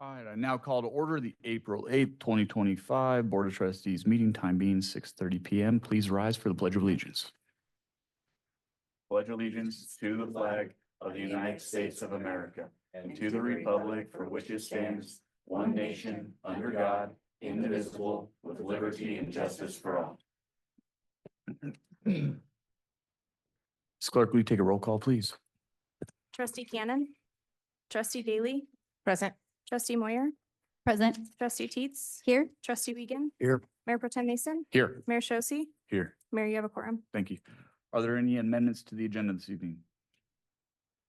All right, I now call to order the April 8th, 2025 Board of Trustees meeting, time being 6:30 PM. Please rise for the Pledge of Allegiance. Pledge allegiance to the flag of the United States of America and to the republic for which it stands, one nation, under God, indivisible, with liberty and justice for all. Ms. Clerk, will you take a roll call, please? Trustee Cannon. Trustee Daly. Present. Trustee Moyer. Present. Trustee Teets. Here. Trustee Wiegand. Here. Mayor Pro Tem Mason. Here. Mayor Shosse. Here. Mayor, you have a quorum. Thank you. Are there any amendments to the agenda this evening?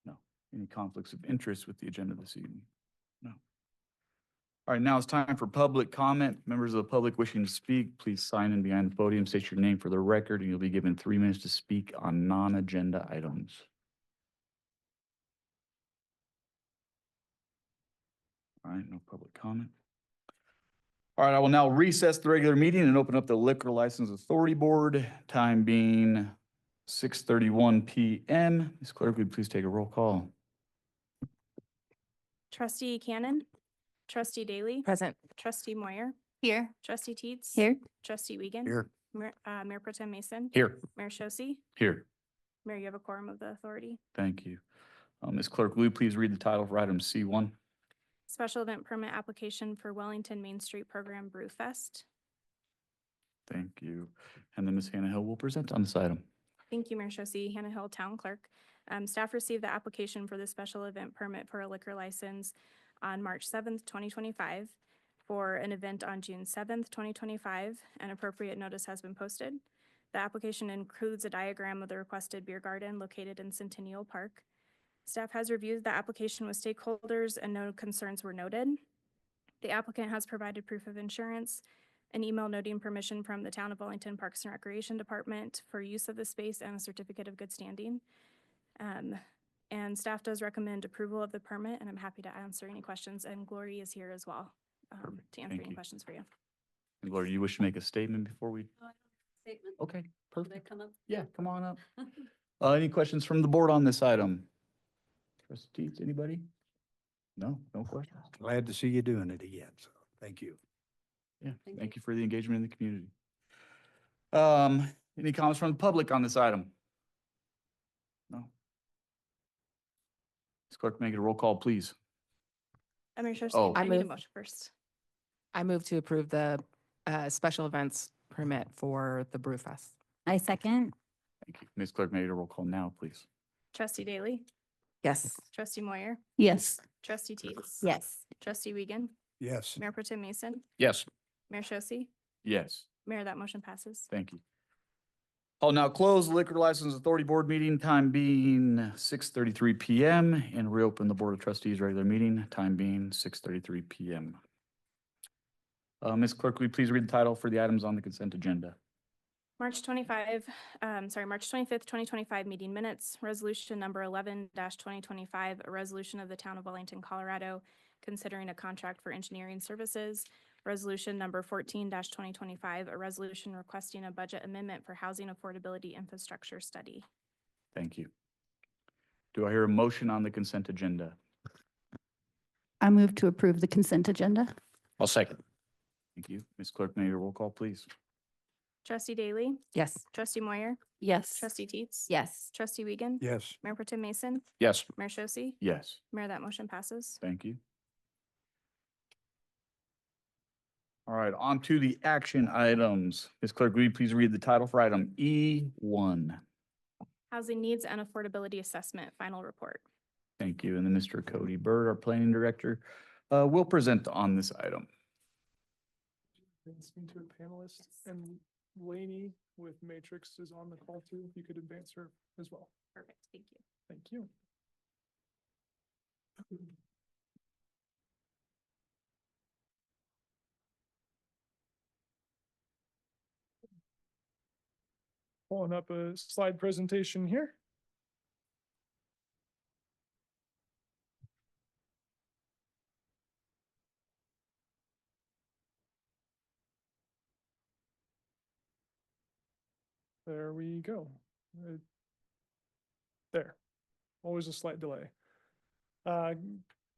No. Any conflicts of interest with the agenda this evening? No. All right, now it's time for public comment. Members of the public wishing to speak, please sign in behind the podium, state your name for the record, and you'll be given 3 minutes to speak on non-agenda items. All right, no public comment. All right, I will now recess the regular meeting and open up the Liquor License Authority Board, time being 6:31 PM. Ms. Clerk, would you please take a roll call? Trustee Cannon. Trustee Daly. Present. Trustee Moyer. Here. Trustee Teets. Here. Trustee Wiegand. Here. Mayor Pro Tem Mason. Here. Mayor Shosse. Here. Mayor, you have a quorum of the authority. Thank you. Ms. Clerk, will you please read the title for item C1? Special event permit application for Wellington Main Street Program Brewfest. Thank you. And then Ms. Hannah Hill will present on this item. Thank you, Mayor Shosse. Hannah Hill, Town Clerk. Staff received the application for the special event permit for a liquor license on March 7th, 2025 for an event on June 7th, 2025. An appropriate notice has been posted. The application includes a diagram of the requested beer garden located in Centennial Park. Staff has reviewed the application with stakeholders and no concerns were noted. The applicant has provided proof of insurance, an email noting permission from the Town of Wellington Parks and Recreation Department for use of the space, and a certificate of good standing. And staff does recommend approval of the permit, and I'm happy to answer any questions. And Glory is here as well to answer Thank any you. questions for you. And Gloria, you wish to make a statement before we? Statement. Okay, Should I perfect. come up? Yeah, come on up. Any questions from the board on this item? Trustees, anybody? No, no questions? Glad to see you doing it again, so thank you. Yeah, Thank thank you for the engagement in the community. Any comments from the public on this item? No. Ms. Clerk, make it a roll call, please. Mayor Shosse, Oh. I need a move. motion first. I move to approve the special events permit for the Brewfest. I second. Thank you. Ms. Clerk, make it a roll call now, please. Trustee Daly. Yes. Trustee Moyer. Yes. Trustee Teets. Yes. Trustee Wiegand. Yes, Mayor Pro Tem Mason. Yes. Mayor Shosse. Yes, Mayor, that motion passes. thank you. I'll now close the Liquor License Authority Board meeting, time being 6:33 PM, and reopen the Board of Trustees regular meeting, time being 6:33 PM. Ms. Clerk, will you please read the title for the items on the consent agenda? March 25th, 2025 meeting minutes, resolution number 11-2025, a resolution of the Town of Wellington, Colorado, considering a contract for engineering services. Resolution number 14-2025, a resolution requesting a budget amendment for housing affordability infrastructure study. Thank you. Do I hear a motion on the consent agenda? I move to approve the consent agenda. I'll second. Thank you. Ms. Clerk, may your roll call, please? Trustee Daly. Yes. Trustee Moyer. Yes. Trustee Teets. Yes. Trustee Wiegand. yes, Mayor Pro Tem Mason. Yes. Mayor Shosse. Yes, Mayor, that motion passes. thank you. All right, on to the action items. Ms. Clerk, will you please read the title for item E1? Housing Needs and Affordability Assessment, final report. Thank you. And then Mr. Cody Bird, our planning director, will present on this item. Advance me to a panelist, and Lainey with Matrix is on the call too. If you could advance her as well. Perfect, thank you. Thank you. Pulling up a slide presentation here. There we go. There. Always a slight delay.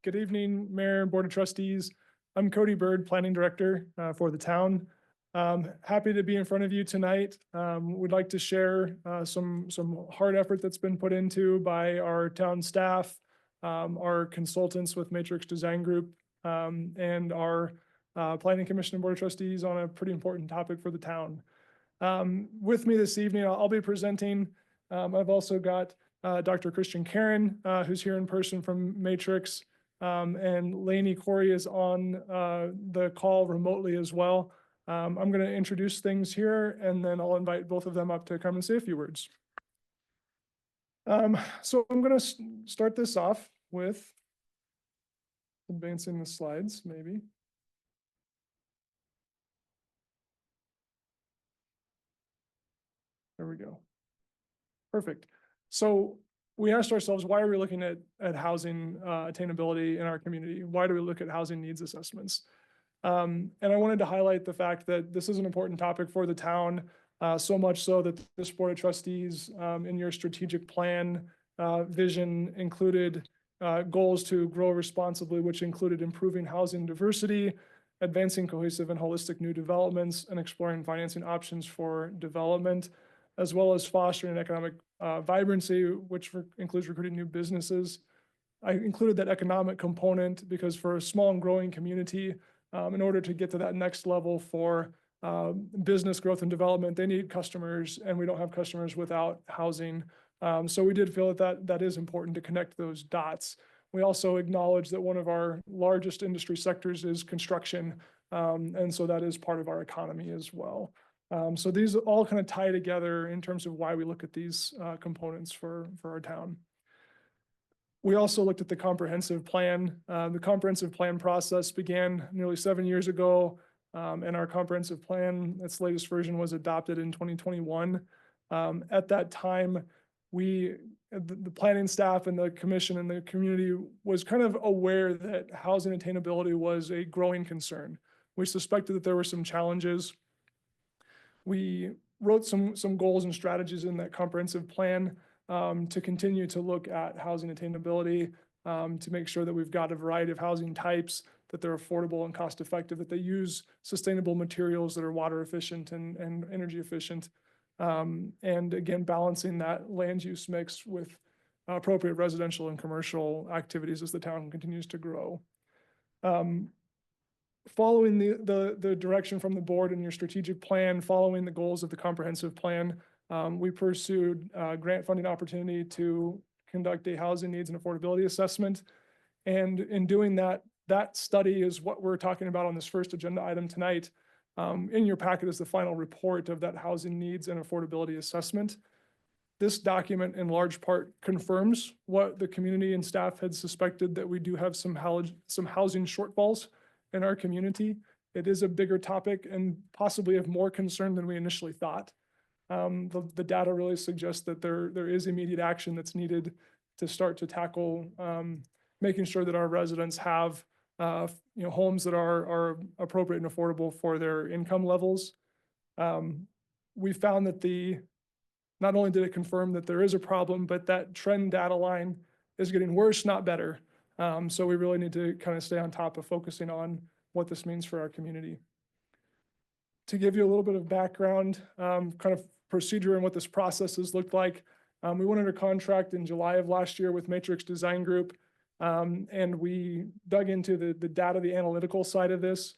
Good evening, Mayor and Board of Trustees. I'm Cody Bird, Planning Director for the town. Happy to be in front of you tonight. We'd like to share some hard effort that's been put into by our town staff, our consultants with Matrix Design Group, and our Planning Commission and Board of Trustees on a pretty important topic for the town. With me this evening, I'll be presenting. I've also got Dr. Christian Karen, who's here in person from Matrix, and Lainey Corey is on the call remotely as well. I'm going to introduce things here, and then I'll invite both of them up to come and say a few words. So I'm going to start this off with advancing the slides, maybe. There we go. Perfect. So we asked ourselves, why are we looking at housing attainability in our community? Why do we look at housing needs assessments? And I wanted to highlight the fact that this is an important topic for the town, so much so that this Board of Trustees in your strategic plan vision included goals to grow responsibly, which included improving housing diversity, advancing cohesive and holistic new developments, and exploring financing options for development, as well as fostering economic vibrancy, which includes recruiting new businesses. I included that economic component because for a small and growing community, in order to get to that next level for business growth and development, they need customers, and we don't have customers without housing. So we did feel that is important to connect those dots. We also acknowledge that one of our largest industry sectors is construction, and so that is part of our economy as well. So these all kind of tie together in terms of why we look at these components for our town. We also looked at the comprehensive plan. The comprehensive plan process began nearly 7 years ago, and our comprehensive plan, its latest version, was adopted in 2021. At that time, the planning staff and the commission and the community was kind of aware that housing attainability was a growing concern. We suspected that there were some challenges. We wrote some goals and strategies in that comprehensive plan to continue to look at housing attainability, to make sure that we've got a variety of housing types, that they're affordable and cost effective, that they use sustainable materials that are water efficient and energy efficient. And again, balancing that land use mix with appropriate residential and commercial activities as the town continues to grow. Following the direction from the board and your strategic plan, following the goals of the comprehensive plan, we pursued grant funding opportunity to conduct a housing needs and affordability assessment. And in doing that, that study is what we're talking about on this first agenda item tonight. In your packet is the final report of that housing needs and affordability assessment. This document in large part confirms what the community and staff had suspected, that we do have some housing shortfalls in our community. It is a bigger topic and possibly of more concern than we initially thought. The data really suggests that there is immediate action that's needed to start to tackle making sure that our residents have homes that are appropriate and affordable for their income levels. We found that not only did it confirm that there is a problem, but that trend data line is getting worse, not better. So we really need to kind of stay on top of focusing on what this means for our community. To give you a little bit of background, kind of procedure and what this process has looked like, we went under contract in July of last year with Matrix Design Group, and we dug into the data, the analytical side of this.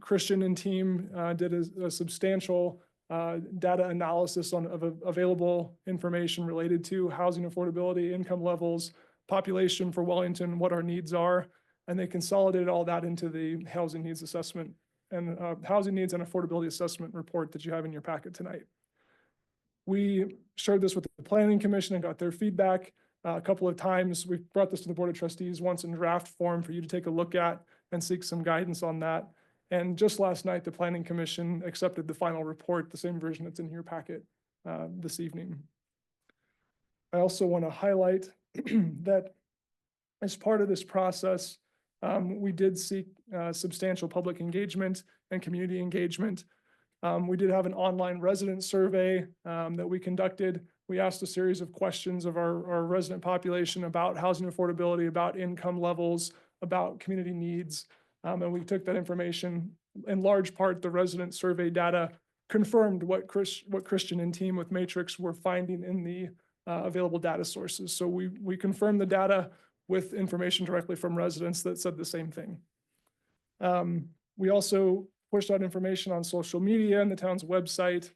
Christian and team did a substantial data analysis of available information related to housing affordability, income levels, population for Wellington, what our needs are, and they consolidated all that into the housing needs assessment and housing needs and affordability assessment report that you have in your packet tonight. We shared this with the Planning Commission and got their feedback a couple of times. We've brought this to the Board of Trustees once in draft form for you to take a look at and seek some guidance on that. And just last night, the Planning Commission accepted the final report, the same version that's in your packet this evening. I also want to highlight that as part of this process, we did seek substantial public engagement and community engagement. We did have an online resident survey that we conducted. We asked a series of questions of our resident population about housing affordability, about income levels, about community needs. And we took that information, in large part, the resident survey data confirmed what Christian and team with Matrix were finding in the available data sources. So we confirmed the data with information directly from residents that said the same thing. We also pushed out information on social media and the town's website.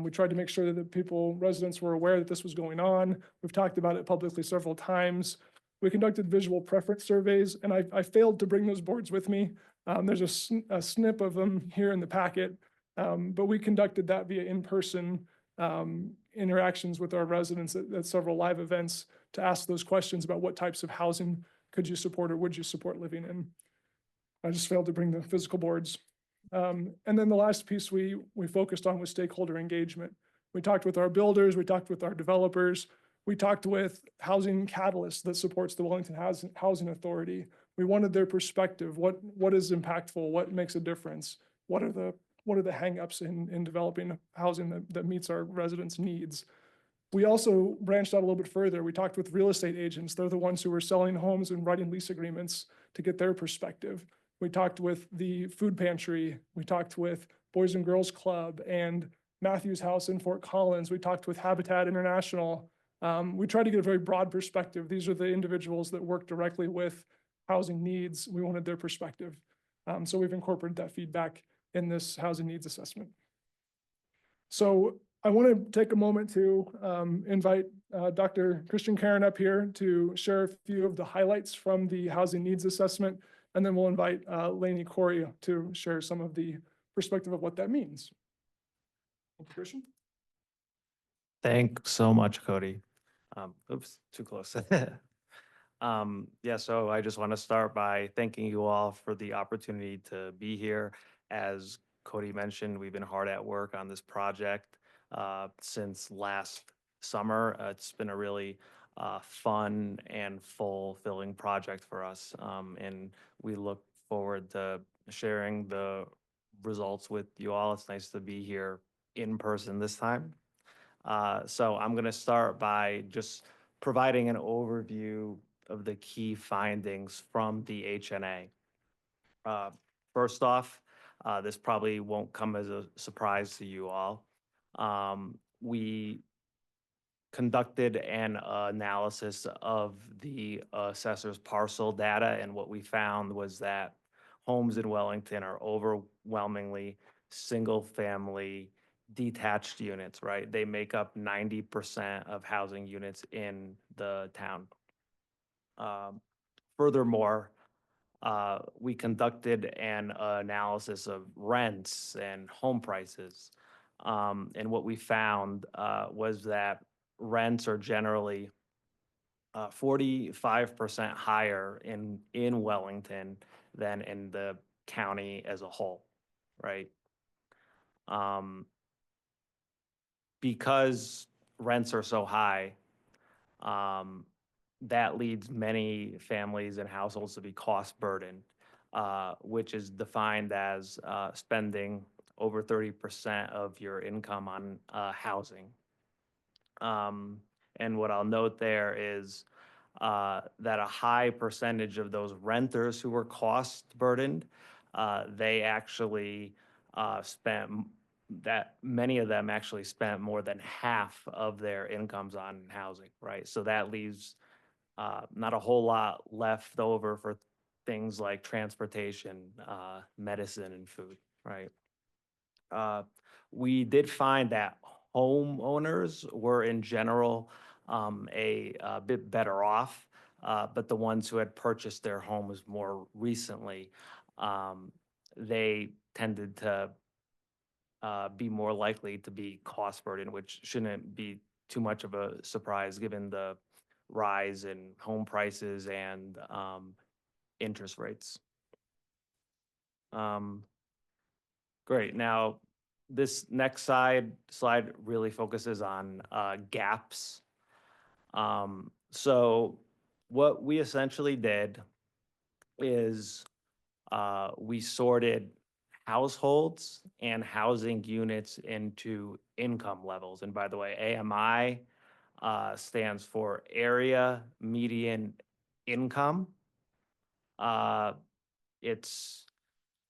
We tried to make sure that residents were aware that this was going on. We've talked about it publicly several times. We conducted visual preference surveys, and I failed to bring those boards with me. There's a snip of them here in the packet, but we conducted that via in-person interactions with our residents at several live events to ask those questions about what types of housing could you support or would you support living in. I just failed to bring the physical boards. And then the last piece we focused on was stakeholder engagement. We talked with our builders, we talked with our developers, we talked with Housing Catalyst that supports the Wellington Housing Authority. We wanted their perspective. What is impactful? What makes a difference? What are the hangups in developing housing that meets our residents' needs? We also branched out a little bit further. We talked with real estate agents. They're the ones who are selling homes and writing lease agreements to get their perspective. We talked with the food pantry. We talked with Boys and Girls Club and Matthew's House in Fort Collins. We talked with Habitat International. We tried to get a very broad perspective. These are the individuals that work directly with housing needs. We wanted their perspective. So we've incorporated that feedback in this housing needs assessment. So I want to take a moment to invite Dr. Christian Karen up here to share a few of the highlights from the housing needs assessment. And then we'll invite Lainey Corey to share some of the perspective of what that means. Christian? Thanks so much, Cody. Oops, too close. Yeah, so I just want to start by thanking you all for the opportunity to be here. As Cody mentioned, we've been hard at work on this project since last summer. It's been a really fun and fulfilling project for us. And we look forward to sharing the results with you all. It's nice to be here in person this time. So I'm going to start by just providing an overview of the key findings from the HNA. First off, this probably won't come as a surprise to you all. We conducted an analysis of the assessor's parcel data, and what we found was that homes in Wellington are overwhelmingly single-family detached units, right? They make up 90% of housing units in the town. Furthermore, we conducted an analysis of rents and home prices. And what we found was that rents are generally 45% higher in Wellington than in the county as a whole, right? Because rents are so high, that leads many families and households to be cost burdened, which is defined as spending over 30% of your income on housing. And what I'll note there is that a high percentage of those renters who were cost burdened, they actually many of them actually spent more than half of their incomes on housing, right? So that leaves not a whole lot left over for things like transportation, medicine, and food, right? We did find that homeowners were in general a bit better off, but the ones who had purchased their homes more recently, they tended to be more likely to be cost burdened, which shouldn't be too much of a surprise given the rise in home prices and interest rates. Great. Now, this next slide really focuses on gaps. So what we essentially did is we sorted households and housing units into income levels. And by the way, AMI stands for area median income. It's,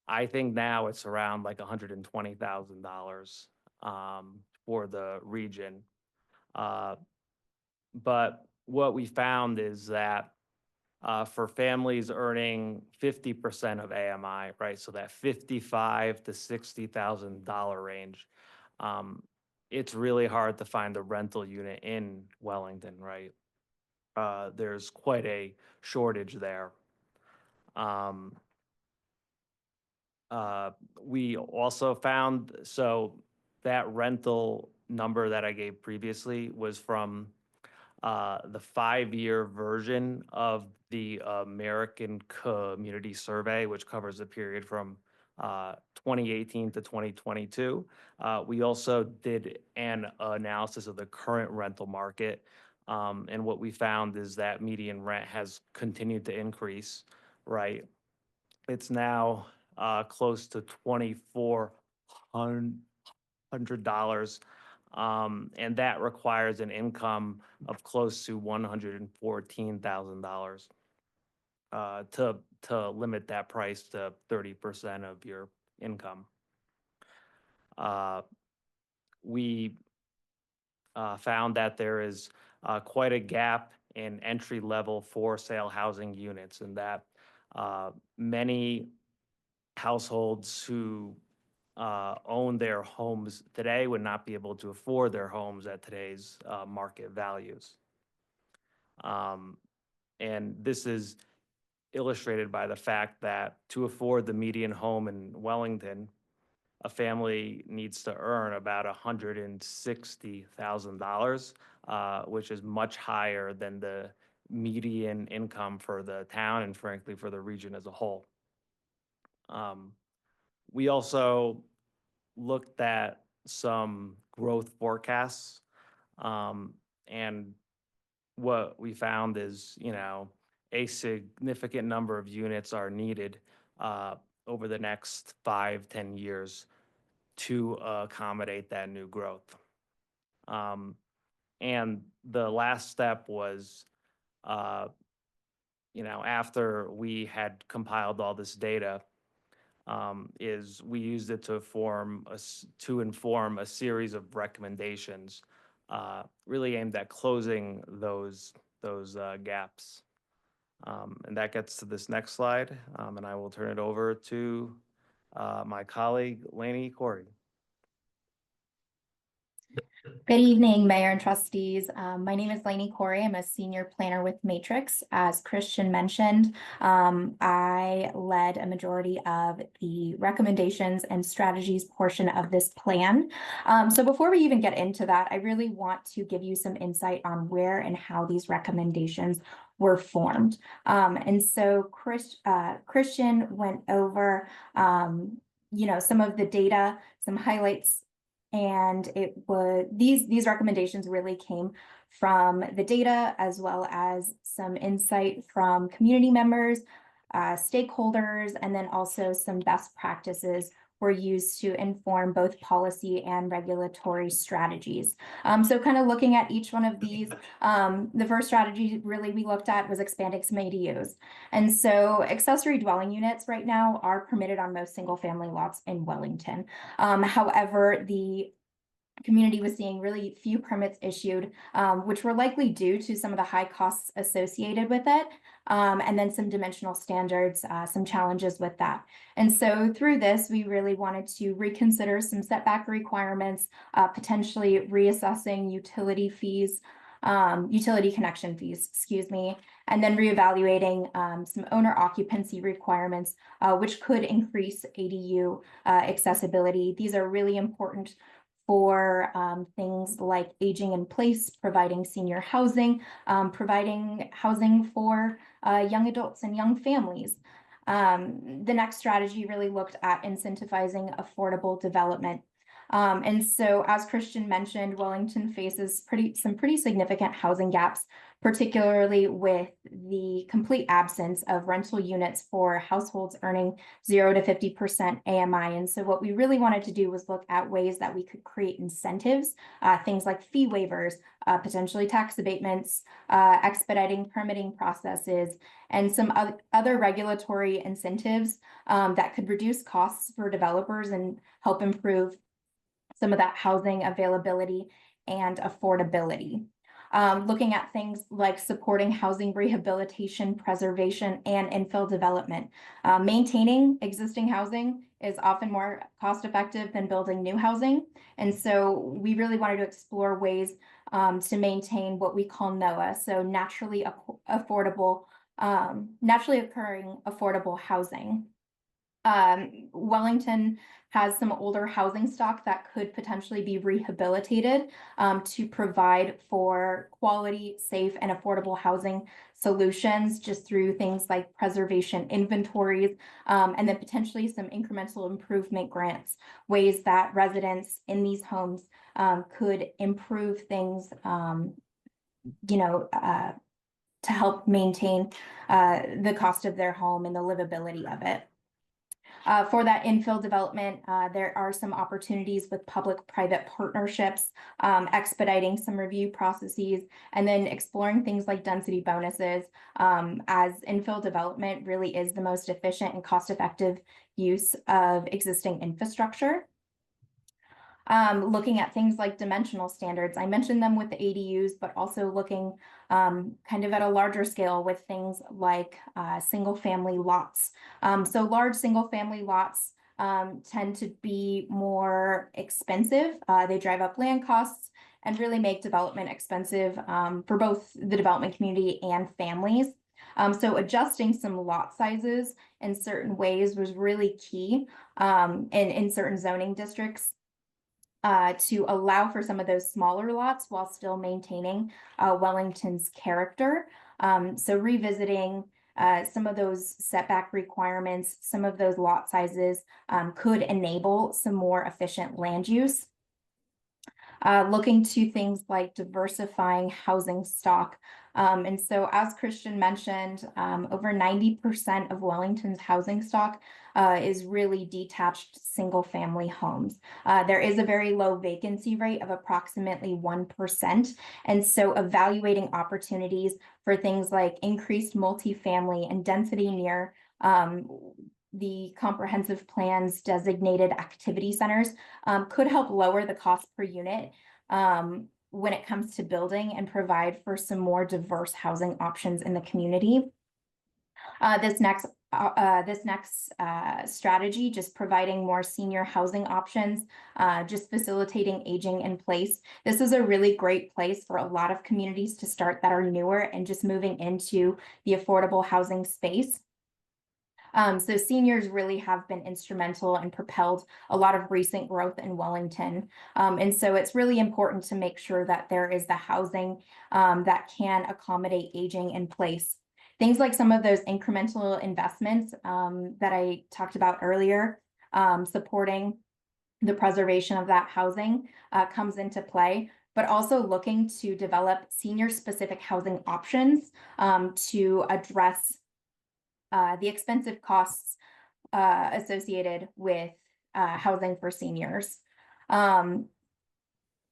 I think now it's around like $120,000 for the region. But what we found is that for families earning 50% of AMI, right? So that $55,000 to $60,000 range. It's really hard to find a rental unit in Wellington, right? There's quite a shortage there. We also found, so that rental number that I gave previously was from the 5-year version of the American Community Survey, which covers the period from 2018 to 2022. We also did an analysis of the current rental market. And what we found is that median rent has continued to increase, right? It's now close to $2,400. And that requires an income of close to $114,000 to limit that price to 30% of your income. We found that there is quite a gap in entry-level for-sale housing units, and that many households who own their homes today would not be able to afford their homes at today's market values. And this is illustrated by the fact that to afford the median home in Wellington, a family needs to earn about $160,000, which is much higher than the median income for the town and frankly for the region as a whole. We also looked at some growth forecasts, and what we found is, a significant number of units are needed over the next 5-10 years to accommodate that new growth. And the last step was, after we had compiled all this data, is we used it to inform a series of recommendations, really aimed at closing those gaps. And that gets to this next slide, and I will turn it over to my colleague, Lainey Corey. Good evening, Mayor and Trustees. My name is Lainey Corey. I'm a senior planner with Matrix. As Christian mentioned, I led a majority of the recommendations and strategies portion of this plan. So before we even get into that, I really want to give you some insight on where and how these recommendations were formed. And so Christian went over, some of the data, some highlights. And it was these recommendations really came from the data as well as some insight from community members, stakeholders, and then also some best practices were used to inform both policy and regulatory strategies. So kind of looking at each one of these, the first strategy really we looked at was expanding some ADUs. And so accessory dwelling units right now are permitted on most single family lots in Wellington. However, the community was seeing really few permits issued, which were likely due to some of the high costs associated with it, and then some dimensional standards, some challenges with that. And so through this, we really wanted to reconsider some setback requirements, potentially reassessing utility connection fees, and then reevaluating some owner occupancy requirements, which could increase ADU accessibility. These are really important for things like aging in place, providing senior housing, providing housing for young adults and young families. The next strategy really looked at incentivizing affordable development. And so as Christian mentioned, Wellington faces some pretty significant housing gaps, particularly with the complete absence of rental units for households earning 0 to 50% AMI. And so what we really wanted to do was look at ways that we could create incentives, things like fee waivers, potentially tax abatements, expediting permitting processes, and some other regulatory incentives that could reduce costs for developers and help improve some of that housing availability and affordability. Looking at things like supporting housing rehabilitation, preservation, and infill development. Maintaining existing housing is often more cost-effective than building new housing. And so we really wanted to explore ways to maintain what we call NOAA, so naturally occurring affordable housing. Wellington has some older housing stock that could potentially be rehabilitated to provide for quality, safe, and affordable housing solutions just through things like preservation inventories, and then potentially some incremental improvement grants, ways that residents in these homes could improve things, to help maintain the cost of their home and the livability of it. For that infill development, there are some opportunities with public-private partnerships, expediting some review processes, and then exploring things like density bonuses, as infill development really is the most efficient and cost-effective use of existing infrastructure. Looking at things like dimensional standards. I mentioned them with the ADUs, but also looking kind of at a larger scale with things like single family lots. So large single family lots tend to be more expensive. They drive up land costs and really make development expensive for both the development community and families. So adjusting some lot sizes in certain ways was really key in certain zoning districts. To allow for some of those smaller lots while still maintaining Wellington's character. So revisiting some of those setback requirements, some of those lot sizes could enable some more efficient land use. Looking to things like diversifying housing stock. And so as Christian mentioned, over 90% of Wellington's housing stock is really detached single family homes. There is a very low vacancy rate of approximately 1%. And so evaluating opportunities for things like increased multifamily and density near the comprehensive plan's designated activity centers could help lower the cost per unit when it comes to building and provide for some more diverse housing options in the community. This next strategy, just providing more senior housing options, just facilitating aging in place. This is a really great place for a lot of communities to start that are newer and just moving into the affordable housing space. So seniors really have been instrumental and propelled a lot of recent growth in Wellington. And so it's really important to make sure that there is the housing that can accommodate aging in place. Things like some of those incremental investments that I talked about earlier, supporting the preservation of that housing comes into play, but also looking to develop senior-specific housing options to address the expensive costs associated with housing for seniors.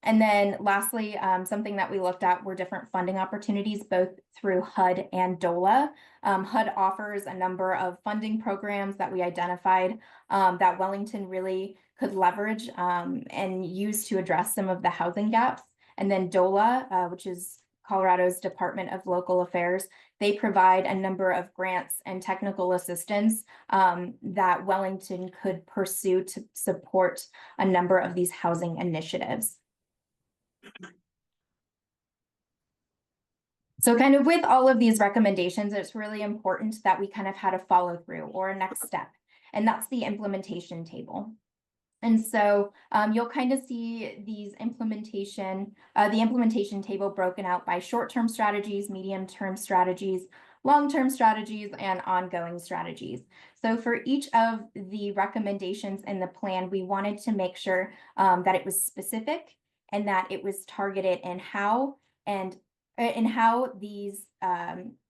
And then lastly, something that we looked at were different funding opportunities, both through HUD and DOLA. HUD offers a number of funding programs that we identified that Wellington really could leverage and use to address some of the housing gaps. And then DOLA, which is Colorado's Department of Local Affairs, they provide a number of grants and technical assistance that Wellington could pursue to support a number of these housing initiatives. So kind of with all of these recommendations, it's really important that we kind of had a follow through or a next step, and that's the implementation table. And so you'll kind of see these the implementation table broken out by short-term strategies, medium-term strategies, long-term strategies and ongoing strategies. So for each of the recommendations in the plan, we wanted to make sure that it was specific and that it was targeted in how these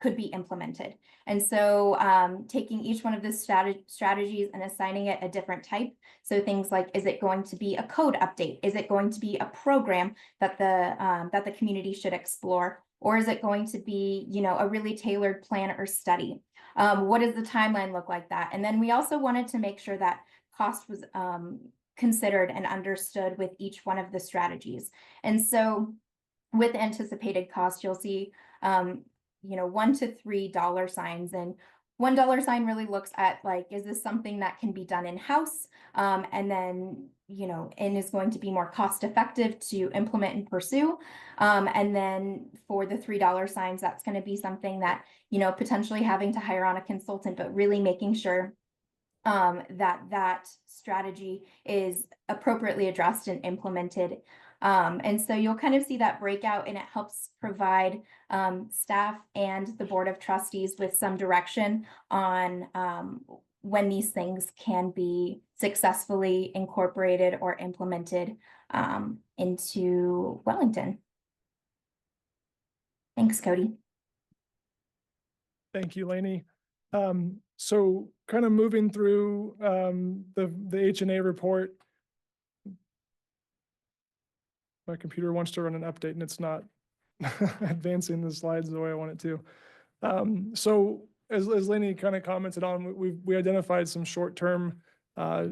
could be implemented. And so taking each one of the strategies and assigning it a different type. So things like, is it going to be a code update? Is it going to be a program that the community should explore? Or is it going to be, you know, a really tailored plan or study? What does the timeline look like that? And then we also wanted to make sure that cost was considered and understood with each one of the strategies. And so with anticipated cost, you'll see, you know, $1 to $3 signs, and $1 sign really looks at like, is this something that can be done in-house? And then, you know, and is going to be more cost effective to implement and pursue. And then for the $3 signs, that's going to be something that, you know, potentially having to hire on a consultant, but really making sure that strategy is appropriately addressed and implemented. And so you'll kind of see that breakout, and it helps provide staff and the Board of Trustees with some direction on when these things can be successfully incorporated or implemented into Wellington. Thanks, Cody. Thank you, Lainey. So kind of moving through the H&A report. My computer wants to run an update and it's not advancing the slides the way I want it to. So as Lainey kind of commented on, we identified some short-term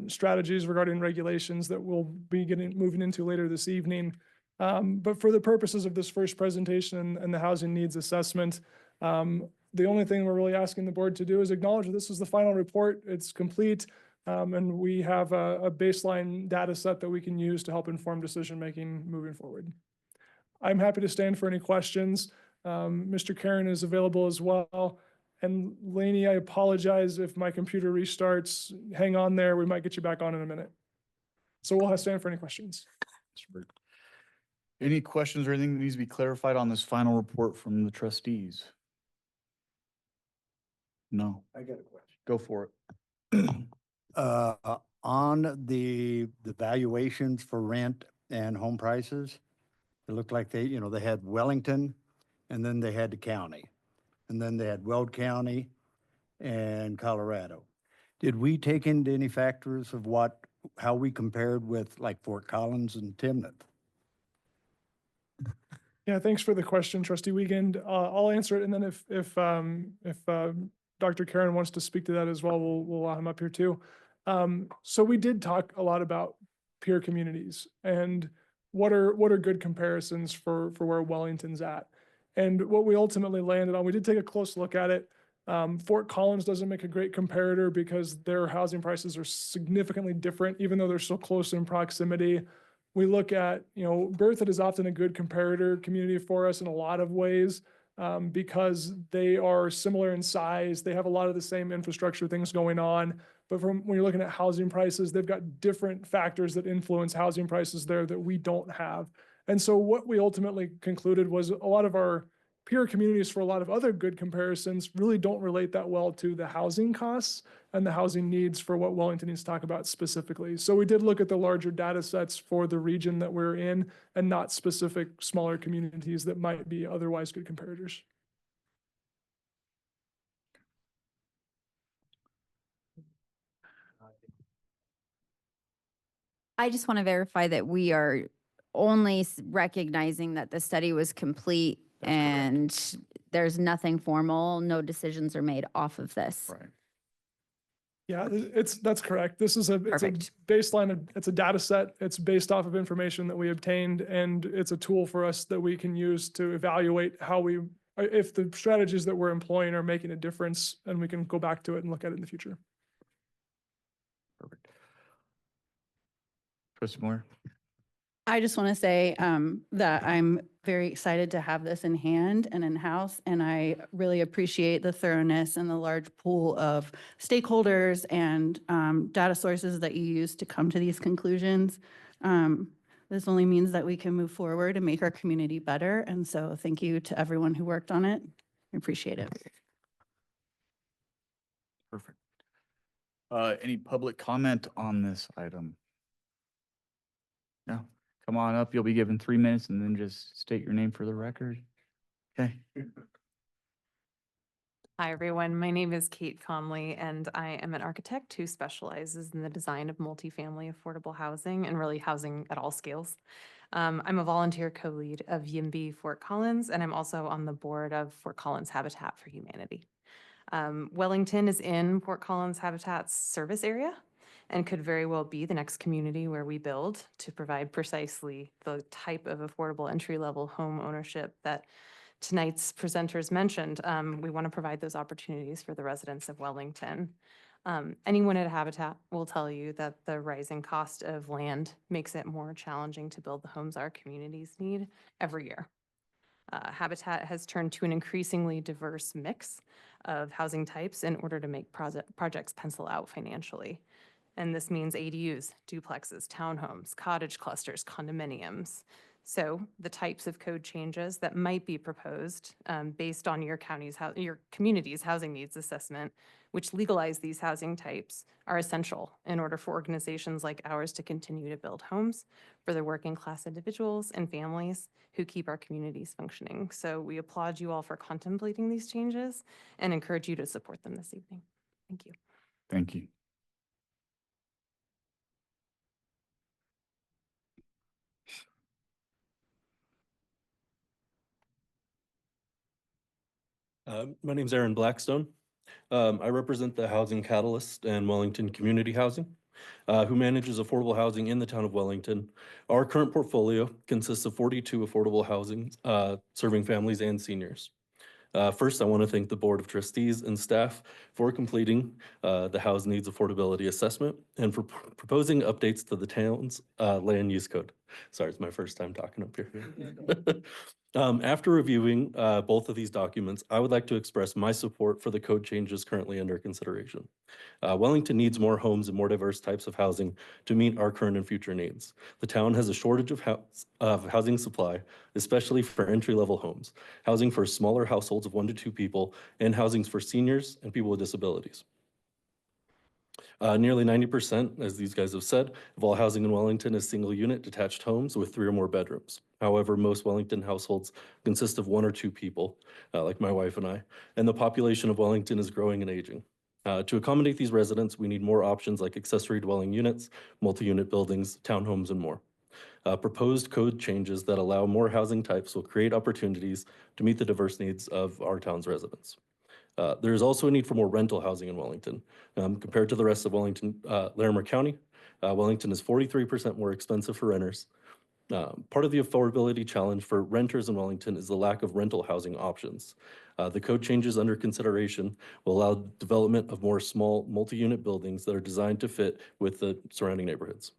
strategies regarding regulations that we'll be moving into later this evening. But for the purposes of this first presentation and the housing needs assessment, the only thing we're really asking the board to do is acknowledge that this is the final report. It's complete, and we have a baseline data set that we can use to help inform decision-making moving forward. I'm happy to stand for any questions. Mr. Karen is available as well. And Lainey, I apologize if my computer restarts. Hang on there. We might get you back on in a minute. So we'll stand for any questions. Any questions or anything that needs to be clarified on this final report from the trustees? No. I got a question. Go for it. On the valuations for rent and home prices, it looked like they, you know, they had Wellington, and then they had the county, and then they had Weld County and Colorado. Did we take into any factors of how we compared with like Fort Collins and Timnath? Yeah, thanks for the question, Trustee Wiegand. I'll answer it, and then if Dr. Karen wants to speak to that as well, we'll allow him up here too. So we did talk a lot about peer communities and what are good comparisons for where Wellington's at. And what we ultimately landed on, we did take a close look at it. Fort Collins doesn't make a great comparator because their housing prices are significantly different, even though they're so close in proximity. We look at, you know, Berthoud is often a good comparator community for us in a lot of ways because they are similar in size. They have a lot of the same infrastructure things going on. But when you're looking at housing prices, they've got different factors that influence housing prices there that we don't have. And so what we ultimately concluded was a lot of our peer communities for a lot of other good comparisons really don't relate that well to the housing costs and the housing needs for what Wellington needs to talk about specifically. So we did look at the larger data sets for the region that we're in and not specific smaller communities that might be otherwise good comparators. I just want to verify that we are only recognizing that the study was complete and there's nothing formal, no decisions are made off of this. Right. Yeah, that's correct. It's a Perfect. baseline, it's a data set. It's based off of information that we obtained, and it's a tool for us that we can use to evaluate if the strategies that we're employing are making a difference, and we can go back to it and look at it in the future. Perfect. Trustee Moore? I just want to say that I'm very excited to have this in hand and in-house, and I really appreciate the thoroughness and the large pool of stakeholders and data sources that you use to come to these conclusions. This only means that we can move forward and make our community better, and so thank you to everyone who worked on it. I appreciate it. Any public comment on this item? No, come on up. You'll be given 3 minutes and then just state your name for the record. Okay. Hi, everyone. My name is Kate Conley, and I am an architect who specializes in the design of multifamily affordable housing and really housing at all scales. I'm a volunteer co-lead of YIMBY Fort Collins, and I'm also on the board of Fort Collins Habitat for Humanity. Wellington is in Fort Collins Habitat's service area and could very well be the next community where we build to provide precisely the type of affordable entry-level home ownership that tonight's presenters mentioned. We want to provide those opportunities for the residents of Wellington. Anyone at Habitat will tell you that the rising cost of land makes it more challenging to build the homes our communities need every year. Habitat has turned to an increasingly diverse mix of housing types in order to make projects pencil out financially. And this means ADUs, duplexes, townhomes, cottage clusters, condominiums. So the types of code changes that might be proposed based on your community's housing needs assessment, which legalize these housing types, are essential in order for organizations like ours to continue to build homes for the working class individuals and families who keep our communities functioning. So we applaud you all for contemplating these changes and encourage you to support them this evening. Thank you. Thank you. My name's Aaron Blackstone. I represent the Housing Catalyst and Wellington Community Housing, who manages affordable housing in the town of Wellington. Our current portfolio consists of 42 affordable housing serving families and seniors. First, I want to thank the Board of Trustees and staff for completing the House Needs Affordability Assessment and for proposing updates to the town's land use code. Sorry, it's my first time talking up here. After reviewing both of these documents, I would like to express my support for the code changes currently under consideration. Wellington needs more homes and more diverse types of housing to meet our current and future needs. The town has a shortage of housing supply, especially for entry-level homes, housing for smaller households of 1 to 2 people, and housings for seniors and people with disabilities. Nearly 90%, as these guys have said, of all housing in Wellington is single-unit detached homes with 3 or more bedrooms. However, most Wellington households consist of 1 or 2 people, like my wife and I, and the population of Wellington is growing and aging. To accommodate these residents, we need more options like accessory dwelling units, multi-unit buildings, townhomes, and more. Proposed code changes that allow more housing types will create opportunities to meet the diverse needs of our town's residents. There is also a need for more rental housing in Wellington. Compared to the rest of Wellington, Larimer County, Wellington is 43% more expensive for renters. Part of the affordability challenge for renters in Wellington is the lack of rental housing options. The code changes under consideration will allow development of more small multi-unit buildings that are designed to fit with the surrounding neighborhoods.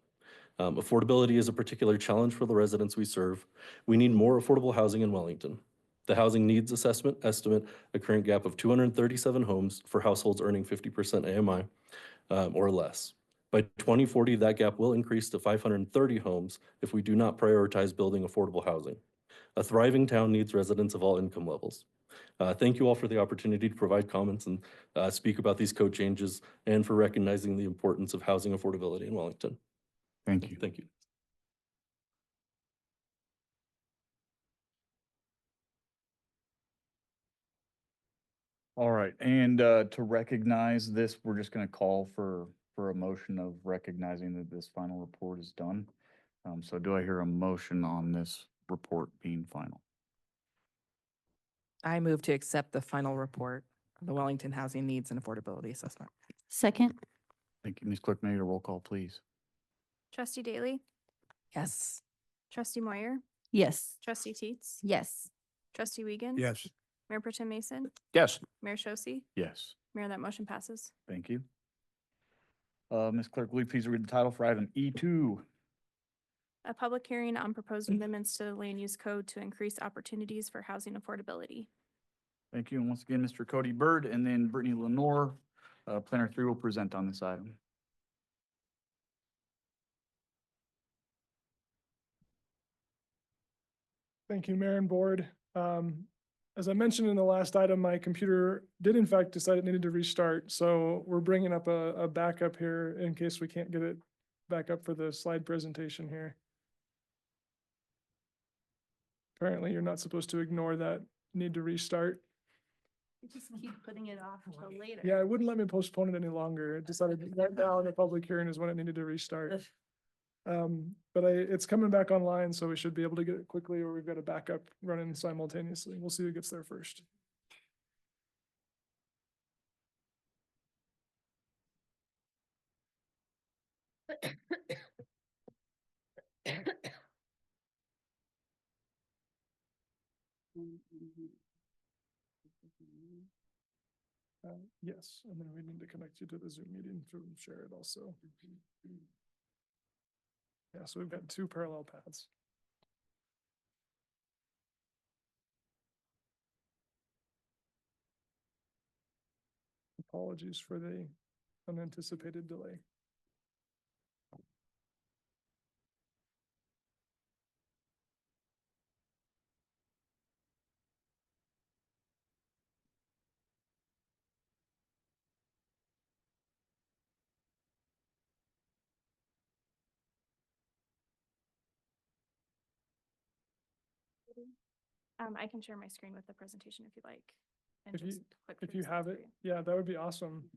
Affordability is a particular challenge for the residents we serve. We need more affordable housing in Wellington. The Housing Needs Assessment estimate a current gap of 237 homes for households earning 50% AMI or less. By 2040, that gap will increase to 530 homes if we do not prioritize building affordable housing. A thriving town needs residents of all income levels. Thank you all for the opportunity to provide comments and speak about these code changes and for recognizing the importance of housing affordability in Wellington. Thank you. Thank you. All right, and to recognize this, we're just going to call for a motion of recognizing that this final report is done. So do I hear a motion on this report being final? I move to accept the final report of the Wellington Housing Needs and Affordability Assessment. Second. Thank you, Ms. Clerk. May I get a roll call, please? Trustee Daly, Yes. trustee Moyer, Yes. trustee Teets, Yes. trustee Wiegand. Yes. Mayor Pro Tem Mason, Yes. Mayor Shosse. Yes, Mayor, that motion passes. thank you. Ms. Clerk, will you please read the title for item E2? A public hearing on proposed amendments to the land use code to increase opportunities for housing affordability. Thank you. And once again, Mr. Cody Bird and then Brittany Lenore, Planner 3 will present on this item. Thank you, Mayor and Board. As I mentioned in the last item, my computer did in fact decide it needed to restart. So we're bringing up a backup here in case we can't get it back up for the slide presentation here. Apparently, you're not supposed to ignore that need to restart. You just keep putting it off until later. Yeah, it wouldn't let me postpone it any longer. It decided right now in the public hearing is when it needed to restart. But it's coming back online, so we should be able to get it quickly, or we've got a backup running simultaneously. We'll see who gets there first. Yes, and then we need to connect you to the Zoom meeting to share it also. Yeah, so we've got two parallel paths. Apologies for the unanticipated delay. I can share my screen with the presentation if you'd like. And If you- just click If through you the have slides it, for you. yeah, that would be awesome.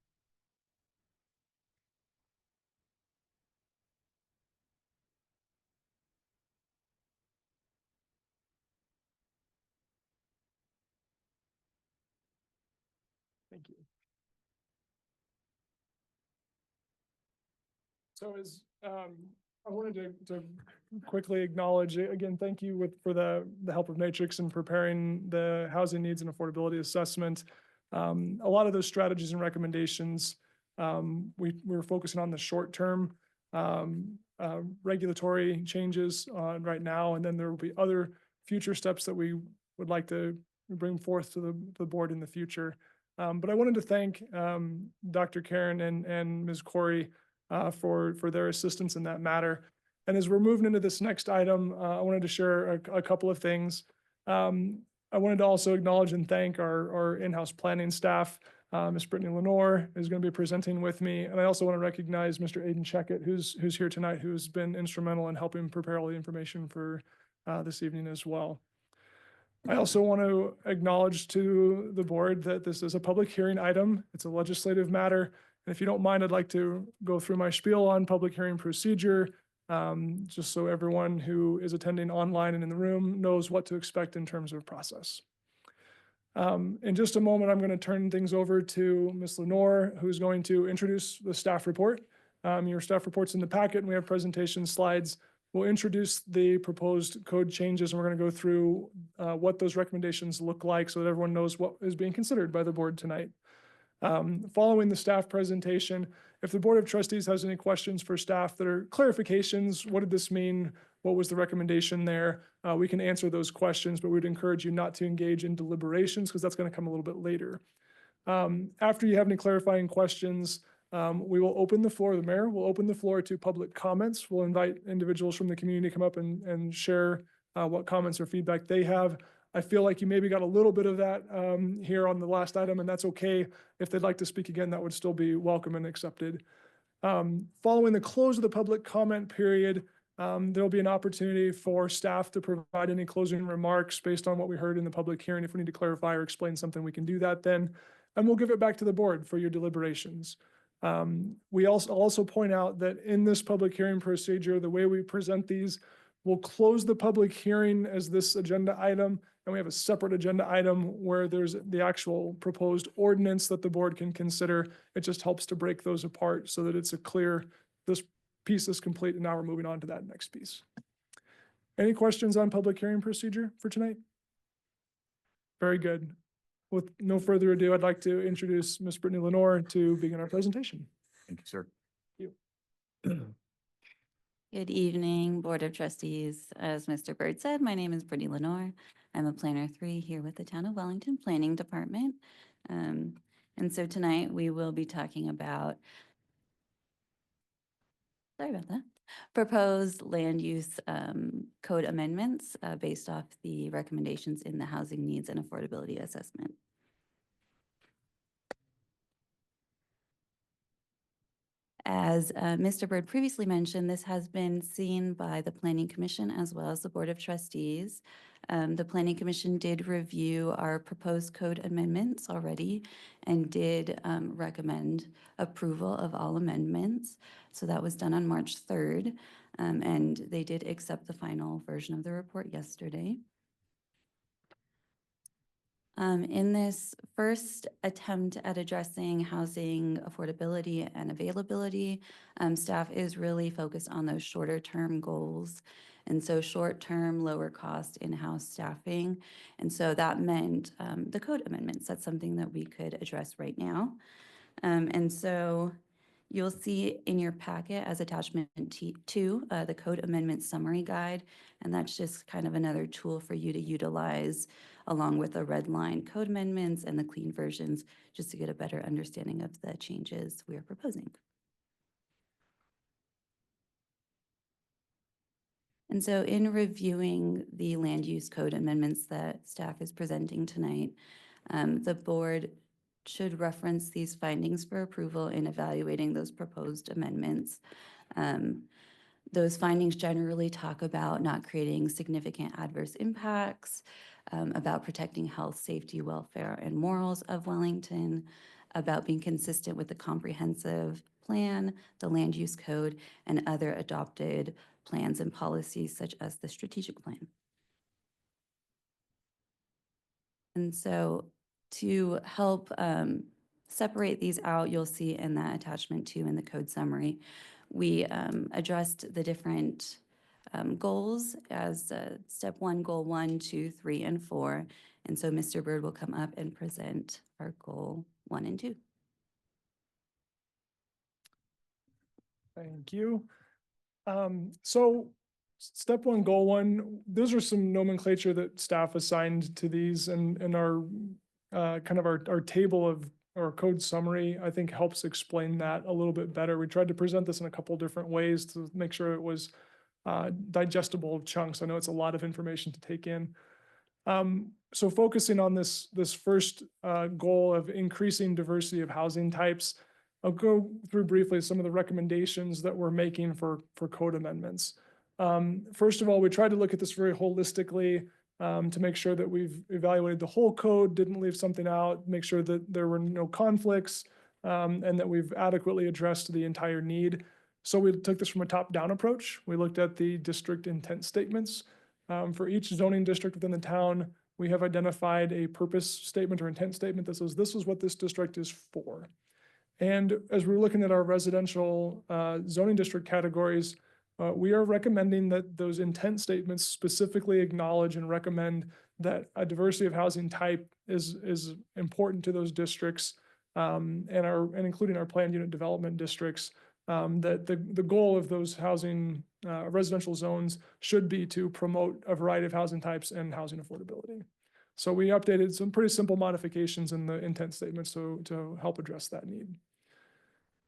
Thank you. So I wanted to quickly acknowledge, again, thank you for the help of Matrix in preparing the housing needs and affordability assessment. A lot of those strategies and recommendations, we're focusing on the short term regulatory changes right now, and then there will be other future steps that we would like to bring forth to the board in the future. But I wanted to thank Dr. Karen and Ms. Corey for their assistance in that matter. And as we're moving into this next item, I wanted to share a couple of things. I wanted to also acknowledge and thank our in-house planning staff. Ms. Brittany Lenore is going to be presenting with me. And I also want to recognize Mr. Aiden Checkett, who's here tonight, who's been instrumental in helping prepare all the information for this evening as well. I also want to acknowledge to the board that this is a public hearing item. It's a legislative matter. And if you don't mind, I'd like to go through my spiel on public hearing procedure, just so everyone who is attending online and in the room knows what to expect in terms of process. In just a moment, I'm going to turn things over to Ms. Lenore, who's going to introduce the staff report. Your staff report's in the packet, and we have presentation slides. We'll introduce the proposed code changes, and we're going to go through what those recommendations look like so that everyone knows what is being considered by the board tonight. Following the staff presentation, if the Board of Trustees has any questions for staff that are clarifications, what did this mean? What was the recommendation there? We can answer those questions, but we'd encourage you not to engage in deliberations because that's going to come a little bit later. After you have any clarifying questions, we will open the floor, the mayor will open the floor to public comments. We'll invite individuals from the community to come up and share what comments or feedback they have. I feel like you maybe got a little bit of that here on the last item, and that's okay. If they'd like to speak again, that would still be welcome and accepted. Following the close of the public comment period, there'll be an opportunity for staff to provide any closing remarks based on what we heard in the public hearing. If we need to clarify or explain something, we can do that then, and we'll give it back to the board for your deliberations. We also point out that in this public hearing procedure, the way we present these, we'll close the public hearing as this agenda item, and we have a separate agenda item where there's the actual proposed ordinance that the board can consider. It just helps to break those apart so that it's a clear, this piece is complete, and now we're moving on to that next piece. Any questions on public hearing procedure for tonight? Very good. With no further ado, I'd like to introduce Ms. Brittany Lenore to begin our presentation. Thank you, sir. Good evening, Board of Trustees. As Mr. Bird said, my name is Brittany Lenore. I'm a Planner 3 here with the Town of Wellington Planning Department. And so tonight we will be talking about, sorry about that. proposed land use code amendments based off the recommendations in the housing needs and affordability assessment. As Mr. Byrd previously mentioned, this has been seen by the Planning Commission as well as the Board of Trustees. The Planning Commission did review our proposed code amendments already and did recommend approval of all amendments. So that was done on March 3rd, and they did accept the final version of the report yesterday. In this first attempt at addressing housing affordability and availability, staff is really focused on those shorter term goals. And so short-term, lower cost in-house staffing. And so that meant the code amendments. That's something that we could address right now. And so you'll see in your packet as attachment two, the code amendment summary guide. And that's just kind of another tool for you to utilize along with the red line code amendments and the clean versions, just to get a better understanding of the changes we are proposing. And so in reviewing the land use code amendments that staff is presenting tonight, the board should reference these findings for approval in evaluating those proposed amendments. Those findings generally talk about not creating significant adverse impacts, about protecting health, safety, welfare, and morals of Wellington, about being consistent with the comprehensive plan, the land use code, and other adopted plans and policies such as the strategic plan. And so to help separate these out, you'll see in that attachment 2 in the code summary, we addressed the different goals as step 1, goal 1, 2, 3, and 4. And so Mr. Byrd will come up and present our goal 1 and 2. Thank you. So step 1, goal 1, those are some nomenclature that staff assigned to these, and our kind of our table of our code summary, I think, helps explain that a little bit better. We tried to present this in a couple different ways to make sure it was digestible chunks. I know it's a lot of information to take in. So focusing on this first goal of increasing diversity of housing types, I'll go through briefly some of the recommendations that we're making for code amendments. First of all, we tried to look at this very holistically to make sure that we've evaluated the whole code, didn't leave something out, make sure that there were no conflicts, and that we've adequately addressed the entire need. So we took this from a top-down approach. We looked at the district intent statements. For each zoning district within the town, we have identified a purpose statement or intent statement that says this is what this district is for. And as we're looking at our residential zoning district categories, we are recommending that those intent statements specifically acknowledge and recommend that a diversity of housing type is important to those districts, and including our planned unit development districts. That the goal of those housing residential zones should be to promote a variety of housing types and housing affordability. So we updated some pretty simple modifications in the intent statements to help address that need.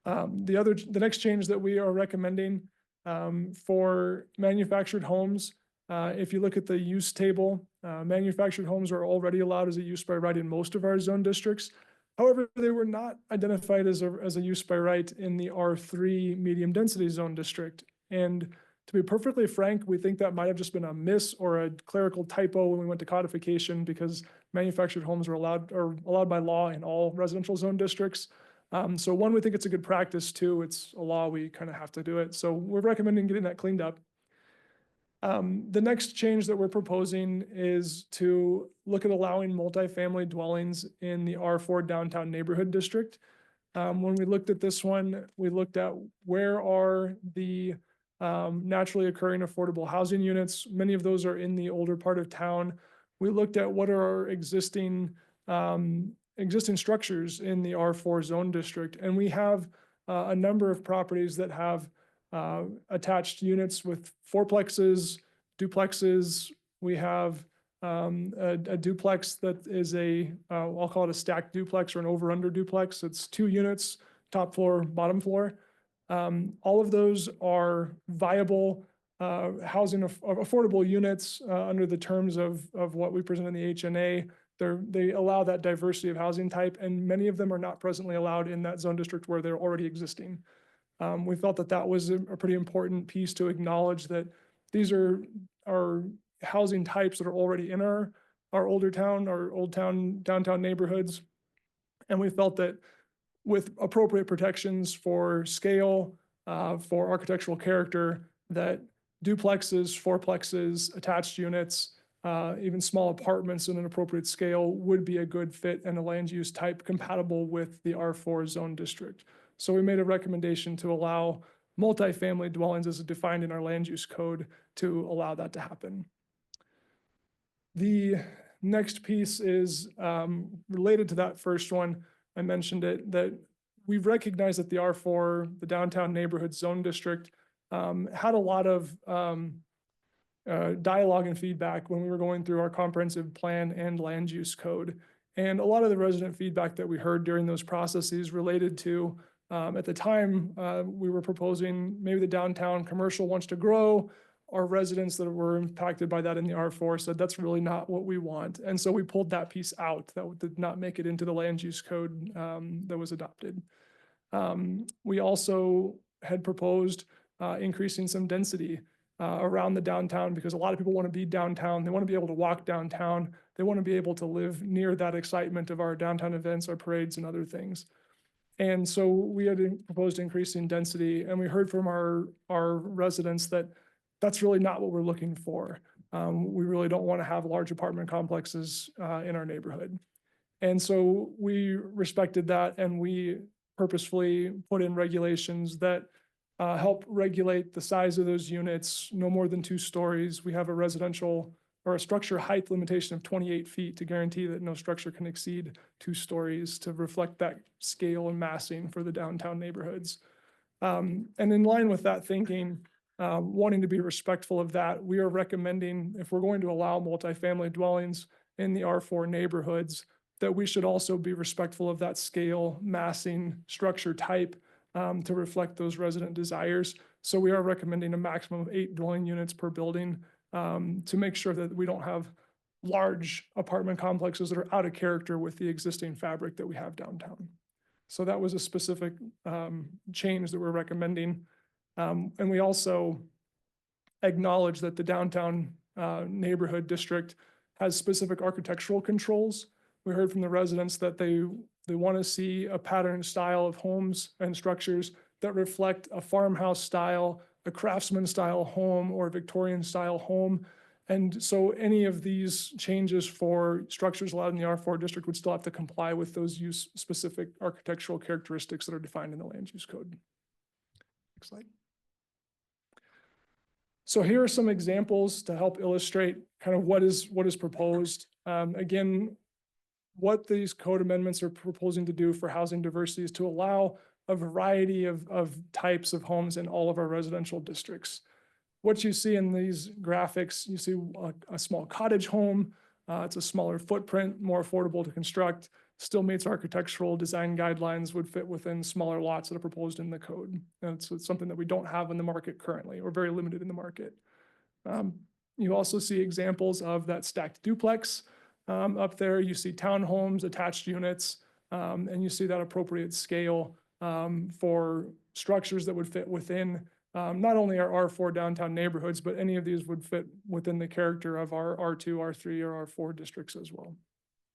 The next change that we are recommending for manufactured homes, if you look at the use table, manufactured homes are already allowed as a use by right in most of our zone districts. However, they were not identified as a use by right in the R3 medium density zone district. And to be perfectly frank, we think that might have just been a miss or a clerical typo when we went to codification, because manufactured homes are allowed by law in all residential zone districts. So one, we think it's a good practice. 2, it's a law, we kind of have to do it. So we're recommending getting that cleaned up. The next change that we're proposing is to look at allowing multifamily dwellings in the R4 downtown neighborhood district. When we looked at this one, we looked at where are the naturally occurring affordable housing units. Many of those are in the older part of town. We looked at what are our existing structures in the R4 zone district. And we have a number of properties that have attached units with fourplexes, duplexes. We have a duplex that is I'll call it a stacked duplex or an over-under duplex. It's 2 units, top floor, bottom floor. All of those are viable housing, affordable units under the terms of what we present in the HNA. They allow that diversity of housing type, and many of them are not presently allowed in that zone district where they're already existing. We felt that that was a pretty important piece to acknowledge that these are housing types that are already in our old town, downtown neighborhoods. And we felt that with appropriate protections for scale, for architectural character, that duplexes, fourplexes, attached units, even small apartments in an appropriate scale would be a good fit and a land use type compatible with the R4 zone district. So we made a recommendation to allow multifamily dwellings as defined in our land use code to allow that to happen. The next piece is related to that first one. I mentioned it, that we've recognized that the R4, the downtown neighborhood zone district, had a lot of dialogue and feedback when we were going through our comprehensive plan and land use code. And a lot of the resident feedback that we heard during those processes related to, at the time, we were proposing maybe the downtown commercial wants to grow. Our residents that were impacted by that in the R4 said that's really not what we want. And so we pulled that piece out. That did not make it into the land use code that was adopted. We also had proposed increasing some density around the downtown, because a lot of people want to be downtown. They want to be able to walk downtown. They want to be able to live near that excitement of our downtown events, our parades and other things. And so we had proposed increasing density, and we heard from our residents that that's really not what we're looking for. We really don't want to have large apartment complexes in our neighborhood. And so we respected that, and we purposefully put in regulations that help regulate the size of those units, no more than 2 stories. We have a residential or a structure height limitation of 28 feet to guarantee that no structure can exceed 2 stories to reflect that scale and massing for the downtown neighborhoods. And in line with that thinking, wanting to be respectful of that, we are recommending, if we're going to allow multifamily dwellings in the R4 neighborhoods, that we should also be respectful of that scale, massing, structure type to reflect those resident desires. So we are recommending a maximum of 8 dwelling units per building to make sure that we don't have large apartment complexes that are out of character with the existing fabric that we have downtown. So that was a specific change that we're recommending. And we also acknowledge that the downtown neighborhood district has specific architectural controls. We heard from the residents that they want to see a pattern style of homes and structures that reflect a farmhouse style, a craftsman style home, or a Victorian style home. And so any of these changes for structures allowed in the R4 district would still have to comply with those use specific architectural characteristics that are defined in the land use code. Next slide. So here are some examples to help illustrate kind of what is proposed. Again, what these code amendments are proposing to do for housing diversity is to allow a variety of types of homes in all of our residential districts. What you see in these graphics, you see a small cottage home. It's a smaller footprint, more affordable to construct, still meets architectural design guidelines, would fit within smaller lots that are proposed in the code. And so it's something that we don't have in the market currently, or very limited in the market. You also see examples of that stacked duplex. Up there, you see townhomes, attached units, and you see that appropriate scale for structures that would fit within not only our R4 downtown neighborhoods, but any of these would fit within the character of our R2, R3, or R4 districts as well.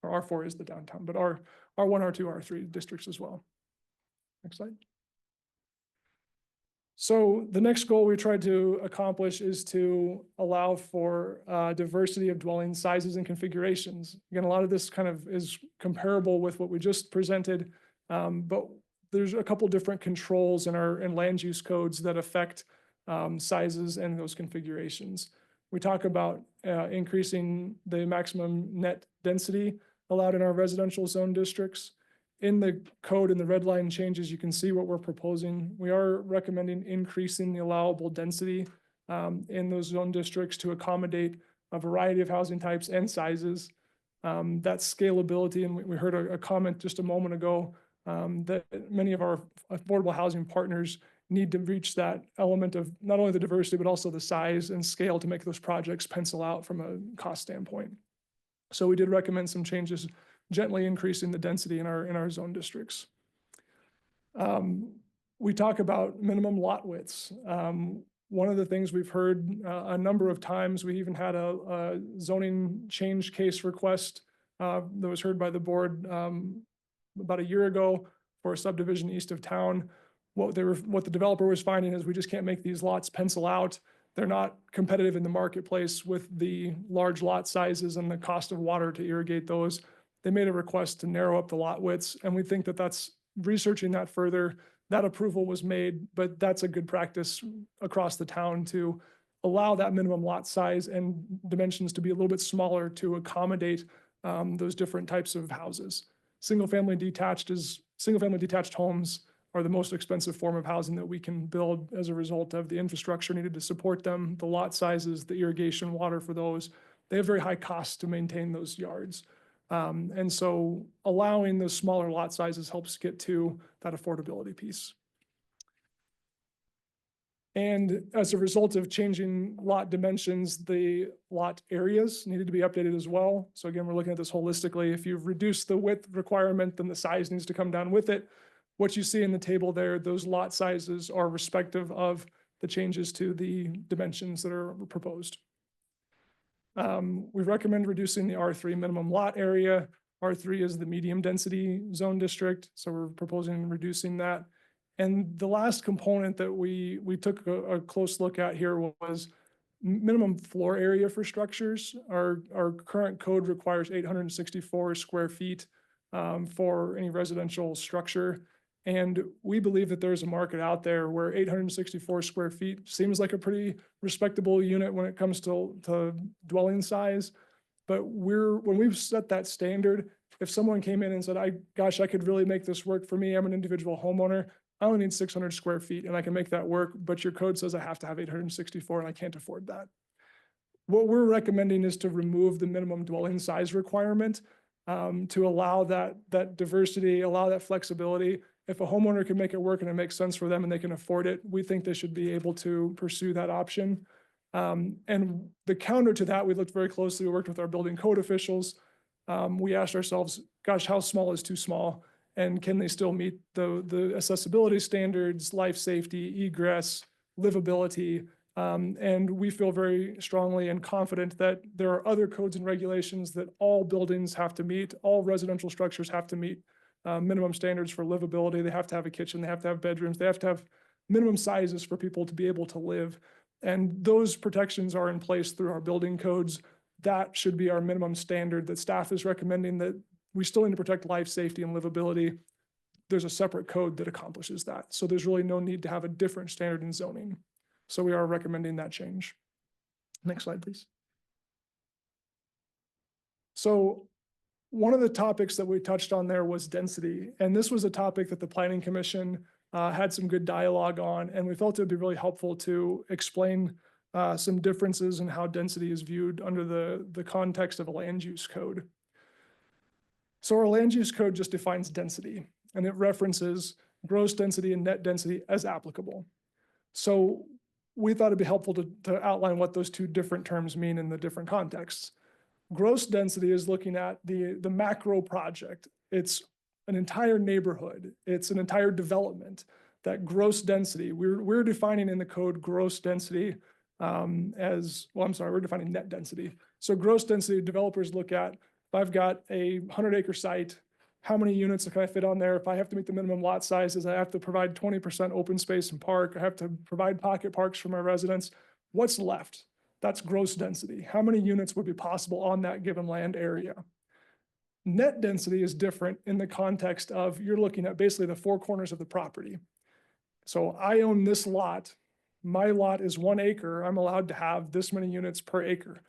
Or R4 is the downtown, but R1, R2, R3 districts as well. Next slide. So the next goal we tried to accomplish is to allow for diversity of dwelling sizes and configurations. Again, a lot of this kind of is comparable with what we just presented, but there's a couple different controls in land use codes that affect sizes and those configurations. We talk about increasing the maximum net density allowed in our residential zone districts. In the code, in the red line changes, you can see what we're proposing. We are recommending increasing the allowable density in those zone districts to accommodate a variety of housing types and sizes. That scalability, and we heard a comment just a moment ago that many of our affordable housing partners need to reach that element of not only the diversity, but also the size and scale to make those projects pencil out from a cost standpoint. So we did recommend some changes, gently increasing the density in our zone districts. We talk about minimum lot widths. One of the things we've heard a number of times, we even had a zoning change case request that was heard by the board about a year ago for a subdivision east of town. What the developer was finding is we just can't make these lots pencil out. They're not competitive in the marketplace with the large lot sizes and the cost of water to irrigate those. They made a request to narrow up the lot widths, and we think that that's researching that further. That approval was made, but that's a good practice across the town to allow that minimum lot size and dimensions to be a little bit smaller to accommodate those different types of houses. Single-family detached homes are the most expensive form of housing that we can build as a result of the infrastructure needed to support them, the lot sizes, the irrigation water for those. They have very high costs to maintain those yards. And so allowing those smaller lot sizes helps get to that affordability piece. And as a result of changing lot dimensions, the lot areas needed to be updated as well. So again, we're looking at this holistically. If you've reduced the width requirement, then the size needs to come down with it. What you see in the table there, those lot sizes are respective of the changes to the dimensions that are proposed. We recommend reducing the R3 minimum lot area. R3 is the medium density zone district, so we're proposing reducing that. And the last component that we took a close look at here was minimum floor area for structures. Our current code requires 864 square feet for any residential structure. And we believe that there's a market out there where 864 square feet seems like a pretty respectable unit when it comes to dwelling size. But when we've set that standard, if someone came in and said, I could really make this work for me, I'm an individual homeowner, I only need 600 square feet and I can make that work, but your code says I have to have 864 and I can't afford that. What we're recommending is to remove the minimum dwelling size requirement to allow that diversity, allow that flexibility. If a homeowner can make it work and it makes sense for them and they can afford it, we think they should be able to pursue that option. And the counter to that, we looked very closely, we worked with our building code officials. We asked ourselves, gosh, how small is too small? And can they still meet the accessibility standards, life safety, egress, livability? And we feel very strongly and confident that there are other codes and regulations that all buildings have to meet, all residential structures have to meet minimum standards for livability. They have to have a kitchen, they have to have bedrooms, they have to have minimum sizes for people to be able to live. And those protections are in place through our building codes. That should be our minimum standard that staff is recommending, that we still need to protect life, safety, and livability. There's a separate code that accomplishes that. So there's really no need to have a different standard in zoning. So we are recommending that change. Next slide, please. So one of the topics that we touched on there was density. And this was a topic that the Planning Commission had some good dialogue on, and we felt it would be really helpful to explain some differences in how density is viewed under the context of a land use code. So our land use code just defines density, and it references gross density and net density as applicable. So we thought it'd be helpful to outline what those two different terms mean in the different contexts. Gross density is looking at the macro project. It's an entire neighborhood. It's an entire development. That gross density, we're defining in the code gross density we're defining net density. So gross density, developers look at, if I've got a 100-acre site, how many units can I fit on there? If I have to meet the minimum lot sizes, I have to provide 20% open space and park, I have to provide pocket parks for my residents. What's left? That's gross density. How many units would be possible on that given land area? Net density is different in the context of you're looking at basically the four corners of the property. So I own this lot. My lot is 1 acre. I'm allowed to have this many units per acre.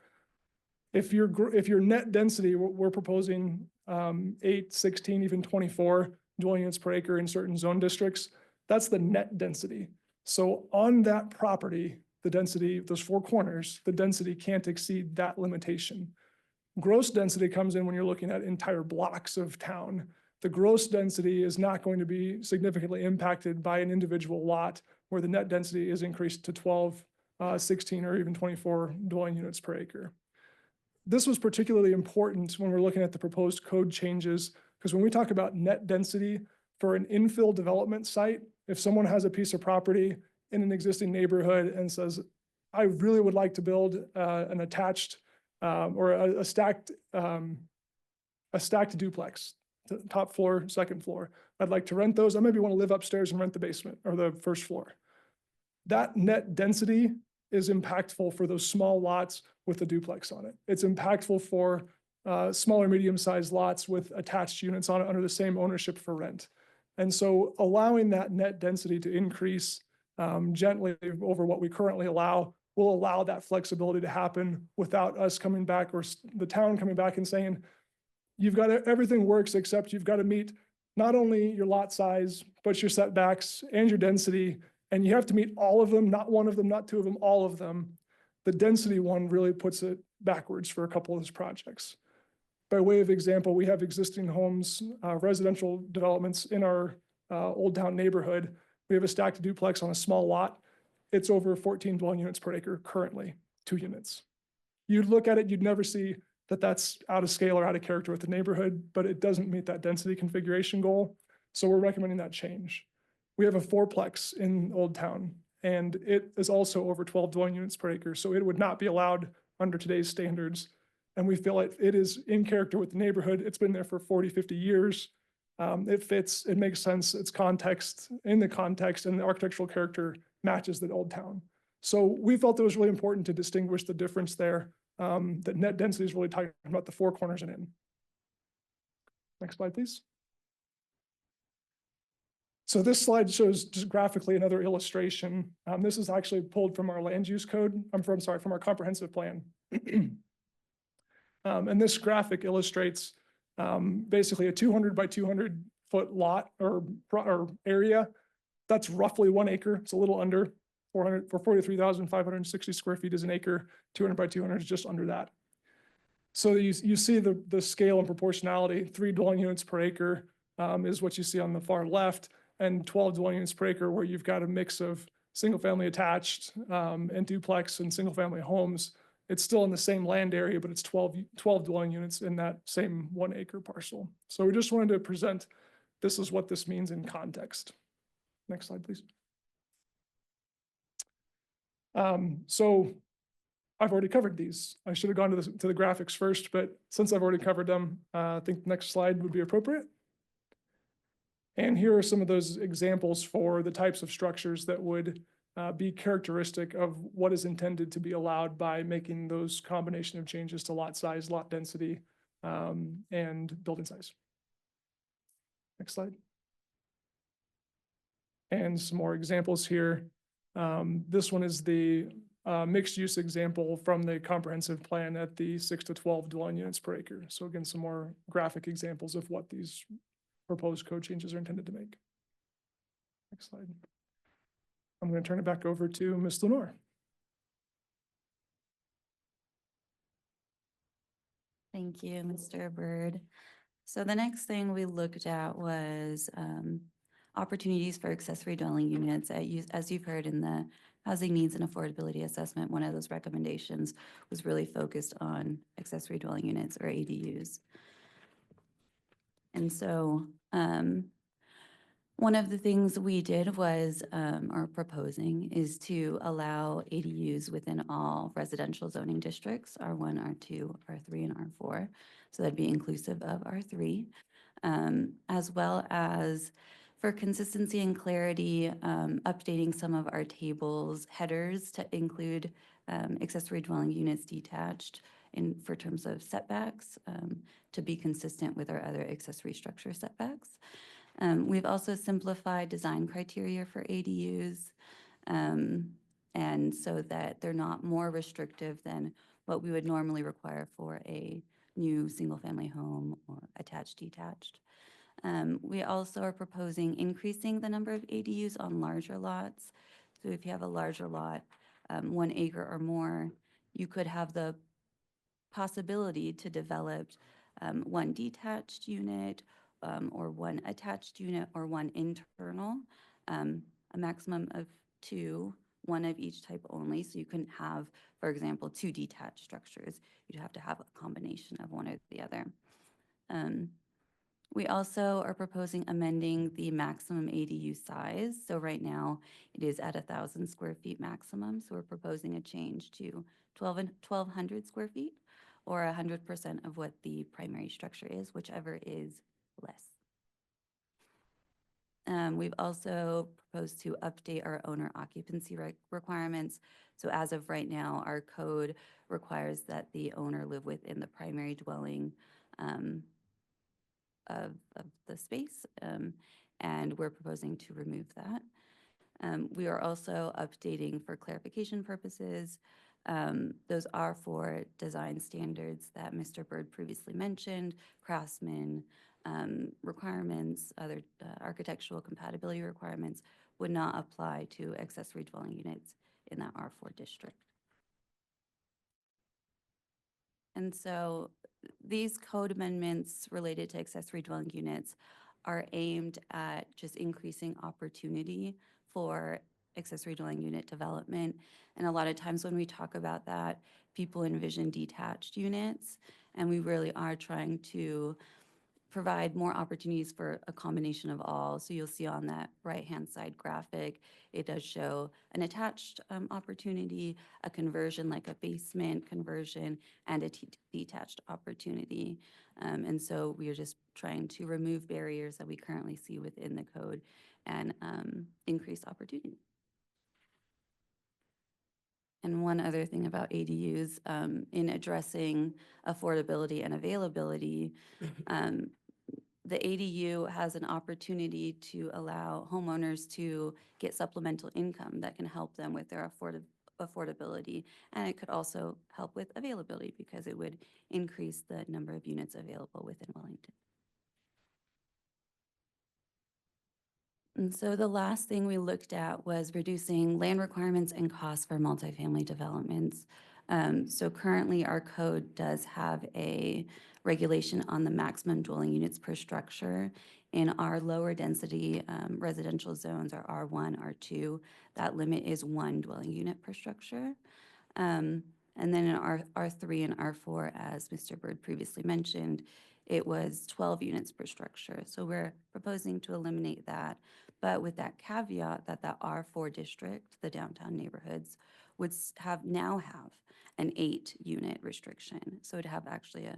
If your net density, we're proposing 8, 16, even 24 dwelling units per acre in certain zone districts, that's the net density. So on that property, the density, those four corners, the density can't exceed that limitation. Gross density comes in when you're looking at entire blocks of town. The gross density is not going to be significantly impacted by an individual lot where the net density is increased to 12, 16, or even 24 dwelling units per acre. This was particularly important when we're looking at the proposed code changes, because when we talk about net density for an infill development site, if someone has a piece of property in an existing neighborhood and says, I really would like to build an attached or a stacked duplex, top floor, second floor. I'd like to rent those. I maybe want to live upstairs and rent the basement or the first floor. That net density is impactful for those small lots with a duplex on it. It's impactful for smaller, medium-sized lots with attached units on it under the same ownership for rent. And so allowing that net density to increase gently over what we currently allow will allow that flexibility to happen without us coming back or the town coming back and saying, you've got everything works except you've got to meet not only your lot size, but your setbacks and your density. And you have to meet all of them, not one of them, not two of them, all of them. The density one really puts it backwards for a couple of those projects. By way of example, we have existing homes, residential developments in our Old Town neighborhood. We have a stacked duplex on a small lot. It's over 14 dwelling units per acre currently, 2 units. You'd look at it, you'd never see that that's out of scale or out of character with the neighborhood, but it doesn't meet that density configuration goal. So we're recommending that change. We have a 4-plex in Old Town, and it is also over 12 dwelling units per acre. So it would not be allowed under today's standards. And we feel like it is in character with the neighborhood. It's been there for 40, 50 years. It fits, it makes sense. It's context, in the context, and the architectural character matches the Old Town. So we felt it was really important to distinguish the difference there. That net density is really talking about the 4 corners and in. Next slide, please. So this slide shows just graphically another illustration. This is actually pulled from our land use code. From our comprehensive plan. And this graphic illustrates basically a 200 by 200 foot lot or area. That's roughly 1 acre. It's a little under 43,560 square feet is an acre. 200 by 200 is just under that. So you see the scale and proportionality. 3 dwelling units per acre is what you see on the far left, and 12 dwelling units per acre where you've got a mix of single family attached and duplex and single family homes. It's still in the same land area, but it's 12 dwelling units in that same 1 acre parcel. So we just wanted to present, this is what this means in context. Next slide, please. So I've already covered these. I should have gone to the graphics first, but since I've already covered them, I think the next slide would be appropriate. And here are some of those examples for the types of structures that would be characteristic of what is intended to be allowed by making those combination of changes to lot size, lot density, and building size. Next slide. And some more examples here. This one is the mixed use example from the comprehensive plan at the 6 to 12 dwelling units per acre. So again, some more graphic examples of what these proposed code changes are intended to make. Next slide. I'm going to turn it back over to Ms. Lenore. Thank you, Mr. Bird. So the next thing we looked at was opportunities for accessory dwelling units. As you've heard in the Housing Needs and Affordability Assessment, one of those recommendations was really focused on accessory dwelling units or ADUs. And so one of the things we did was, or proposing, is to allow ADUs within all residential zoning districts, R1, R2, R3, and R4. So that'd be inclusive of R3, as well as for consistency and clarity, updating some of our tables headers to include accessory dwelling units detached for terms of setbacks to be consistent with our other accessory structure setbacks. We've also simplified design criteria for ADUs, and so that they're not more restrictive than what we would normally require for a new single-family home or attached detached. We also are proposing increasing the number of ADUs on larger lots. So if you have a larger lot, 1 acre or more, you could have the possibility to develop 1 detached unit or 1 attached unit or 1 internal, a maximum of two, one of each type only. So you couldn't have, for example, two detached structures. You'd have to have a combination of one or the other. We also are proposing amending the maximum ADU size. So right now it is at 1,000 square feet maximum. So we're proposing a change to 1,200 square feet or 100% of what the primary structure is, whichever is less. We've also proposed to update our owner occupancy requirements. So as of right now, our code requires that the owner live within the primary dwelling of the space, and we're proposing to remove that. We are also updating for clarification purposes. Those are for design standards that Mr. Byrd previously mentioned, craftsman requirements, other architectural compatibility requirements would not apply to accessory dwelling units in that R4 district. And so these code amendments related to accessory dwelling units are aimed at just increasing opportunity for accessory dwelling unit development. And a lot of times when we talk about that, people envision detached units, and we really are trying to provide more opportunities for a combination of all. So you'll see on that right-hand side graphic, it does show an attached opportunity, a conversion like a basement conversion, and a detached opportunity. And so we are just trying to remove barriers that we currently see within the code and increase opportunity. And one other thing about ADUs, in addressing affordability and availability, the ADU has an opportunity to allow homeowners to get supplemental income that can help them with their affordability. And it could also help with availability because it would increase the number of units available within Wellington. And so the last thing we looked at was reducing land requirements and costs for multifamily developments. So currently our code does have a regulation on the maximum dwelling units per structure. In our lower density residential zones, our R1, R2, that limit is 1 dwelling unit per structure. And then in our R3 and R4, as Mr. Byrd previously mentioned, it was 12 units per structure. So we're proposing to eliminate that, but with that caveat that the R4 district, the downtown neighborhoods, would now have an 8-unit restriction. So it'd have actually a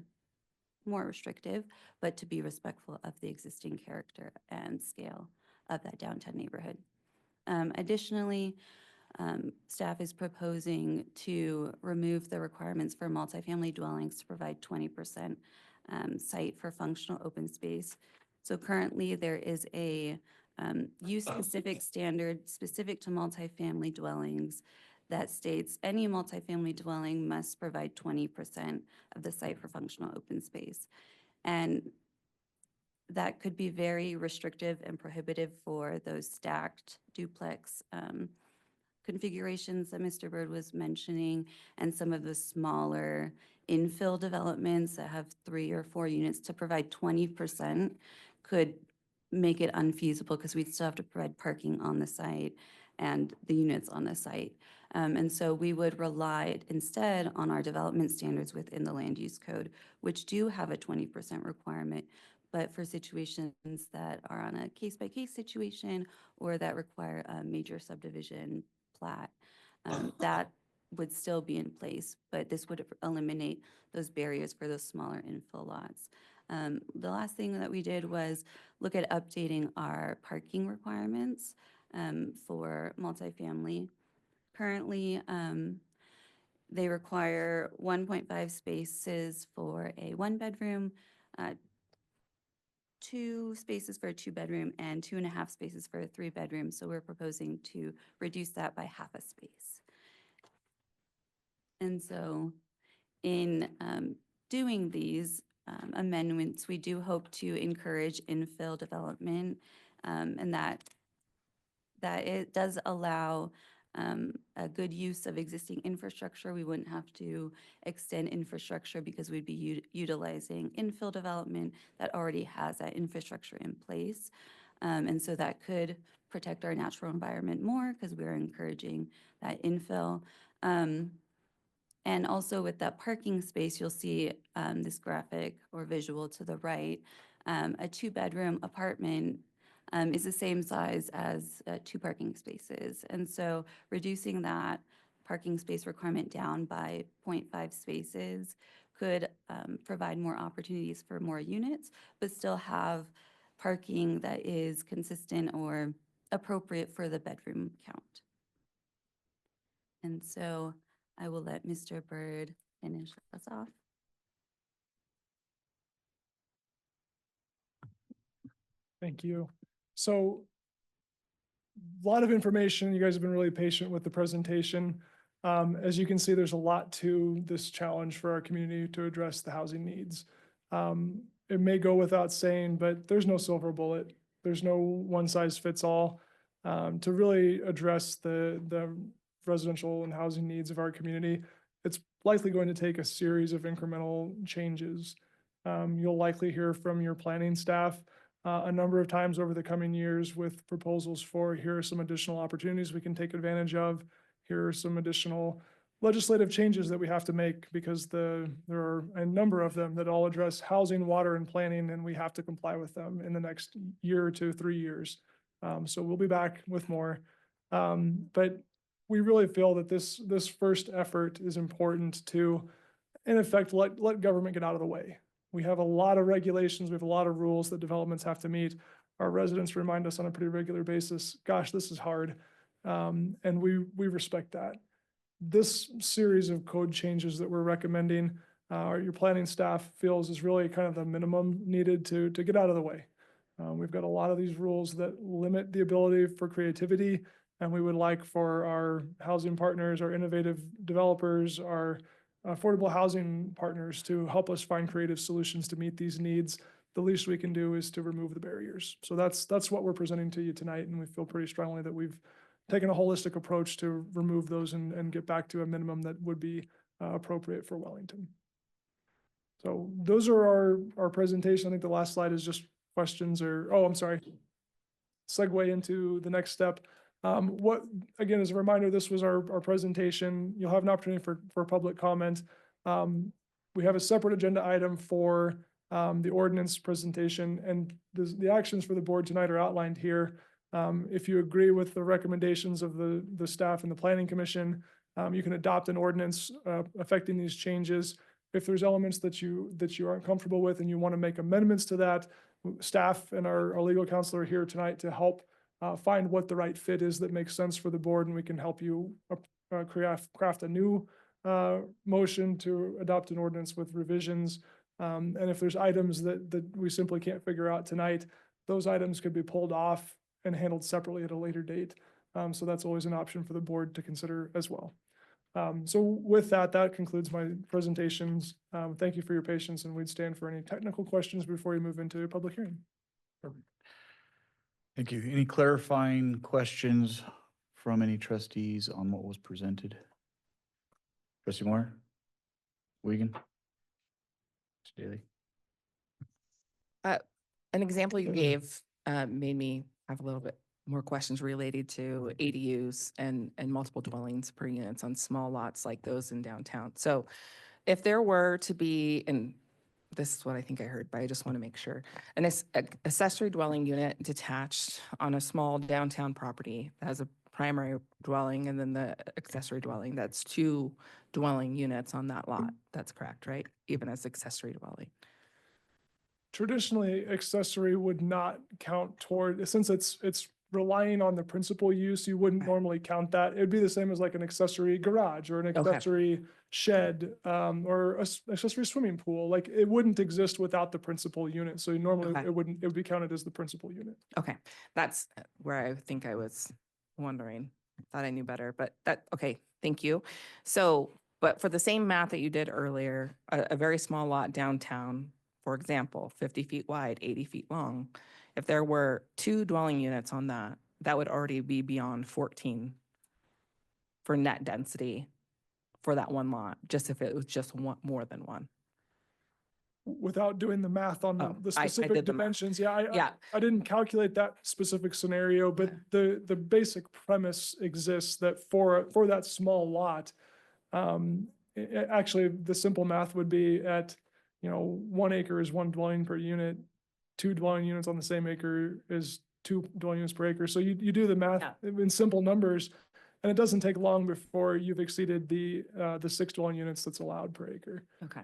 more restrictive, but to be respectful of the existing character and scale of that downtown neighborhood. Additionally, staff is proposing to remove the requirements for multifamily dwellings to provide 20% site for functional open space. So currently there is a use-specific standard specific to multifamily dwellings that states any multifamily dwelling must provide 20% of the site for functional open space. And that could be very restrictive and prohibitive for those stacked duplex configurations that Mr. Byrd was mentioning, and some of the smaller infill developments that have 3 or 4 units. To provide 20% could make it unfeasible because we'd still have to provide parking on the site and the units on the site. And so we would rely instead on our development standards within the land use code, which do have a 20% requirement, but for situations that are on a case-by-case situation or that require a major subdivision plat, that would still be in place, but this would eliminate those barriers for those smaller infill lots. The last thing that we did was look at updating our parking requirements for multifamily. Currently, they require 1.5 spaces for a 1-bedroom, 2 spaces for a 2-bedroom, and 2.5 spaces for a 3-bedroom. So we're proposing to reduce that by half a space. And so in doing these amendments, we do hope to encourage infill development, and that it does allow a good use of existing infrastructure. We wouldn't have to extend infrastructure because we'd be utilizing infill development that already has that infrastructure in place. And so that could protect our natural environment more because we're encouraging that infill. And also with that parking space, you'll see this graphic or visual to the right. A two-bedroom apartment is the same size as 2 parking spaces. And so reducing that parking space requirement down by 0.5 spaces could provide more opportunities for more units, but still have parking that is consistent or appropriate for the bedroom count. And so I will let Mr. Byrd finish us off. Thank you. So a lot of information. You guys have been really patient with the presentation. As you can see, there's a lot to this challenge for our community to address the housing needs. It may go without saying, but there's no silver bullet. There's no one size fits all. To really address the residential and housing needs of our community, it's likely going to take a series of incremental changes. You'll likely hear from your planning staff a number of times over the coming years with proposals for, here are some additional opportunities we can take advantage of. Here are some additional legislative changes that we have to make because there are a number of them that all address housing, water, and planning, and we have to comply with them in the next year to 3 years. So we'll be back with more. But we really feel that this first effort is important to, in effect, let government get out of the way. We have a lot of regulations, we have a lot of rules that developments have to meet. Our residents remind us on a pretty regular basis, gosh, this is hard. And we respect that. This series of code changes that we're recommending, your planning staff feels is really kind of the minimum needed to get out of the way. We've got a lot of these rules that limit the ability for creativity, and we would like for our housing partners, our innovative developers, our affordable housing partners to help us find creative solutions to meet these needs. The least we can do is to remove the barriers. So that's what we're presenting to you tonight, and we feel pretty strongly that we've taken a holistic approach to remove those and get back to a minimum that would be appropriate for Wellington. So those are our presentation. I think the last slide is just questions segue into the next step. What, again, as a reminder, this was our presentation. You'll have an opportunity for public comment. We have a separate agenda item for the ordinance presentation, and the actions for the board tonight are outlined here. If you agree with the recommendations of the staff and the planning commission, you can adopt an ordinance affecting these changes. If there's elements that you aren't comfortable with and you want to make amendments to that, staff and our legal counsel are here tonight to help find what the right fit is that makes sense for the board, and we can help you craft a new motion to adopt an ordinance with revisions. And if there's items that we simply can't figure out tonight, those items could be pulled off and handled separately at a later date. So that's always an option for the board to consider as well. So with that concludes my presentations. Thank you for your patience, and we'd stand for any technical questions before we move into a public hearing. Perfect. Thank you. Any clarifying questions from any trustees on what was presented? Trustee Moore? Wiegand? Mr. Daly? An example you gave made me have a little bit more questions related to ADUs and multiple dwellings per units on small lots like those in downtown. So if there were to be, and this is what I think I heard, but I just want to make sure, an accessory dwelling unit detached on a small downtown property that has a primary dwelling and then the accessory dwelling, that's 2 dwelling units on that lot. That's correct, right? Even as accessory dwelling. Traditionally, accessory would not count toward, since it's relying on the principal use, you wouldn't normally count that. It'd be the same as like an accessory garage or an accessory shed, or an accessory swimming pool. Like it wouldn't exist without the principal unit. So normally it would be counted as the principal unit. Okay, that's where I think I was wondering. Thought I knew better, but okay, thank you. So, but for the same math that you did earlier, a very small lot downtown, for example, 50 feet wide, 80 feet long, if there were 2 dwelling units on that, that would already be beyond 14 for net density for that one lot, just if it was just one, more than one. without doing the math on Oh, the I specific did the math. dimensions, yeah, Yeah. I didn't calculate that specific scenario, but the basic premise exists that for that small lot, actually, the simple math would be at, 1 acre is 1 dwelling per unit, 2 dwelling units on the same acre is 2 dwelling units per acre. So you do the math in simple numbers, and it doesn't take long before you've exceeded the 6 dwelling units that's allowed per acre. Okay.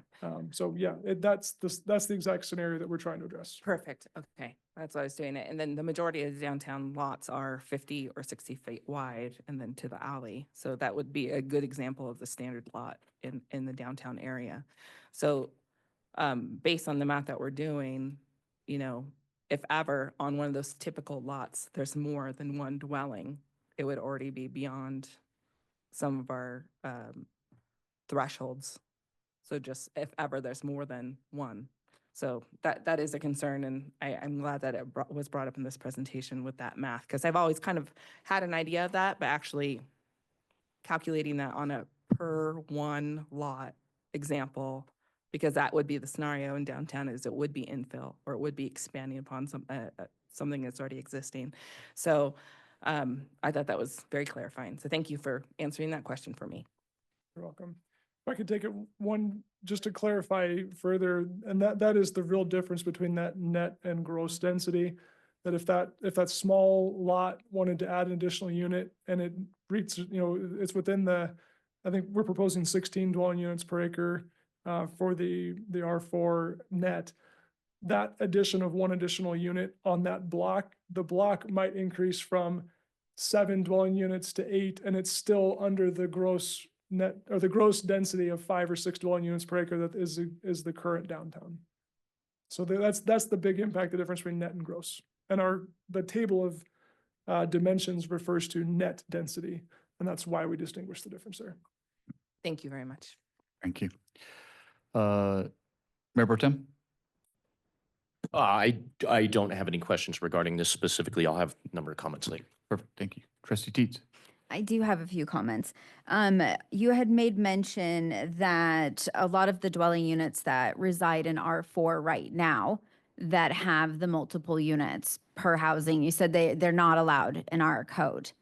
So yeah, that's the exact scenario that we're trying to address. Perfect. Okay. That's why I was doing it. And then the majority of the downtown lots are 50 or 60 feet wide and then to the alley. So that would be a good example of the standard lot in the downtown area. So based on the math that we're doing, if ever on one of those typical lots, there's more than 1 dwelling, it would already be beyond some of our thresholds. So just if ever there's more than 1. So that is a concern, and I'm glad that it was brought up in this presentation with that math, because I've always kind of had an idea of that, but actually calculating that on a per 1 lot example, because that would be the scenario in downtown, is it would be infill or it would be expanding upon something that's already existing. So I thought that was very clarifying. So thank you for answering that question for me. You're welcome. If I could take it one, just to clarify further, and that is the real difference between that net and gross density. That if that small lot wanted to add an additional unit and it reaches, it's within I think we're proposing 16 dwelling units per acre for the R4 net. That addition of 1 additional unit on that block, the block might increase from 7 dwelling units to 8, and it's still under the gross net or the gross density of 5 or 6 dwelling units per acre that is the current downtown. So that's the big impact, the difference between net and gross. And the table of dimensions refers to net density, and that's why we distinguish the difference there. Thank you very much. Thank you. Mayor Pro Tem? I don't have any questions regarding this specifically. I'll have a number of comments later. Perfect, thank you. Trustee Teets? I do have a few comments. You had made mention that a lot of the dwelling units that reside in R4 right now that have the multiple units per housing, you said they're not allowed in our code.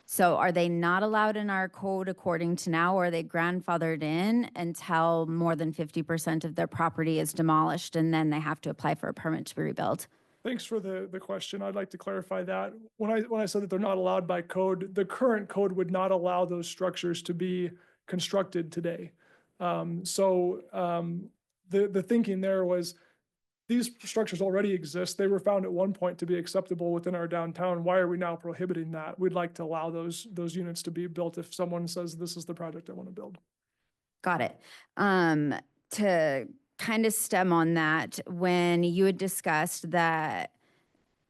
So are they not allowed in our code according to now, or are they grandfathered in until more than 50% of their property is demolished and then they have to apply for a permit to be rebuilt? Thanks for the question. I'd like to clarify that. When I said that they're not allowed by code, the current code would not allow those structures to be constructed today. The thinking there was these structures already exist. They were found at one point to be acceptable within our downtown. Why are we now prohibiting that? We'd like to allow those units to be built if someone says this is the project I want to build. Got it. To kind of stem on that, when you had discussed that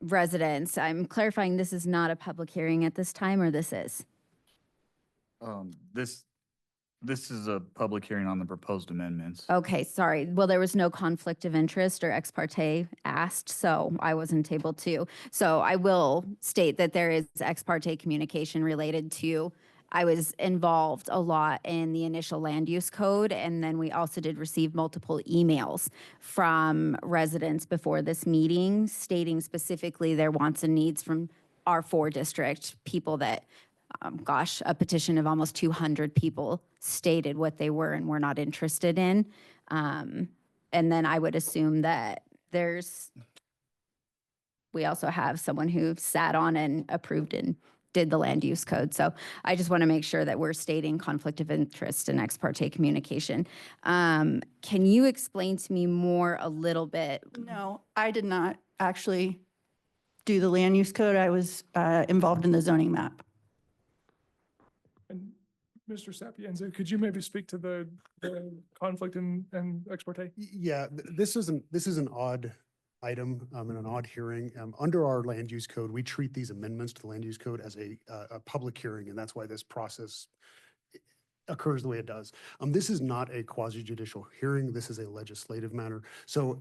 residents, I'm clarifying this is not a public hearing at this time, or this is? This is a public hearing on the proposed amendments. Okay, sorry. Well, there was no conflict of interest or ex parte asked, so I wasn't able to. So I will state that there is ex parte communication related to, I was involved a lot in the initial land use code, and then we also did receive multiple emails from residents before this meeting stating specifically their wants and needs from R4 district, people that a petition of almost 200 people stated what they were and were not interested in. And then I would assume that we also have someone who sat on and approved and did the land use code. So I just want to make sure that we're stating conflict of interest and ex parte communication. Can you explain to me more a little bit? No, I did not actually do the land use code. I was involved in the zoning map. And Mr. Sapienza, could you maybe speak to the conflict and ex parte? Yeah, this is an odd item and an odd hearing. Under our land use code, we treat these amendments to the land use code as a public hearing, and that's why this process occurs the way it does. This is not a quasi judicial hearing. This is a legislative matter. So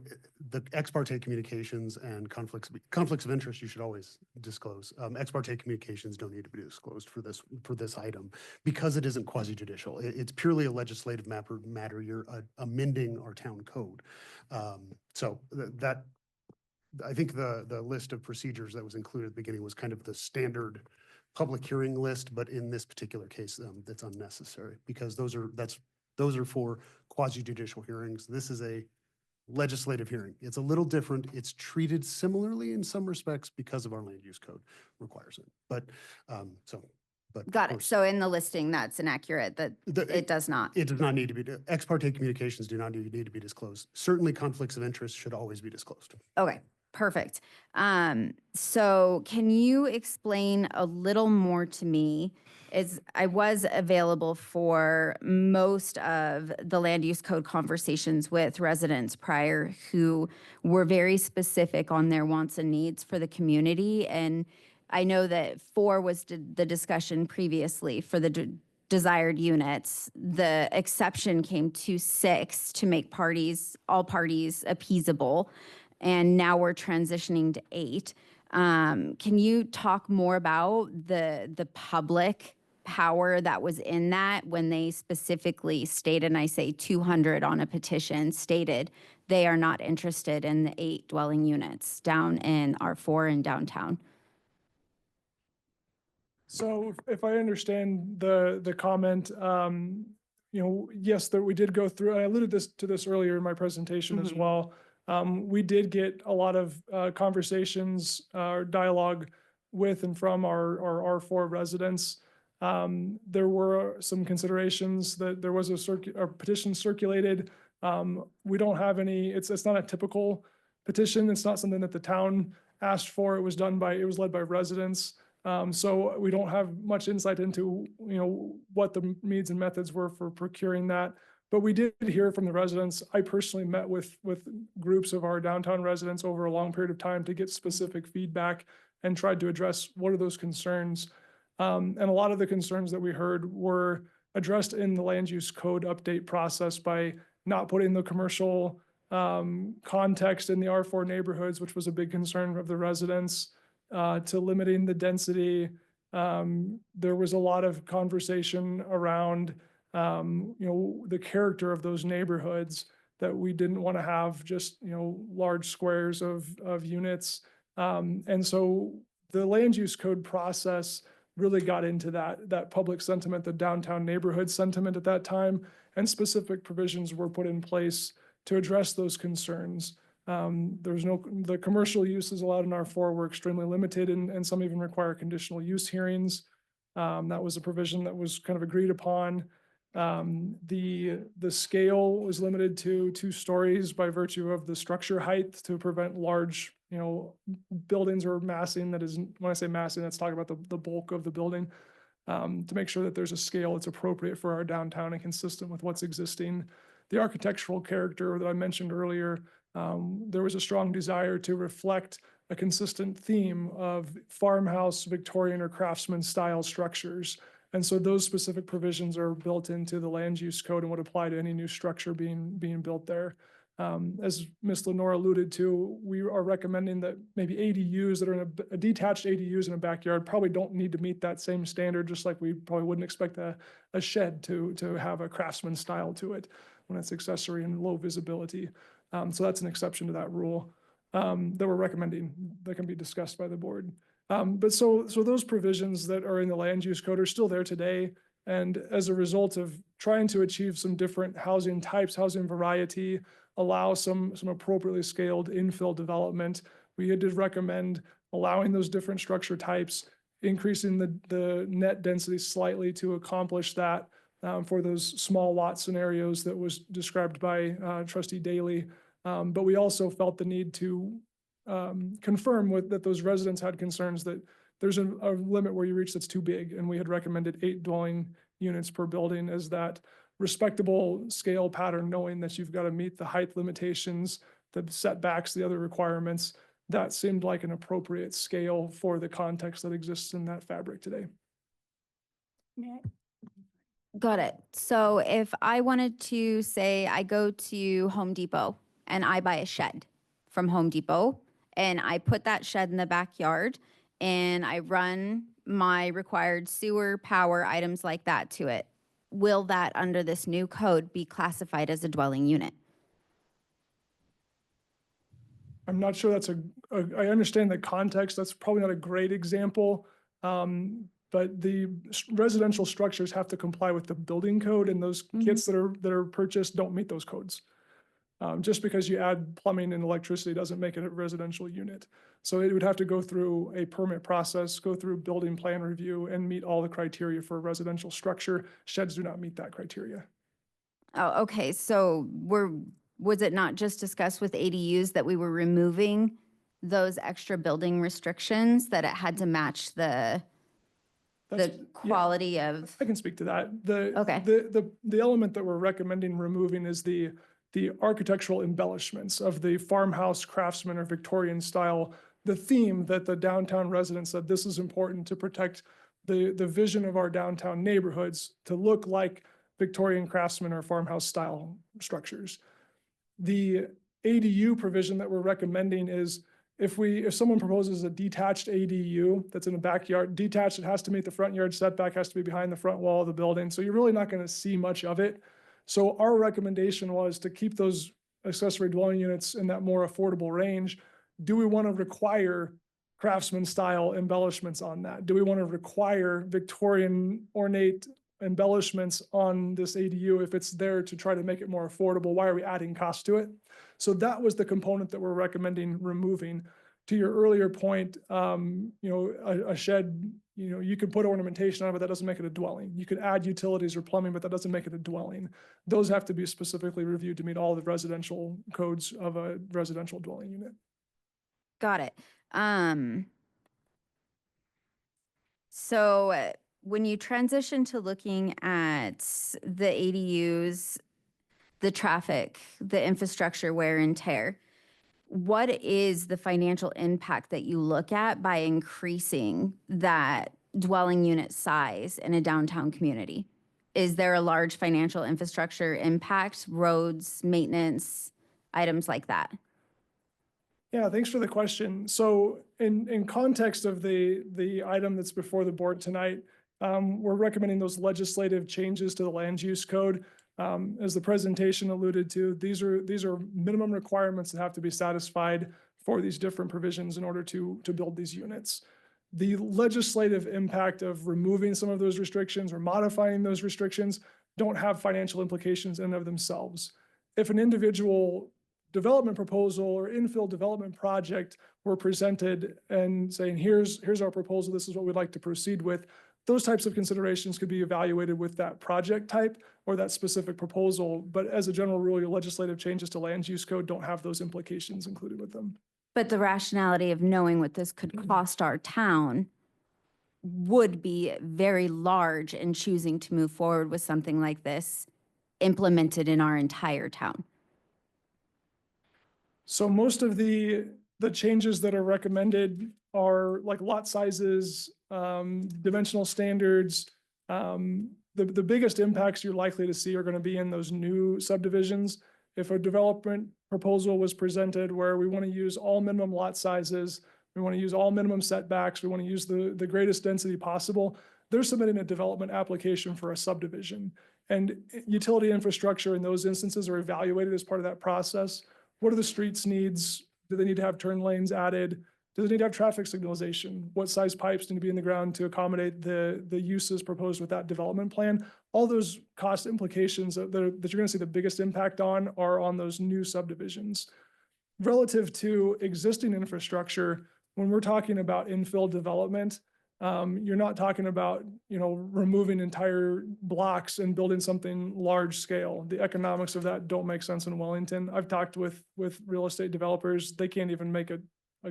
the ex parte communications and conflicts of interest, you should always disclose. Ex parte communications don't need to be disclosed for this item because it isn't quasi judicial. It's purely a legislative matter. You're amending our town code. I think the list of procedures that was included at the beginning was kind of the standard public hearing list, but in this particular case, that's unnecessary because those are for quasi judicial hearings. This is a legislative hearing. It's a little different. It's treated similarly in some respects because of our land use code requires it. But of Got it. course, So in the listing, that's inaccurate, that it does not. It does not need to be. Ex parte communications do not need to be disclosed. Certainly, conflicts of interest should always be disclosed. Okay, perfect. So can you explain a little more to me? I was available for most of the land use code conversations with residents prior who were very specific on their wants and needs for the community. And I know that 4 was the discussion previously for the desired units. The exception came to 6 to make all parties appeasable. And now we're transitioning to 8. Can you talk more about the public power that was in that when they specifically stated, and I say 200 on a petition, stated they are not interested in the 8 dwelling units down in R4 in downtown? So if I understand the comment, yes, we did go through, I alluded to this earlier in my presentation as well. We did get a lot of conversations or dialogue with and from our R4 residents. There were some considerations that there was a petition circulated. We don't have any, it's not a typical petition. It's not something that the town asked for. It was led by residents. So we don't have much insight into, what the needs and methods were for procuring that. But we did hear from the residents. I personally met with groups of our downtown residents over a long period of time to get specific feedback and tried to address what are those concerns. And a lot of the concerns that we heard were addressed in the land use code update process by not putting the commercial context in the R4 neighborhoods, which was a big concern of the residents, to limiting the density. There was a lot of conversation around the character of those neighborhoods, that we didn't want to have just, large squares of units. And so the land use code process really got into that public sentiment, the downtown neighborhood sentiment at that time, and specific provisions were put in place to address those concerns. The commercial uses allowed in R4 were extremely limited, and some even require conditional use hearings. That was a provision that was kind of agreed upon. The scale was limited to 2 stories by virtue of the structure height to prevent large, buildings or massing. That is, when I say massing, that's talking about the bulk of the building, to make sure that there's a scale that's appropriate for our downtown and consistent with what's existing. The architectural character that I mentioned earlier, there was a strong desire to reflect a consistent theme of farmhouse, Victorian, or craftsman style structures. And so those specific provisions are built into the land use code and would apply to any new structure being built there. As Ms. Lenore alluded to, we are recommending that maybe ADUs that are in a detached ADUs in a backyard probably don't need to meet that same standard, just like we probably wouldn't expect a shed to have a craftsman style to it when it's accessory and low visibility. So that's an exception to that rule that we're recommending that can be discussed by the board. But so those provisions that are in the land use code are still there today. And as a result of trying to achieve some different housing types, housing variety, allow some appropriately scaled infill development, we did recommend allowing those different structure types, increasing the net density slightly to accomplish that for those small lot scenarios that was described by Trustee Daly. But we also felt the need to confirm that those residents had concerns that there's a limit where you reach that's too big. And we had recommended 8 dwelling units per building as that respectable scale pattern, knowing that you've got to meet the height limitations, the setbacks, the other requirements. That seemed like an appropriate scale for the context that exists in that fabric today. Got it. So if I wanted to say I go to Home Depot and I buy a shed from Home Depot and I put that shed in the backyard and I run my required sewer, power, items like that to it, will that under this new code be classified as a dwelling unit? I'm not sure that's I understand the context. That's probably not a great example. But the residential structures have to comply with the building code, and those kits that are purchased don't meet those codes. Just because you add plumbing and electricity doesn't make it a residential unit. So it would have to go through a permit process, go through building plan review, and meet all the criteria for a residential structure. Sheds do not meet that criteria. Oh, okay. So was it not just discussed with ADUs that we were removing those extra building restrictions, that it had to match the That's- quality of? I can speak to that. Okay. The element that we're recommending removing is the architectural embellishments of the farmhouse, craftsman, or Victorian style. The theme that the downtown residents said this is important to protect the vision of our downtown neighborhoods to look like Victorian craftsman or farmhouse style structures. The ADU provision that we're recommending is if someone proposes a detached ADU that's in the backyard, detached, it has to meet the front yard setback, has to be behind the front wall of the building. So you're really not going to see much of it. So our recommendation was to keep those accessory dwelling units in that more affordable range. Do we want to require craftsman style embellishments on that? Do we want to require Victorian ornate embellishments on this ADU if it's there to try to make it more affordable? Why are we adding cost to it? So that was the component that we're recommending removing. To your earlier point, a shed, you could put ornamentation on it, but that doesn't make it a dwelling. You could add utilities or plumbing, but that doesn't make it a dwelling. Those have to be specifically reviewed to meet all the residential codes of a residential dwelling unit. Got it. So when you transition to looking at the ADUs, the traffic, the infrastructure wear and tear, what is the financial impact that you look at by increasing that dwelling unit size in a downtown community? Is there a large financial infrastructure impact, roads, maintenance, items like that? Yeah, thanks for the question. So in context of the item that's before the board tonight, we're recommending those legislative changes to the land use code. As the presentation alluded to, these are minimum requirements that have to be satisfied for these different provisions in order to build these units. The legislative impact of removing some of those restrictions or modifying those restrictions don't have financial implications in and of themselves. If an individual development proposal or infill development project were presented and saying, here's our proposal, this is what we'd like to proceed with, those types of considerations could be evaluated with that project type or that specific proposal. But as a general rule, your legislative changes to land use code don't have those implications included with them. But the rationality of knowing what this could cost our town would be very large in choosing to move forward with something like this implemented in our entire town. So most of the changes that are recommended are like lot sizes, dimensional standards. The biggest impacts you're likely to see are going to be in those new subdivisions. If a development proposal was presented where we want to use all minimum lot sizes, we want to use all minimum setbacks, we want to use the greatest density possible, they're submitting a development application for a subdivision. And utility infrastructure in those instances are evaluated as part of that process. What are the streets needs? Do they need to have turn lanes added? Do they need to have traffic signalization? What size pipes need to be in the ground to accommodate the uses proposed with that development plan? All those cost implications that you're going to see the biggest impact on are on those new subdivisions. Relative to existing infrastructure, when we're talking about infill development, you're not talking about, removing entire blocks and building something large scale. The economics of that don't make sense in Wellington. I've talked with real estate developers. They can't even make a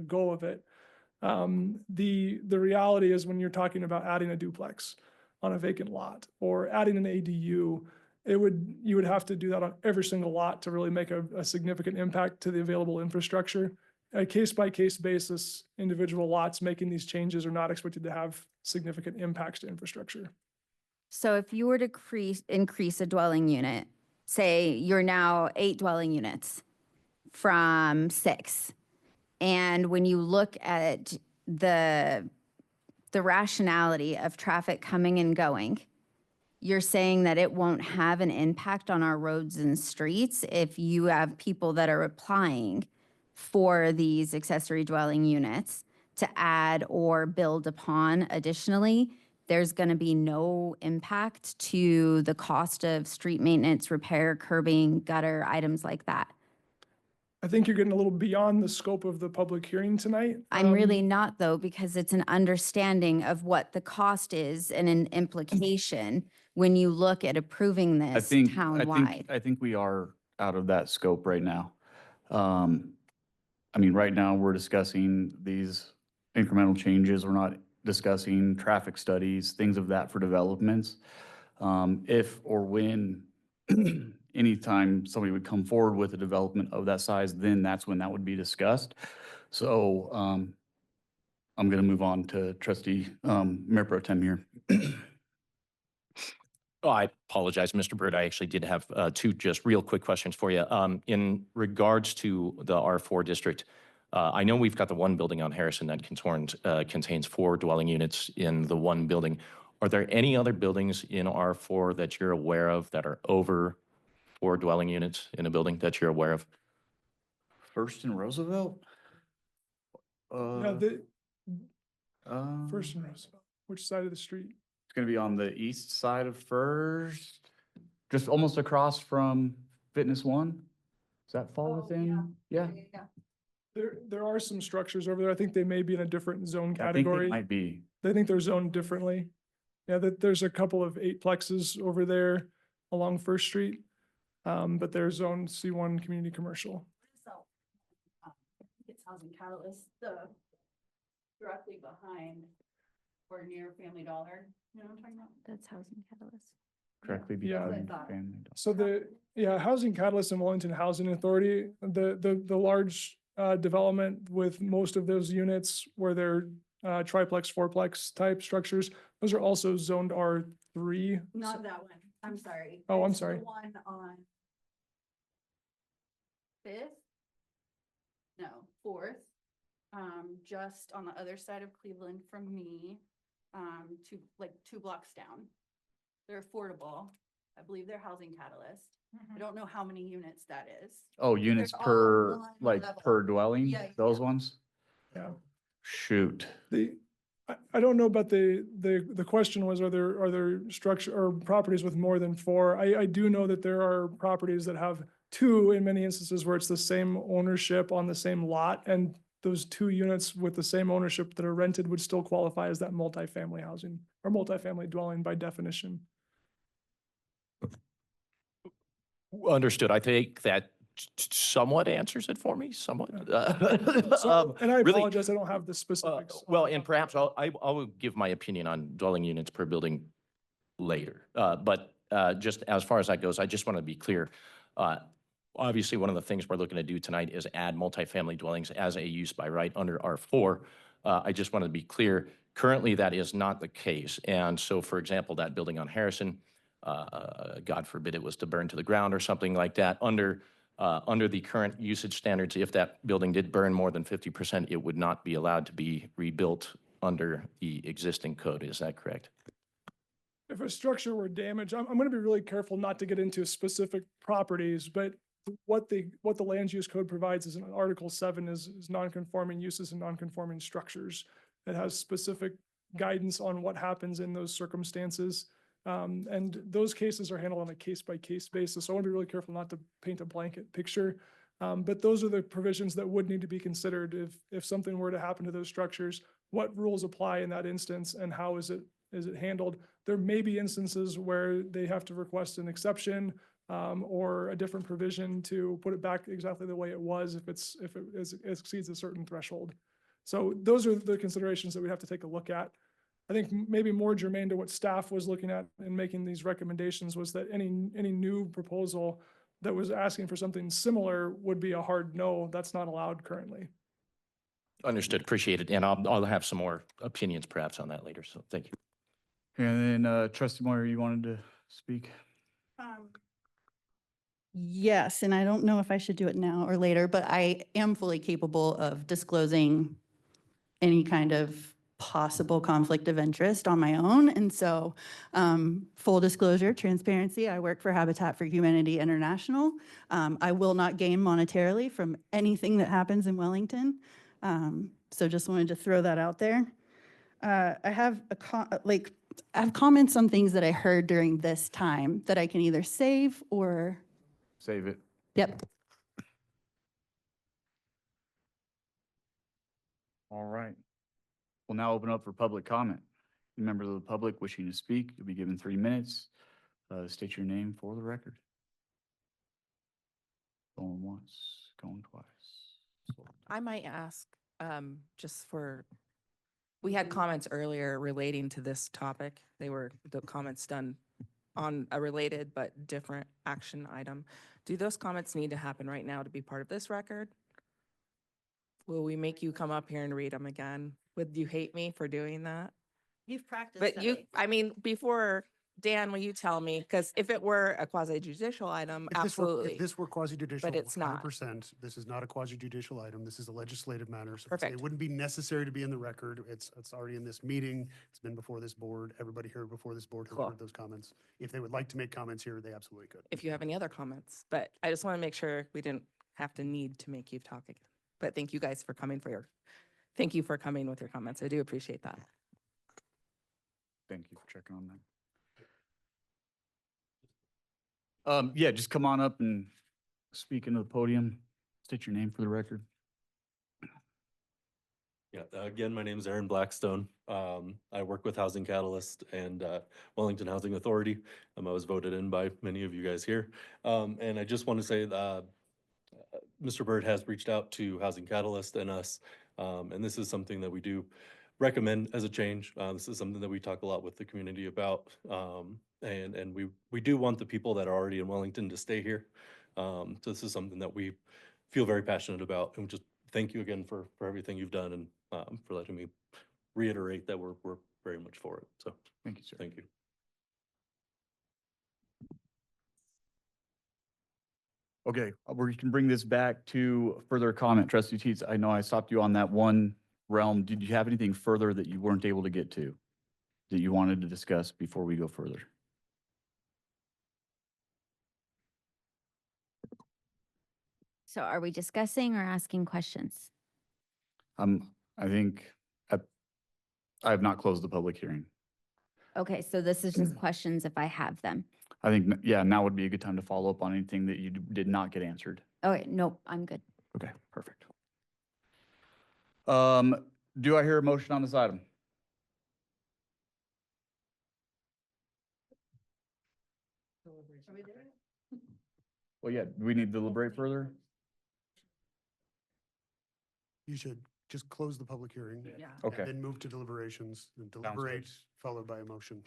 go of it. The reality is when you're talking about adding a duplex on a vacant lot or adding an ADU, you would have to do that on every single lot to really make a significant impact to the available infrastructure. A case-by-case basis, individual lots making these changes are not expected to have significant impacts to infrastructure. So if you were to increase a dwelling unit, say you're now 8 dwelling units from 6, and when you look at the rationality of traffic coming and going, you're saying that it won't have an impact on our roads and streets if you have people that are applying for these accessory dwelling units to add or build upon additionally. There's going to be no impact to the cost of street maintenance, repair, curbing, gutter, items like that. I think you're getting a little beyond the scope of the public hearing tonight. I'm really not, though, because it's an understanding of what the cost is and an implication when you look at approving this townwide. I think we are out of that scope right now. I mean, right now, we're discussing these incremental changes. We're not discussing traffic studies, things of that for developments. If or when anytime somebody would come forward with a development of that size, then that's when that would be discussed. So I'm going to move on to Trustee Mayor Pro Tem here. Oh, I apologize, Mr. Bird. I actually did have 2 just real quick questions for you. In regards to the R4 district, I know we've got the one building on Harrison that contains 4 dwelling units in the one building. Are there any other buildings in R4 that you're aware of that are over 4 dwelling units in a building that you're aware of? First and Roosevelt? Yeah, First and Roosevelt. Which side of the street? It's going to be on the east side of First, just almost across from Fitness One. Does that fall within? Yeah. There are some structures over there. I think they may be in a different zone I think category. it might be. I think they're zoned differently. Yeah, there's a couple of 8-plexes over there along First Street. But they're zoned C1 community commercial. It's Housing Catalyst, directly behind or near Family Dollar. You know what I'm talking about? That's Housing Catalyst. Directly Yeah. behind thought. family. So Housing Catalyst and Wellington Housing Authority, the large development with most of those units where they're triplex, 4-plex type structures, those are also zoned R3. Not that one. I'm sorry. Oh, I'm It's the sorry. one on 5th? No, 4th. Just on the other side of Cleveland from me, 2 blocks down. They're affordable. I believe they're Housing Catalyst. I don't know how many units that is. Oh, units They're all per, one like level. per dwelling? Yeah, Those yeah. ones? Yeah. Shoot. I don't know about the question was, are there structure or properties with more than 4? I do know that there are properties that have 2 in many instances where it's the same ownership on the same lot, and those 2 units with the same ownership that are rented would still qualify as that multifamily housing or multifamily dwelling by definition. Understood. I think that somewhat answers it for me, somewhat. So, and I really- apologize, I don't have the specifics. Well, and perhaps I will give my opinion on dwelling units per building later. But just as far as that goes, I just want to be clear. Obviously, one of the things we're looking to do tonight is add multifamily dwellings as a use by right under R4. I just want to be clear, currently that is not the case. And so, for example, that building on Harrison, God forbid it was to burn to the ground or something like that, under the current usage standards, if that building did burn more than 50%, it would not be allowed to be rebuilt under the existing code. Is that correct? If a structure were damaged, I'm going to be really careful not to get into specific properties, but what the land use code provides is in Article 7 is non-conforming uses and non-conforming structures. It has specific guidance on what happens in those circumstances. And those cases are handled on a case-by-case basis. So I want to be really careful not to paint a blanket picture. But those are the provisions that would need to be considered if something were to happen to those structures. What rules apply in that instance and how is it handled? There may be instances where they have to request an exception or a different provision to put it back exactly the way it was if it exceeds a certain threshold. So those are the considerations that we have to take a look at. I think maybe more germane to what staff was looking at in making these recommendations was that any new proposal that was asking for something similar would be a hard no. That's not allowed currently. Understood, appreciate it. And I'll have some more opinions perhaps on that later. So thank you. And then trustee Moyer, you wanted to speak? Yes, and I don't know if I should do it now or later, but I am fully capable of disclosing any kind of possible conflict of interest on my own. And so, full disclosure, transparency, I work for Habitat for Humanity International. I will not gain monetarily from anything that happens in Wellington. So just wanted to throw that out there. I have I have comments on things that I heard during this time that I can either save or, Save it. yep. All right. We'll now open up for public comment. Any member of the public wishing to speak, you'll be given 3 minutes. State your name for the record. Going once, going twice. I might ask, just for, we had comments earlier relating to this topic. They were the comments done on a related but different action item. Do those comments need to happen right now to be part of this record? Will we make you come up here and read them again? Would you hate me for doing that? You've practiced. But you, I mean, before, Dan, will you tell me? Because if it were a quasi judicial item, absolutely. If this were quasi-judicial, But it's not. 100%, this is not a quasi-judicial item. This is a legislative matter. So Perfect. it wouldn't be necessary to be in the record. It's already in this meeting. It's been before this board. Everybody here before this board has Cool. heard those comments. If they would like to make comments here, they absolutely could. If you have any other comments, but I just want to make sure we didn't have to need to make you talk again. But thank you guys for coming thank you for coming with your comments. I do appreciate that. Thank you for checking on that. Yeah, just come on up and speak into the podium. State your name for the record. Yeah, again, my name is Aaron Blackstone. I work with Housing Catalyst and Wellington Housing Authority. I was voted in by many of you guys here. And I just want to say that Mr. Bird has reached out to Housing Catalyst and us, and this is something that we do recommend as a change. This is something that we talk a lot with the community about, and we do want the people that are already in Wellington to stay here. So this is something that we feel very passionate about, and just thank you again for everything you've done and for letting me reiterate that we're very much for it. So thank you, sir. Thank you. Okay, we can bring this back to further comment. Trustee Teets, I know I stopped you on that one realm. Did you have anything further that you weren't able to get to that you wanted to discuss before we go further? So are we discussing or asking questions? I think I have not closed the public hearing. Okay, so this is just questions if I have them. I think, yeah, now would be a good time to follow up on anything that you did not get answered. Okay, nope, I'm good. Okay, perfect. Do I hear a motion on this item? Well, yeah, do we need to deliberate further? You should just close the public hearing. Yeah. Okay. And then move to deliberations, and deliberate followed by a motion.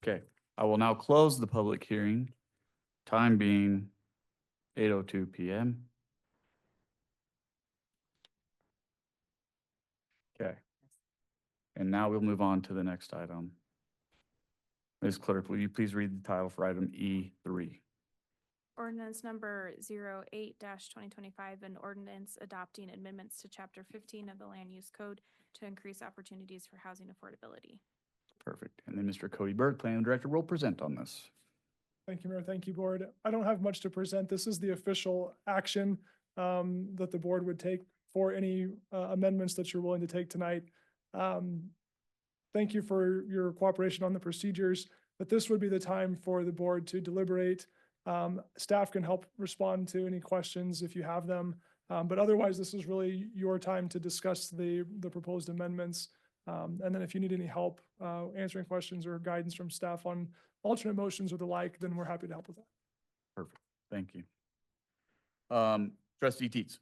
Okay, I will now close the public hearing, time being 8:02 p.m. Okay. And now we'll move on to the next item. Ms. Clerk, will you please read the title for item E3? Ordinance number 08-2025, an ordinance adopting amendments to chapter 15 of the Land Use Code to increase opportunities for housing affordability. Perfect. And then Mr. Cody Berg, Planning Director, will present on this. Thank you, Mayor. Thank you, Board. I don't have much to present. This is the official action that the board would take for any amendments that you're willing to take tonight. Thank you for your cooperation on the procedures, but this would be the time for the board to deliberate. Staff can help respond to any questions if you have them. But otherwise, this is really your time to discuss the proposed amendments. And then if you need any help answering questions or guidance from staff on alternate motions or the like, then we're happy to help with that. Perfect. Thank you. Trustee Teets.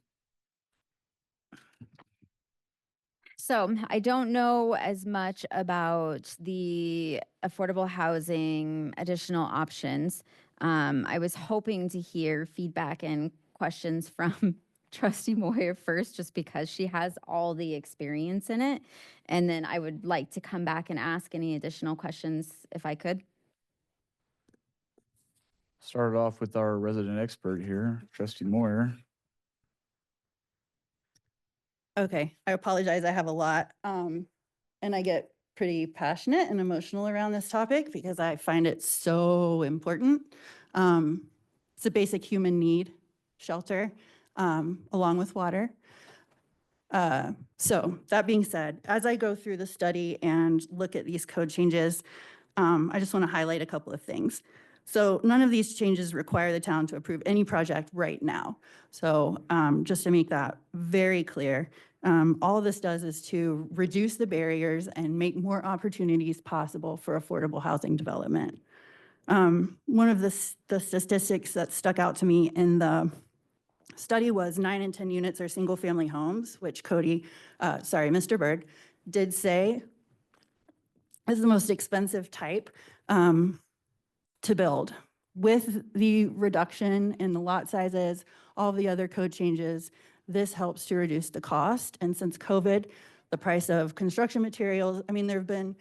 So I don't know as much about the affordable housing additional options. I was hoping to hear feedback and questions from trustee Moyer first, just because she has all the experience in it. And then I would like to come back and ask any additional questions if I could. Started off with our resident expert here, trustee Moyer. Okay, I apologize. I have a lot. And I get pretty passionate and emotional around this topic because I find it so important. It's a basic human need, shelter, along with water. So that being said, as I go through the study and look at these code changes, I just want to highlight a couple of things. So none of these changes require the town to approve any project right now. So just to make that very clear, all of this does is to reduce the barriers and make more opportunities possible for affordable housing development. One of the statistics that stuck out to me in the study was 9 in 10 units are single-family homes, which Mr. Bird did say is the most expensive type to build. With the reduction in the lot sizes, all the other code changes, this helps to reduce the cost. And since COVID, the price of construction materials, I mean, there have been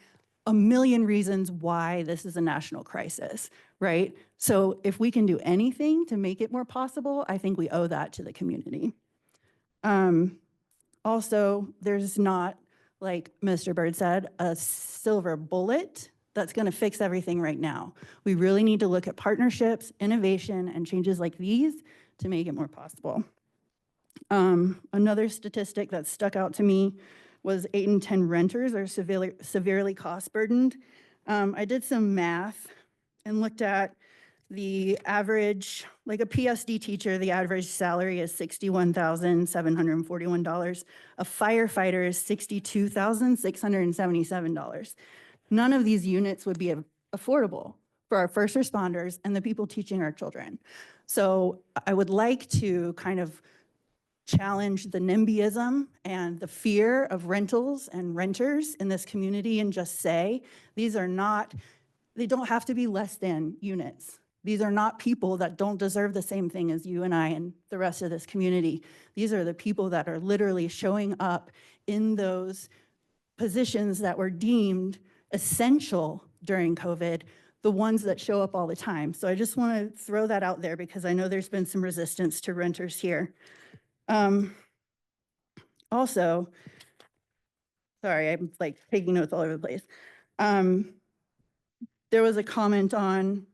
a million reasons why this is a national crisis, right? So if we can do anything to make it more possible, I think we owe that to the community. Also, there's not, like Mr. Bird said, a silver bullet that's going to fix everything right now. We really need to look at partnerships, innovation, and changes like these to make it more possible. Another statistic that stuck out to me was 8 in 10 renters are severely cost burdened. I did some math and looked at the average, like a PSD teacher, the average salary is $61,741. A firefighter is $62,677. None of these units would be affordable for our first responders and the people teaching our children. So I would like to kind of challenge the NIMBYism and the fear of rentals and renters in this community and just say, these are not, they don't have to be less than units. These are not people that don't deserve the same thing as you and I and the rest of this community. These are the people that are literally showing up in those positions that were deemed essential during COVID, the ones that show up all the time. So I just want to throw that out there because I know there's been some resistance to renters here. Also, sorry, I'm like taking notes all over the place. There was a comment on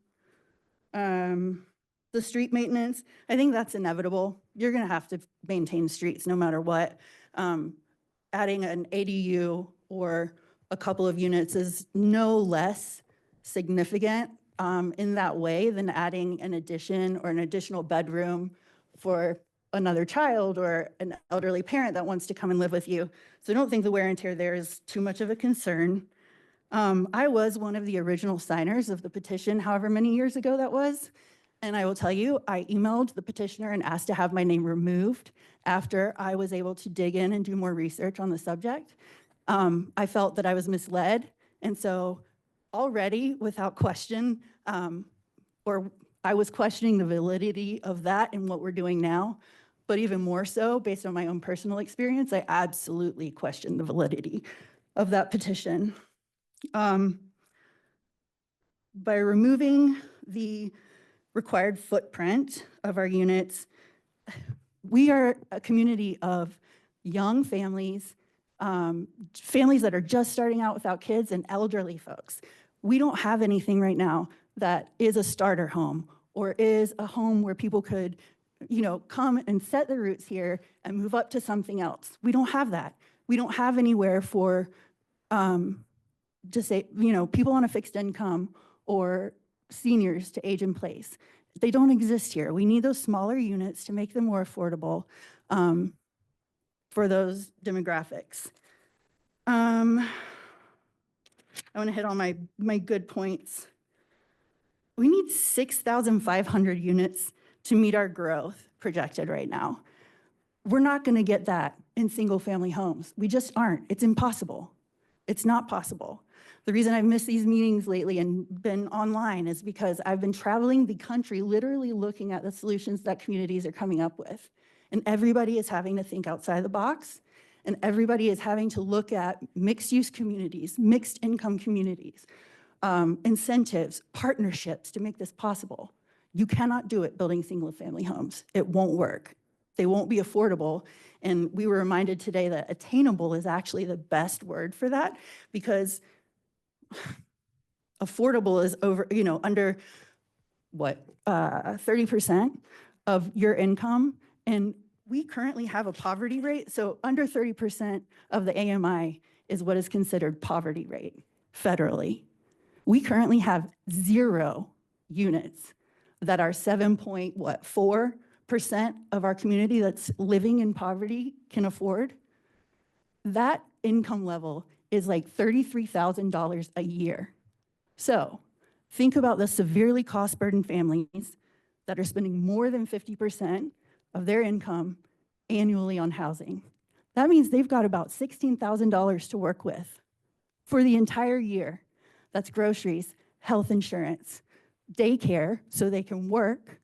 the street maintenance. I think that's inevitable. You're going to have to maintain streets no matter what. Adding an ADU or a couple of units is no less significant in that way than adding an addition or an additional bedroom for another child or an elderly parent that wants to come and live with you. So I don't think the wear and tear there is too much of a concern. I was one of the original signers of the petition, however many years ago that was. And I will tell you, I emailed the petitioner and asked to have my name removed after I was able to dig in and do more research on the subject. I felt that I was misled. And so already without question, or I was questioning the validity of that and what we're doing now. But even more so, based on my own personal experience, I absolutely question the validity of that petition. By removing the required footprint of our units, we are a community of young families, families that are just starting out without kids, and elderly folks. We don't have anything right now that is a starter home or is a home where people could, come and set their roots here and move up to something else. We don't have that. We don't have anywhere for just say, people on a fixed income or seniors to age in place. They don't exist here. We need those smaller units to make them more affordable for those demographics. I want to hit on my good points. We need 6,500 units to meet our growth projected right now. We're not going to get that in single family homes. We just aren't. It's impossible. It's not possible. The reason I've missed these meetings lately and been online is because I've been traveling the country, literally looking at the solutions that communities are coming up with. And everybody is having to think outside the box. And everybody is having to look at mixed-use communities, mixed-income communities, incentives, partnerships to make this possible. You cannot do it building single-family homes. It won't work. They won't be affordable. And we were reminded today that attainable is actually the best word for that, because affordable is over, under what, 30% of your income. And we currently have a poverty rate. So under 30% of the AMI is what is considered poverty rate federally. We currently have 0 units that are 7.4% of our community that's living in poverty can afford. That income level is like $33,000 a year. So think about the severely cost-burdened families that are spending more than 50% of their income annually on housing. That means they've got about $16,000 to work with for the entire year. That's groceries, health insurance, daycare so they can work.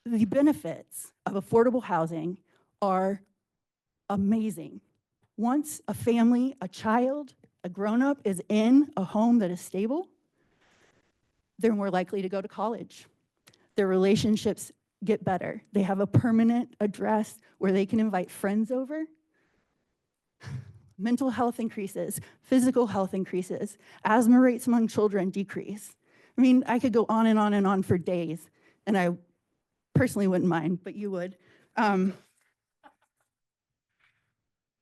The benefits of affordable housing are amazing. Once a family, a child, a grown-up is in a home that is stable, they're more likely to go to college. Their relationships get better. They have a permanent address where they can invite friends over. Mental health increases, physical health increases, asthma rates among children decrease. I mean, I could go on and on and on for days, and I personally wouldn't mind, but you would.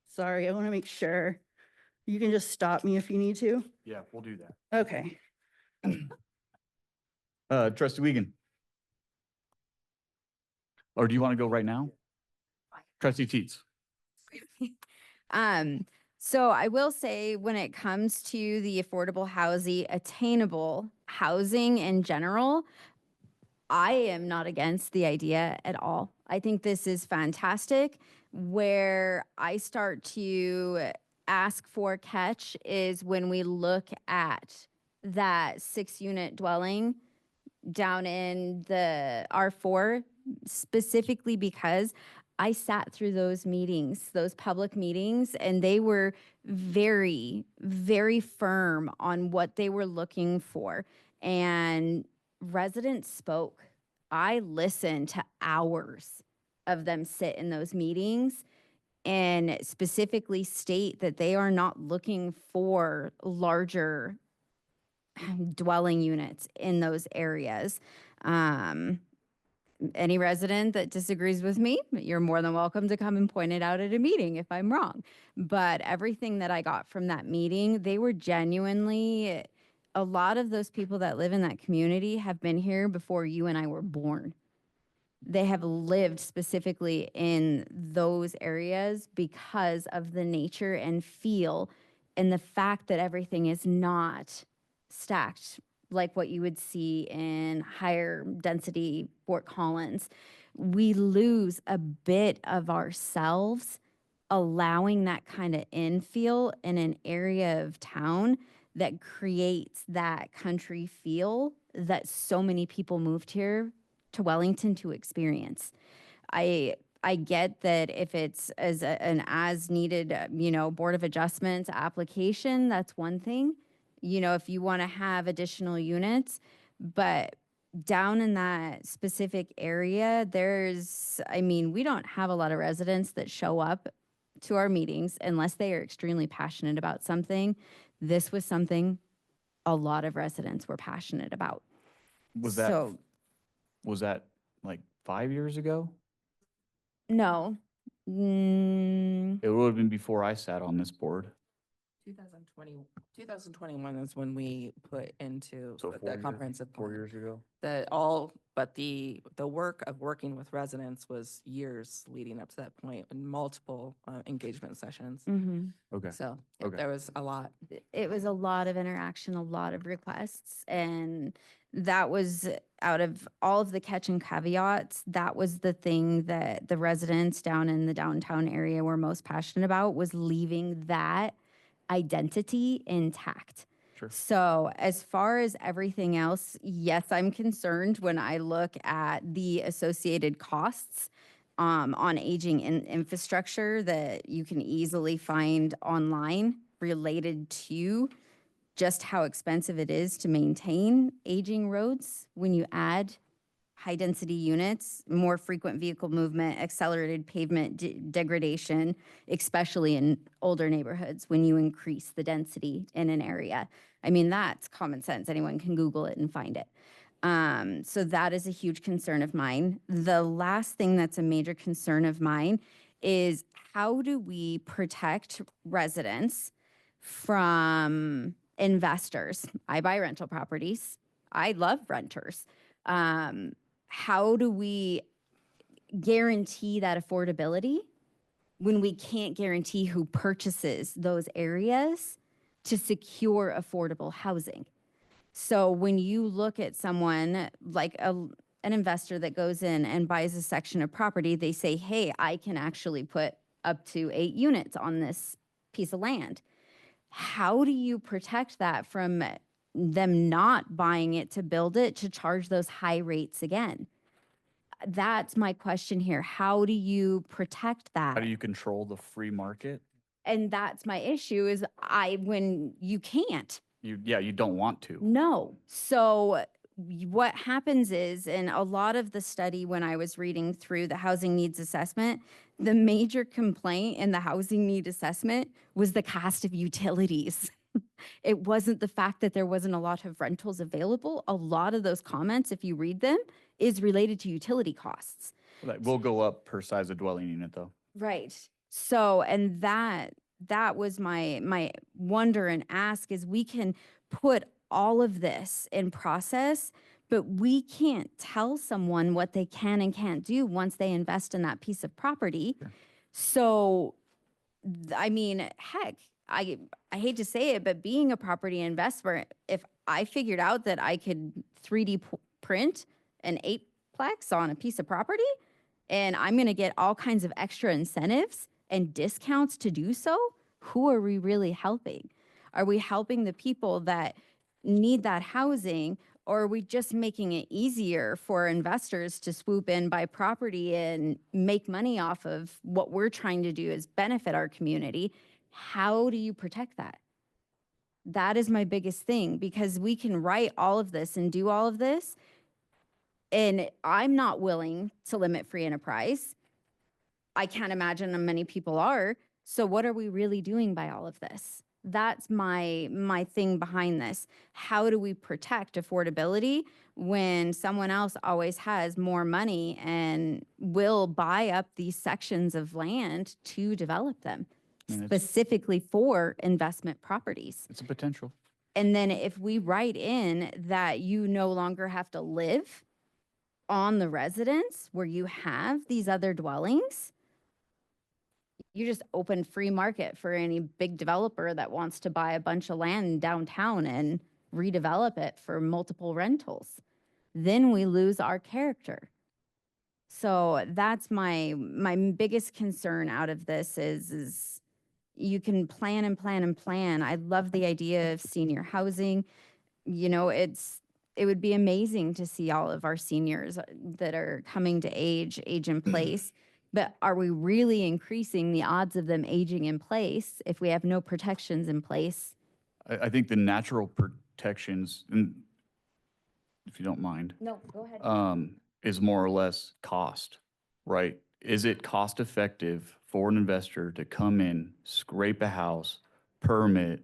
Sorry, I want to make sure. You can just stop me if you need to. Yeah, we'll do that. Okay. Trustee Wiegand. Or do you want to go right now? Trustee Teets. So I will say, when it comes to the affordable housing, attainable housing in general, I am not against the idea at all. I think this is fantastic. Where I start to ask for catch is when we look at that 6-unit dwelling down in the R4, specifically because I sat through those meetings, those public meetings, and they were very, very firm on what they were looking for. And residents spoke. I listened to hours of them sit in those meetings and specifically state that they are not looking for larger dwelling units in those areas. Any resident that disagrees with me, you're more than welcome to come and point it out at a meeting if I'm wrong. But everything that I got from that meeting, they were genuinely, a lot of those people that live in that community have been here before you and I were born. They have lived specifically in those areas because of the nature and feel and the fact that everything is not stacked like what you would see in higher density Fort Collins. We lose a bit of ourselves allowing that kind of infill in an area of town that creates that country feel that so many people moved here to Wellington to experience. I get that if it's an as needed, Board of Adjustments application, that's one thing. If you want to have additional units, but down in that specific area, we don't have a lot of residents that show up to our meetings unless they are extremely passionate about something. This was something a lot of residents were passionate about. Was that like 5 years ago? No. It would have been before I sat on this board. 2021 is when we put into So the comprehensive four plan. years ago. But the work of working with residents was years leading up to that point, and multiple engagement sessions. Okay. So Okay. there was a lot. It was a lot of interaction, a lot of requests, and that was, out of all of the catch and caveats, that was the thing that the residents down in the downtown area were most passionate about, was leaving that identity intact. Sure. So as far as everything else, yes, I'm concerned when I look at the associated costs on aging in infrastructure that you can easily find online related to just how expensive it is to maintain aging roads when you add high-density units, more frequent vehicle movement, accelerated pavement degradation, especially in older neighborhoods when you increase the density in an area. I mean, that's common sense. Anyone can Google it and find it. So that is a huge concern of mine. The last thing that's a major concern of mine is how do we protect residents from investors? I buy rental properties. I love renters. How do we guarantee that affordability when we can't guarantee who purchases those areas to secure affordable housing? So when you look at someone like an investor that goes in and buys a section of property, they say, hey, I can actually put up to 8 units on this piece of land. How do you protect that from them not buying it to build it to charge those high rates again? That's my question here. How do you protect that? How do you control the free market? And that's my issue is when you can't. You don't want to. No. So what happens is, in a lot of the study when I was reading through the housing needs assessment, the major complaint in the housing need assessment was the cost of utilities. It wasn't the fact that there wasn't a lot of rentals available. A lot of those comments, if you read them, is related to utility costs. That will go up per size of dwelling unit though. Right. So, and that was my wonder and ask is we can put all of this in process, but we can't tell someone what they can and can't do once they invest in that piece of property. Sure. So, I mean, heck, I hate to say it, but being a property investor, if I figured out that I could 3D print an 8-plex on a piece of property, and I'm going to get all kinds of extra incentives and discounts to do so, who are we really helping? Are we helping the people that need that housing, or are we just making it easier for investors to swoop in, buy property, and make money off of what we're trying to do is benefit our community? How do you protect that? That is my biggest thing, because we can write all of this and do all of this, and I'm not willing to limit free enterprise. I can't imagine many people are. So what are we really doing by all of this? That's my thing behind this. How do we protect affordability when someone else always has more money and will buy up these sections of land to develop them, specifically for investment properties? It's a potential. And then if we write in that you no longer have to live on the residence where you have these other dwellings, you just open free market for any big developer that wants to buy a bunch of land downtown and redevelop it for multiple rentals. Then we lose our character. So that's my biggest concern out of this is you can plan and plan and plan. I love the idea of senior housing. You know, it would be amazing to see all of our seniors that are coming to age in place. But are we really increasing the odds of them aging in place if we have no protections in place? I think the natural protections, and if you don't mind, No, go ahead. is more or less cost, right? Is it cost effective for an investor to come in, scrape a house, permit,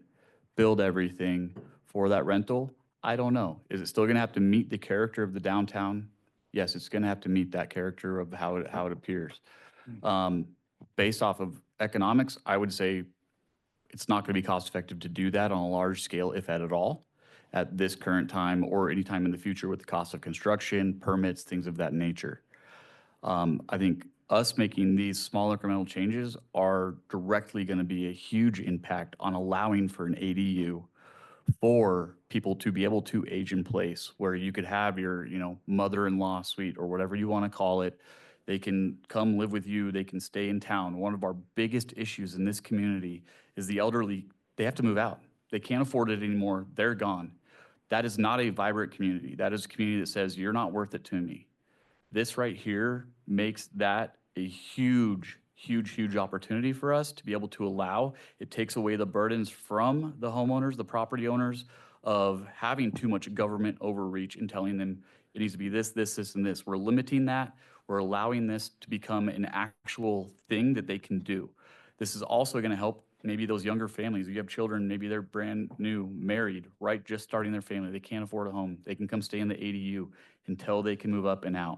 build everything for that rental? I don't know. Is it still going to have to meet the character of the downtown? Yes, it's going to have to meet that character of how it appears. Based off of economics, I would say it's not going to be cost effective to do that on a large scale, if at all, at this current time or any time in the future with the cost of construction, permits, things of that nature. I think us making these small incremental changes are directly going to be a huge impact on allowing for an ADU for people to be able to age in place, where you could have your, mother-in-law suite or whatever you want to call it. They can come live with you. They can stay in town. One of our biggest issues in this community is the elderly. They have to move out. They can't afford it anymore. They're gone. That is not a vibrant community. That is a community that says, you're not worth it to me. This right here makes that a huge, huge, huge opportunity for us to be able to allow. It takes away the burdens from the homeowners, the property owners, of having too much government overreach and telling them it needs to be this, this, this, and this. We're limiting that. We're allowing this to become an actual thing that they can do. This is also going to help maybe those younger families. You have children, maybe they're brand new, married, right, just starting their family. They can't afford a home. They can come stay in the ADU until they can move up and out,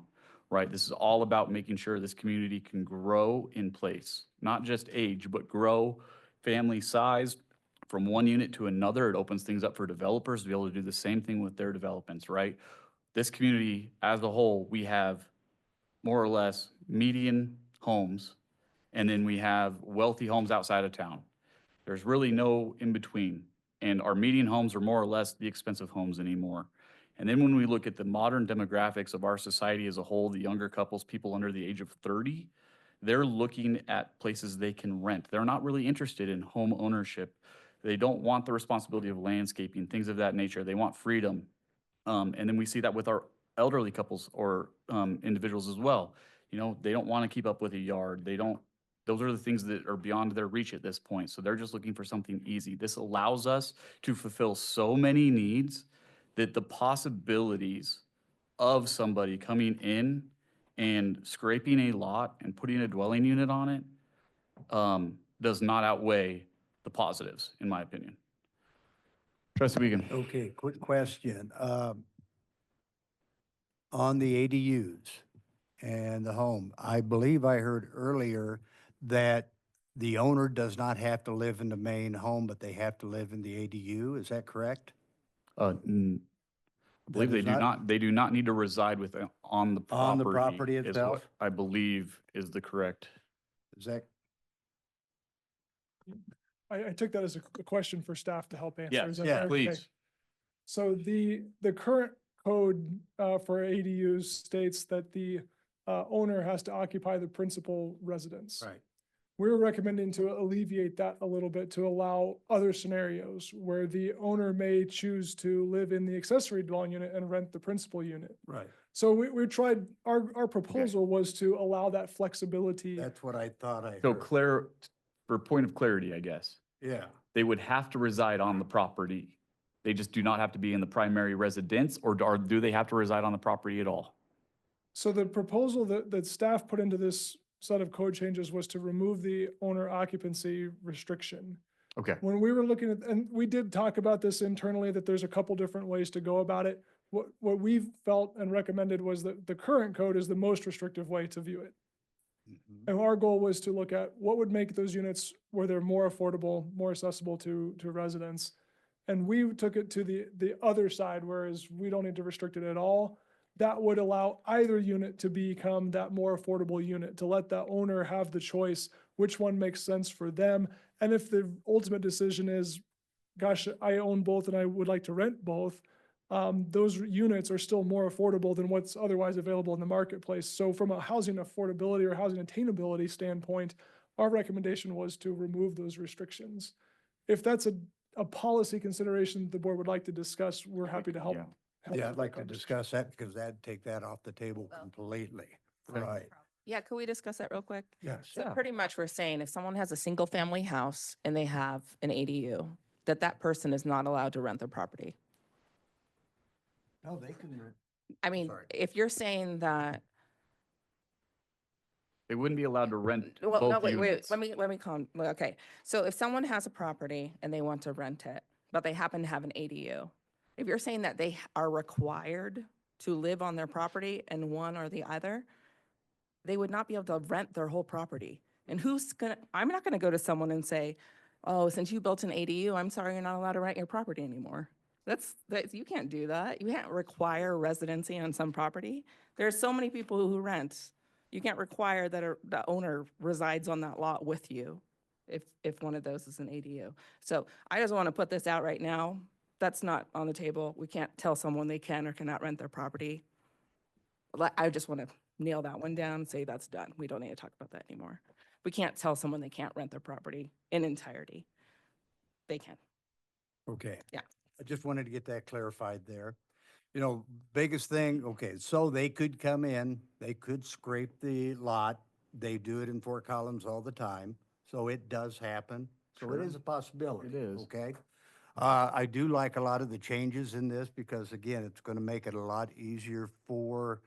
right? This is all about making sure this community can grow in place, not just age, but grow family size from one unit to another. It opens things up for developers to be able to do the same thing with their developments, right? This community as a whole, we have more or less median homes, and then we have wealthy homes outside of town. There's really no in between. And our median homes are more or less the expensive homes anymore. And then when we look at the modern demographics of our society as a whole, the younger couples, people under the age of 30, they're looking at places they can rent. They're not really interested in home ownership. They don't want the responsibility of landscaping, things of that nature. They want freedom. And then we see that with our elderly couples or individuals as well. You know, they don't want to keep up with a yard. Those are the things that are beyond their reach at this point. So they're just looking for something easy. This allows us to fulfill so many needs that the possibilities of somebody coming in and scraping a lot and putting a dwelling unit on it does not outweigh the positives, in my opinion. Trustee Wiegand. Okay, quick question. On the ADUs and the home, I believe I heard earlier that the owner does not have to live in the main home, but they have to live in the ADU. Is that correct? I believe That they is do not, they do not need to reside with, on the property. On the property is itself? what I believe is the correct. Is that, I took that as a question for staff to help answer. Yes, Is that yeah, fair? please. Okay. So the current code for ADUs states that the owner has to occupy the principal residence. right? We're recommending to alleviate that a little bit to allow other scenarios where the owner may choose to live in the accessory dwelling unit and rent the principal unit. Right. So we tried, our proposal was to allow that flexibility. That's what I thought I So heard. for point of clarity, I guess, Yeah. they would have to reside on the property. They just do not have to be in the primary residence, or do they have to reside on the property at all? So the proposal that staff put into this set of code changes was to remove the owner occupancy restriction. Okay. When we were looking at, and we did talk about this internally, that there's a couple different ways to go about it. What we felt and recommended was that the current code is the most restrictive way to view it. Mhm. And our goal was to look at what would make those units where they're more affordable, more accessible to residents. And we took it to the other side, whereas we don't need to restrict it at all. That would allow either unit to become that more affordable unit, to let the owner have the choice, which one makes sense for them. And if the ultimate decision is, gosh, I own both and I would like to rent both, those units are still more affordable than what's otherwise available in the marketplace. So from a housing affordability or housing attainability standpoint, our recommendation was to remove those restrictions. If that's a policy consideration the board would like to discuss, we're happy to help. Yeah. help Yeah, with I'd that like to conversation. discuss that because that'd take that off the table completely. Okay. Right. Yeah, could we discuss that real quick? Yes. So pretty much we're saying if someone has a single family house and they have an ADU, that person is not allowed to rent their property. No, they can rent. I mean, Sorry. if you're saying that, They wouldn't be allowed to rent well, no, both wait, units. let me calm, okay. So if someone has a property and they want to rent it, but they happen to have an ADU, if you're saying that they are required to live on their property in one or the other, they would not be able to rent their whole property. And I'm not gonna go to someone and say, oh, since you built an ADU, I'm sorry, you're not allowed to rent your property anymore. You can't do that. You can't require residency on some property. There's so many people who rent. You can't require that the owner resides on that lot with you if one of those is an ADU. So I just want to put this out right now. That's not on the table. We can't tell someone they can or cannot rent their property. I just want to nail that one down and say that's done. We don't need to talk about that anymore. We can't tell someone they can't rent their property in entirety. They can. Okay. Yeah. I just wanted to get that clarified there. You know, biggest thing, okay, so they could come in, they could scrape the lot. They do it in Fort Collins all the time, so it does happen. So it Sure. is a possibility. It is. Okay? I do like a lot of the changes in this because again, it's going to make it a lot easier for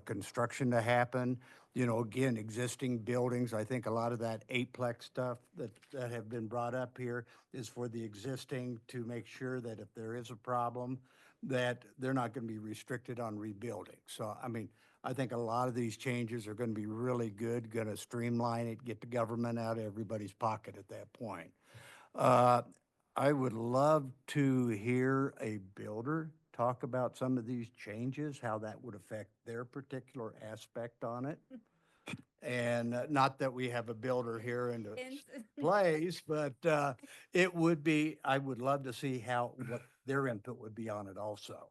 construction to happen. You know, again, existing buildings, I think a lot of that eightplex stuff that have been brought up here is for the existing to make sure that if there is a problem, that they're not going to be restricted on rebuilding. So, I mean, I think a lot of these changes are going to be really good, going to streamline it, get the government out of everybody's pocket at that point. I would love to hear a builder talk about some of these changes, how that would affect their particular aspect on it. And not that we have a builder here in the place, but it would be, I would love to see what their input would be on it also.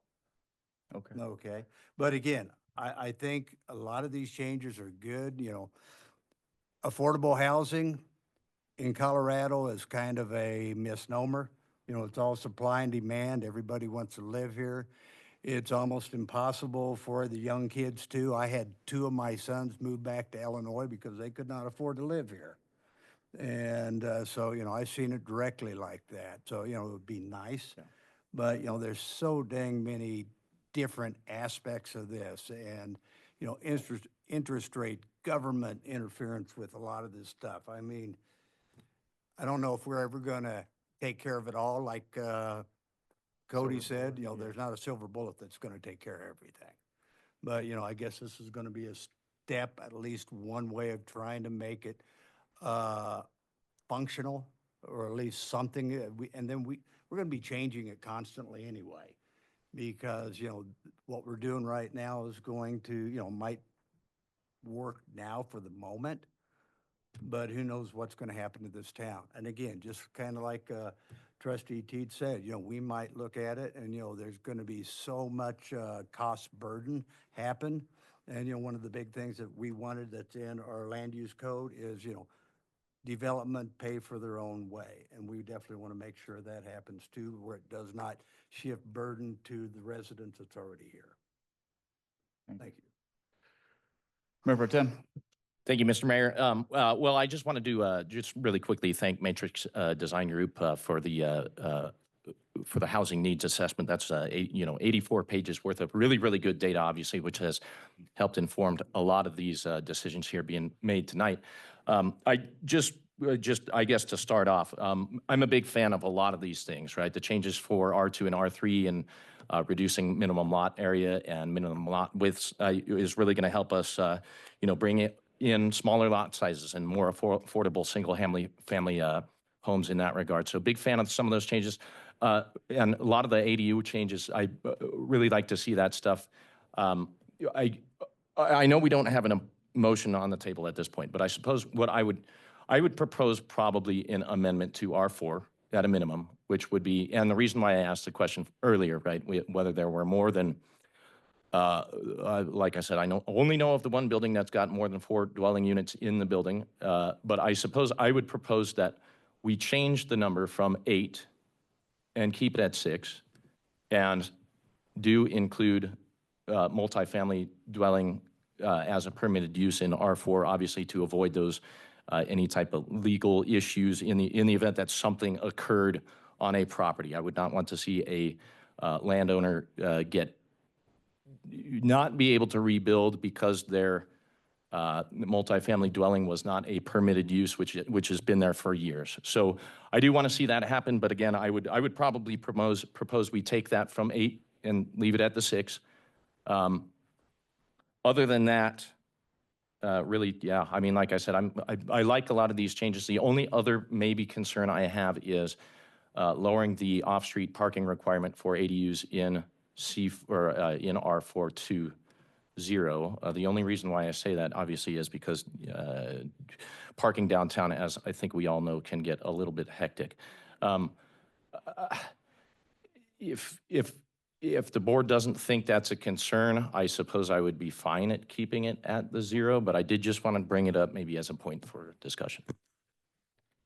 Okay. Okay. But again, I think a lot of these changes are good, you know. Affordable housing in Colorado is kind of a misnomer. You know, it's all supply and demand. Everybody wants to live here. It's almost impossible for the young kids too. I had two of my sons move back to Illinois because they could not afford to live here. And so, you know, I've seen it directly like that. So, you know, it would be nice. Yeah. But, you know, there's so dang many different aspects of this and, you know, interest rate, government interference with a lot of this stuff. I mean, I don't know if we're ever going to take care of it all. Like Cody said, you know, there's not a silver bullet that's going to take care of everything. But, you know, I guess this is going to be a step, at least one way of trying to make it functional, or at least something. And then we're going to be changing it constantly anyway, because, you know, what we're doing right now is going to, you know, might work now for the moment, but who knows what's going to happen to this town. And again, just kind of like Trustee Teed said, you know, we might look at it and, you know, there's going to be so much cost burden happen. And, you know, one of the big things that we wanted that's in our land use code is, you know, development pay for their own way. And we definitely want to make sure that happens too, where it does not shift burden to the residents that's already here. Thank you. Mayor Pro Tem. Thank you, Mr. Mayor. Well, I just want to do just really quickly thank Matrix Design Group for the housing needs assessment. That's 84 pages worth of really, really good data, obviously, which has helped informed a lot of these decisions here being made tonight. I guess to start off, I'm a big fan of a lot of these things, right? The changes for R2 and R3 and reducing minimum lot area and minimum lot widths is really going to help us, bring it in smaller lot sizes and more affordable single family homes in that regard. So big fan of some of those changes. And a lot of the ADU changes, I really like to see that stuff. I know we don't have a motion on the table at this point, but I suppose what I would propose probably an amendment to R4 at a minimum, which would be, and the reason why I asked the question earlier, right, whether there were more than, like I said, I only know of the one building that's got more than 4 dwelling units in the building, but I suppose I would propose that we change the number from 8 and keep it at 6, and do include multifamily dwelling as a permitted use in R4, obviously to avoid those any type of legal issues in the event that something occurred on a property. I would not want to see a landowner not be able to rebuild because their multifamily dwelling was not a permitted use, which has been there for years. So I do want to see that happen, but again, I would probably propose we take that from 8 and leave it at the 6. Other than that, really, yeah, I mean, like I said, I like a lot of these changes. The only other maybe concern I have is lowering the off-street parking requirement for ADUs in in R4 to 0. The only reason why I say that, obviously, is because parking downtown, as I think we all know, can get a little bit hectic. If the board doesn't think that's a concern, I suppose I would be fine at keeping it at the 0, but I did just want to bring it up maybe as a point for discussion.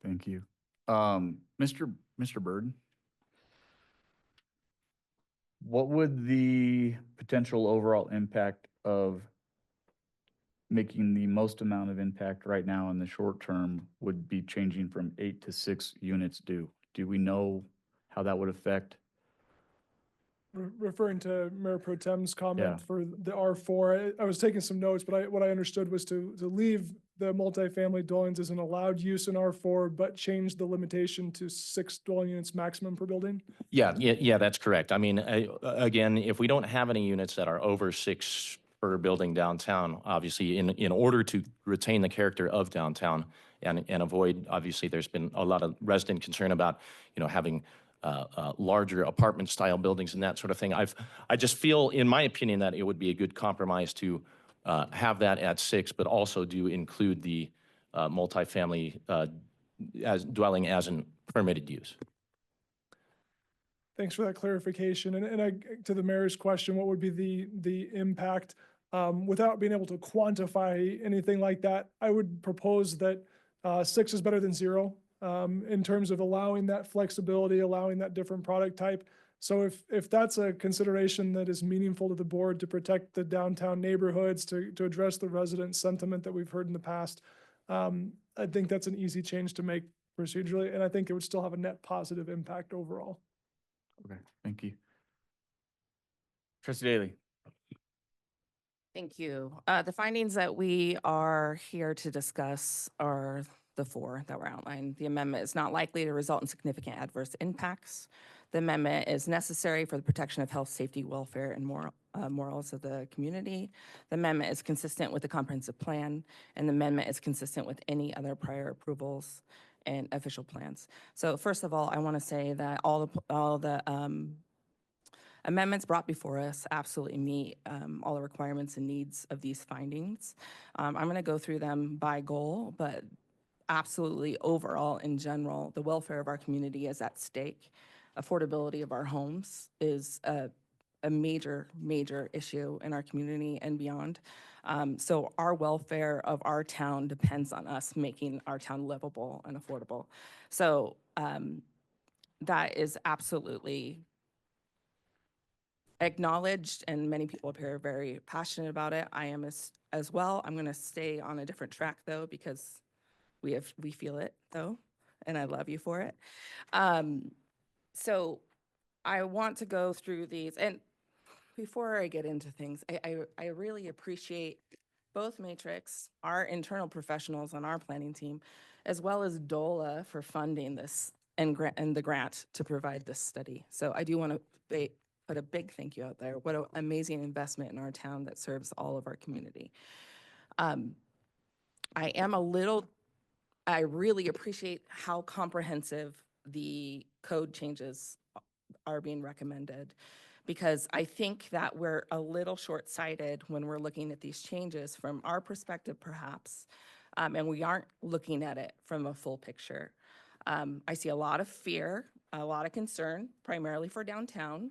Thank you. Mr. Burden? What would the potential overall impact of making the most amount of impact right now in the short term would be changing from 8 to 6 units do? Do we know how that would affect? Referring to Mayor Pro Tem's Yeah. comment for the R4, I was taking some notes, but what I understood was to leave the multifamily dwellings as an allowed use in R4, but change the limitation to 6 dwelling units maximum per building. Yeah, that's correct. I mean, again, if we don't have any units that are over 6 per building downtown, obviously, in order to retain the character of downtown and avoid, obviously, there's been a lot of resident concern about, having larger apartment-style buildings and that sort of thing. I just feel, in my opinion, that it would be a good compromise to have that at 6, but also do include the multifamily as dwelling as an permitted use. Thanks for that clarification. And to the mayor's question, what would be the impact? Without being able to quantify anything like that, I would propose that 6 is better than 0 in terms of allowing that flexibility, allowing that different product type. So if that's a consideration that is meaningful to the board to protect the downtown neighborhoods, to address the resident sentiment that we've heard in the past, I think that's an easy change to make procedurally, and I think it would still have a net positive impact overall. Okay, thank you. Trustee Daly. Thank you. The findings that we are here to discuss are the 4 that were outlined. The amendment is not likely to result in significant adverse impacts. The amendment is necessary for the protection of health, safety, welfare, and morals of the community. The amendment is consistent with the comprehensive plan, and the amendment is consistent with any other prior approvals and official plans. So first of all, I want to say that all the amendments brought before us absolutely meet all the requirements and needs of these findings. I'm going to go through them by goal, but absolutely overall, in general, the welfare of our community is at stake. Affordability of our homes is a major, major issue in our community and beyond. So our welfare of our town depends on us making our town livable and affordable. So that is absolutely acknowledged, and many people up here are very passionate about it. I am as well. I'm going to stay on a different track though, because we feel it though, and I love you for it. So I want to go through these, and before I get into things, I really appreciate both Matrix, our internal professionals on our planning team, as well as DOLA for funding this and the grant to provide this study. So I do want to put a big thank you out there. What an amazing investment in our town that serves all of our community. I really appreciate how comprehensive the code changes are being recommended, because I think that we're a little short-sighted when we're looking at these changes from our perspective, perhaps, and we aren't looking at it from a full picture. I see a lot of fear, a lot of concern, primarily for downtown.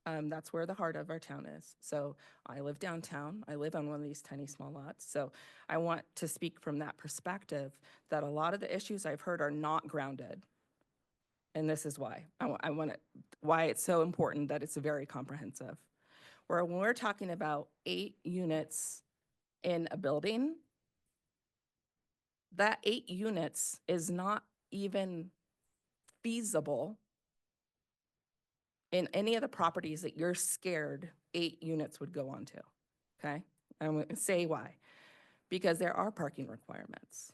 That's where the heart of our town is. So I live downtown. I live on one of these tiny small lots. So I want to speak from that perspective, that a lot of the issues I've heard are not grounded. And this is why. Why it's so important that it's very comprehensive. When we're talking about 8 units in a building, that 8 units is not even feasible in any of the properties that you're scared 8 units would go onto, okay? I'm going to say why. Because there are parking requirements.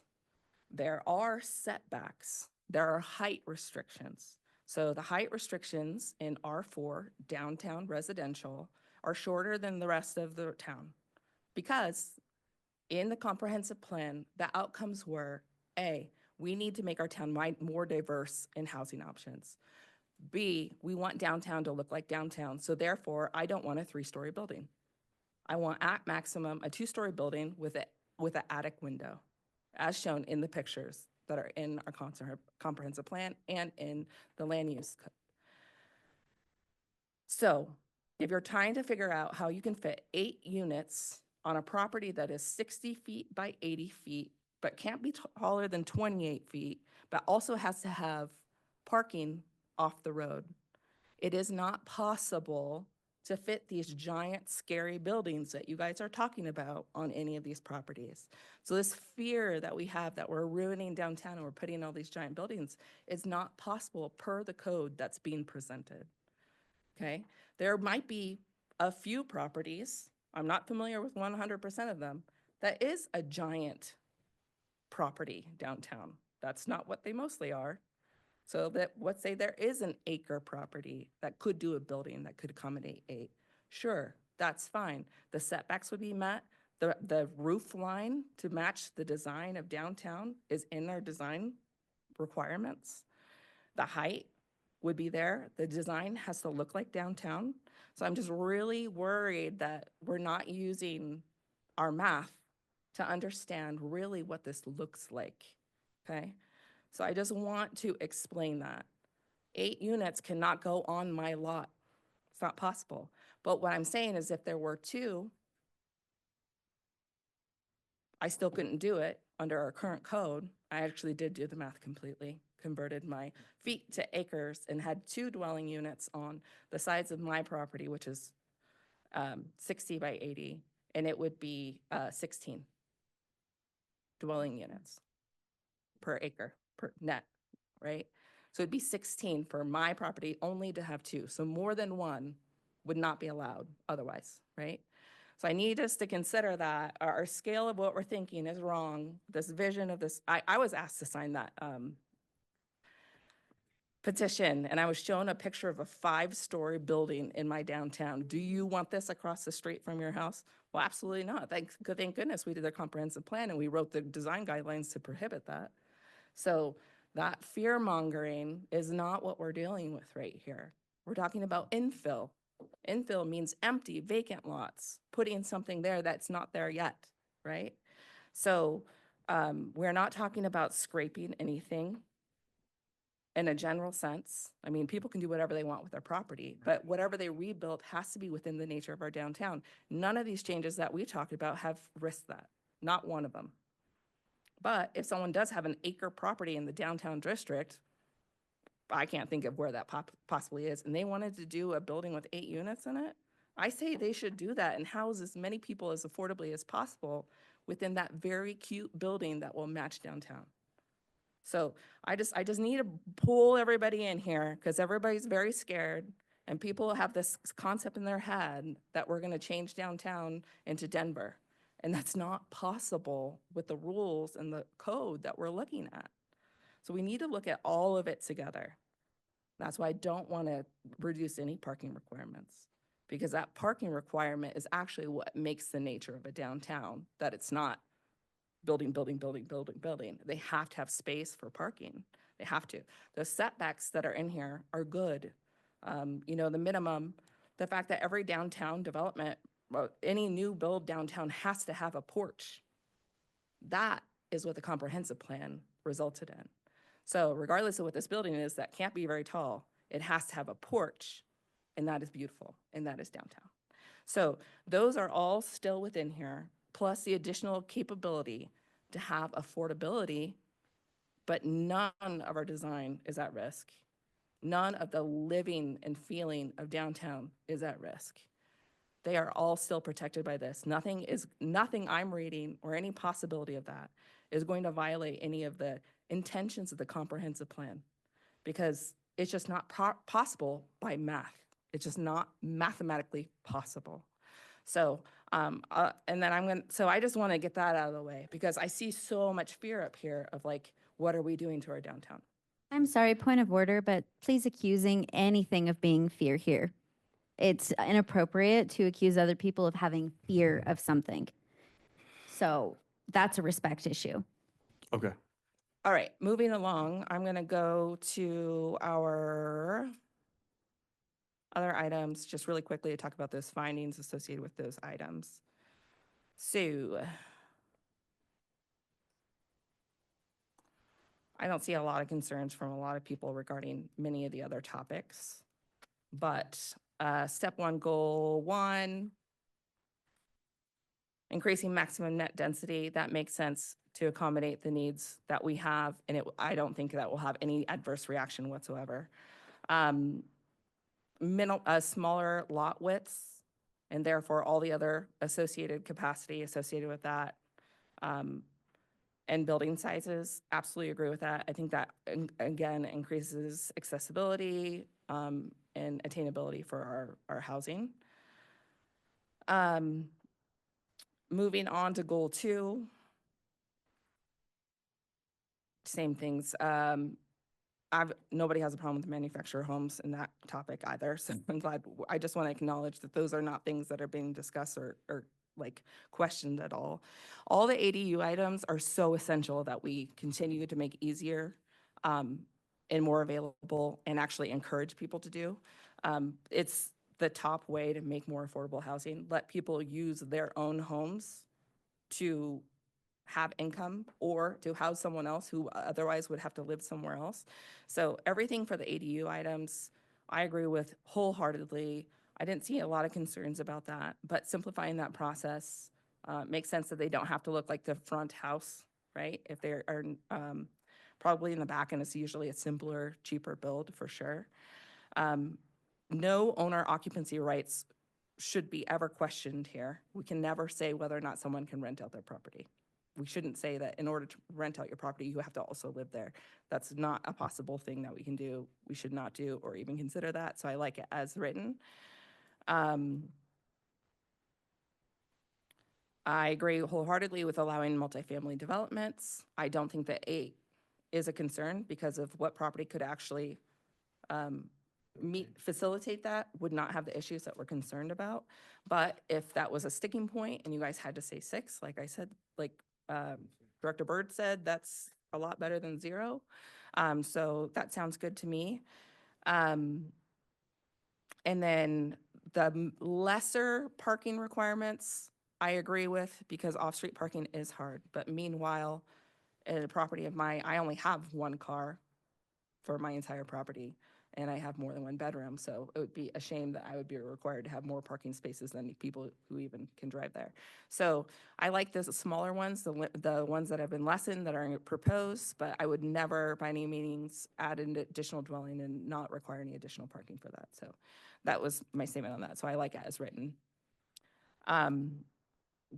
There are setbacks. There are height restrictions. So the height restrictions in R4 downtown residential are shorter than the rest of the town, because in the comprehensive plan, the outcomes were, A, we need to make our town more diverse in housing options. B, we want downtown to look like downtown. So therefore, I don't want a 3-story building. I want at maximum a 2-story building with an attic window, as shown in the pictures that are in our comprehensive plan and in the land use code. So if you're trying to figure out how you can fit 8 units on a property that is 60 feet by 80 feet, but can't be taller than 28 feet, but also has to have parking off the road, it is not possible to fit these giant, scary buildings that you guys are talking about on any of these properties. So this fear that we have that we're ruining downtown and we're putting all these giant buildings is not possible per the code that's being presented. Okay? There might be a few properties, I'm not familiar with 100% of them, that is a giant property downtown. That's not what they mostly are. So that, let's say there is an acre property that could do a building that could accommodate 8. Sure, that's fine. The setbacks would be met. The roof line to match the design of downtown is in our design requirements. The height would be there. The design has to look like downtown. So I'm just really worried that we're not using our math to understand really what this looks like, okay? So I just want to explain that. 8 units cannot go on my lot. It's not possible. But what I'm saying is if there were 2, I still couldn't do it under our current code. I actually did do the math completely, converted my feet to acres and had 2 dwelling units on the sides of my property, which is 60 by 80, and it would be 16 dwelling units per acre, per net, right? So it'd be 16 for my property only to have 2. So more than 1 would not be allowed otherwise, right? So I need us to consider that our scale of what we're thinking is wrong. This vision of this, I was asked to sign that petition, and I was shown a picture of a 5-story building in my downtown. Do you want this across the street from your house? Well, absolutely not. Thank goodness we did a comprehensive plan and we wrote the design guidelines to prohibit that. So that fear mongering is not what we're dealing with right here. We're talking about infill. Infill means empty, vacant lots, putting something there that's not there yet, right? So we're not talking about scraping anything in a general sense. I mean, people can do whatever they want with their property, but whatever they rebuild has to be within the nature of our downtown. None of these changes that we talked about have risked that, not one of them. But if someone does have an acre property in the downtown district, I can't think of where that possibly is, and they wanted to do a building with 8 units in it, I say they should do that and house as many people as affordably as possible within that very cute building that will match downtown. So I just need to pull everybody in here because everybody's very scared and people have this concept in their head that we're gonna change downtown into Denver. And that's not possible with the rules and the code that we're looking at. So we need to look at all of it together. That's why I don't want to reduce any parking requirements, because that parking requirement is actually what makes the nature of a downtown, that it's not building, building, building, building, building. They have to have space for parking. They have to. The setbacks that are in here are good. You know, the minimum, the fact that every downtown development, any new build downtown has to have a porch. That is what the comprehensive plan resulted in. So regardless of what this building is, that can't be very tall. It has to have a porch, and that is beautiful, and that is downtown. So those are all still within here, plus the additional capability to have affordability, but none of our design is at risk. None of the living and feeling of downtown is at risk. They are all still protected by this. Nothing I'm reading or any possibility of that is going to violate any of the intentions of the comprehensive plan, because it's just not possible by math. It's just not mathematically possible. So, and then so I just want to get that out of the way because I see so much fear up here of like, what are we doing to our downtown? I'm sorry, point of order, but please accusing anything of being fear here. It's inappropriate to accuse other people of having fear of something. So that's a respect issue. Okay. All right, moving along, I'm going to go to our other items just really quickly to talk about those findings associated with those items. So I don't see a lot of concerns from a lot of people regarding many of the other topics, but step 1, goal 1, increasing maximum net density, that makes sense to accommodate the needs that we have, and I don't think that will have any adverse reaction whatsoever. smaller lot widths, and therefore all the other associated capacity associated with that. And building sizes, absolutely agree with that. I think that, again, increases accessibility and attainability for our housing. Moving on to goal 2. Same things. Nobody has a problem with manufactured homes in that topic either. So I'm glad, I just want to acknowledge that those are not things that are being discussed or like questioned at all. All the ADU items are so essential that we continue to make easier and more available and actually encourage people to do. It's the top way to make more affordable housing. Let people use their own homes to have income or to house someone else who otherwise would have to live somewhere else. So everything for the ADU items, I agree with wholeheartedly. I didn't see a lot of concerns about that, but simplifying that process makes sense that they don't have to look like the front house, right? If they are probably in the back, and it's usually a simpler, cheaper build for sure. No owner occupancy rights should be ever questioned here. We can never say whether or not someone can rent out their property. We shouldn't say that in order to rent out your property, you have to also live there. That's not a possible thing that we can do. We should not do or even consider that. So I like it as written. I agree wholeheartedly with allowing multifamily developments. I don't think that 8 is a concern because of what property could actually facilitate that, would not have the issues that we're concerned about. But if that was a sticking point and you guys had to say 6, like I said, like Director Byrd said, that's a lot better than 0. So that sounds good to me. And then the lesser parking requirements, I agree with, because off-street parking is hard. But meanwhile, in a property of mine, I only have 1 car for my entire property, and I have more than 1 bedroom. So it would be a shame that I would be required to have more parking spaces than people who even can drive there. So I like those smaller ones, the ones that have been lessened, that are proposed, but I would never by any means add an additional dwelling and not require any additional parking for that. So that was my statement on that. So I like it as written.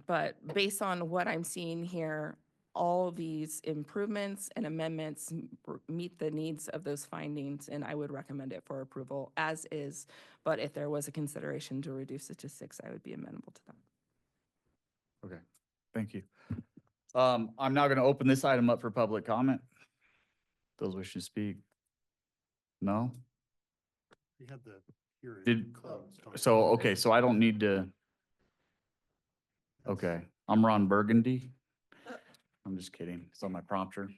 But based on what I'm seeing here, all these improvements and amendments meet the needs of those findings, and I would recommend it for approval as is. But if there was a consideration to reduce it to 6, I would be amenable to that. Okay, thank you. I'm now going to open this item up for public comment. Those wishing to speak? No? We had the hearing Did, closed. so, okay, so I don't need to, okay. I'm Ron Burgundy. I'm just kidding. It's on my prompter.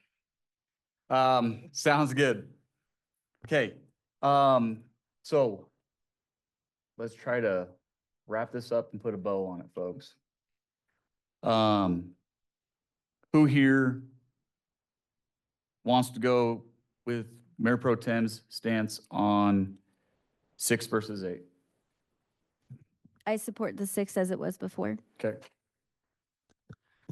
Sounds good. Okay. So let's try to wrap this up and put a bow on it, folks. Who here wants to go with Mayor Pro Tem's stance on 6 versus 8? I support the 6 as it was before. Okay.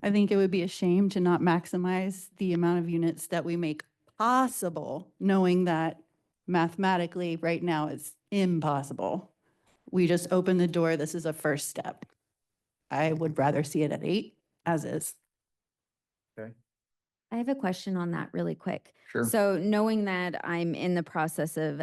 I think it would be a shame to not maximize the amount of units that we make possible, knowing that mathematically right now it's impossible. We just opened the door. This is a first step. I would rather see it at 8 as is. Okay. I have a question on that really quick. Sure. So knowing that I'm in the process of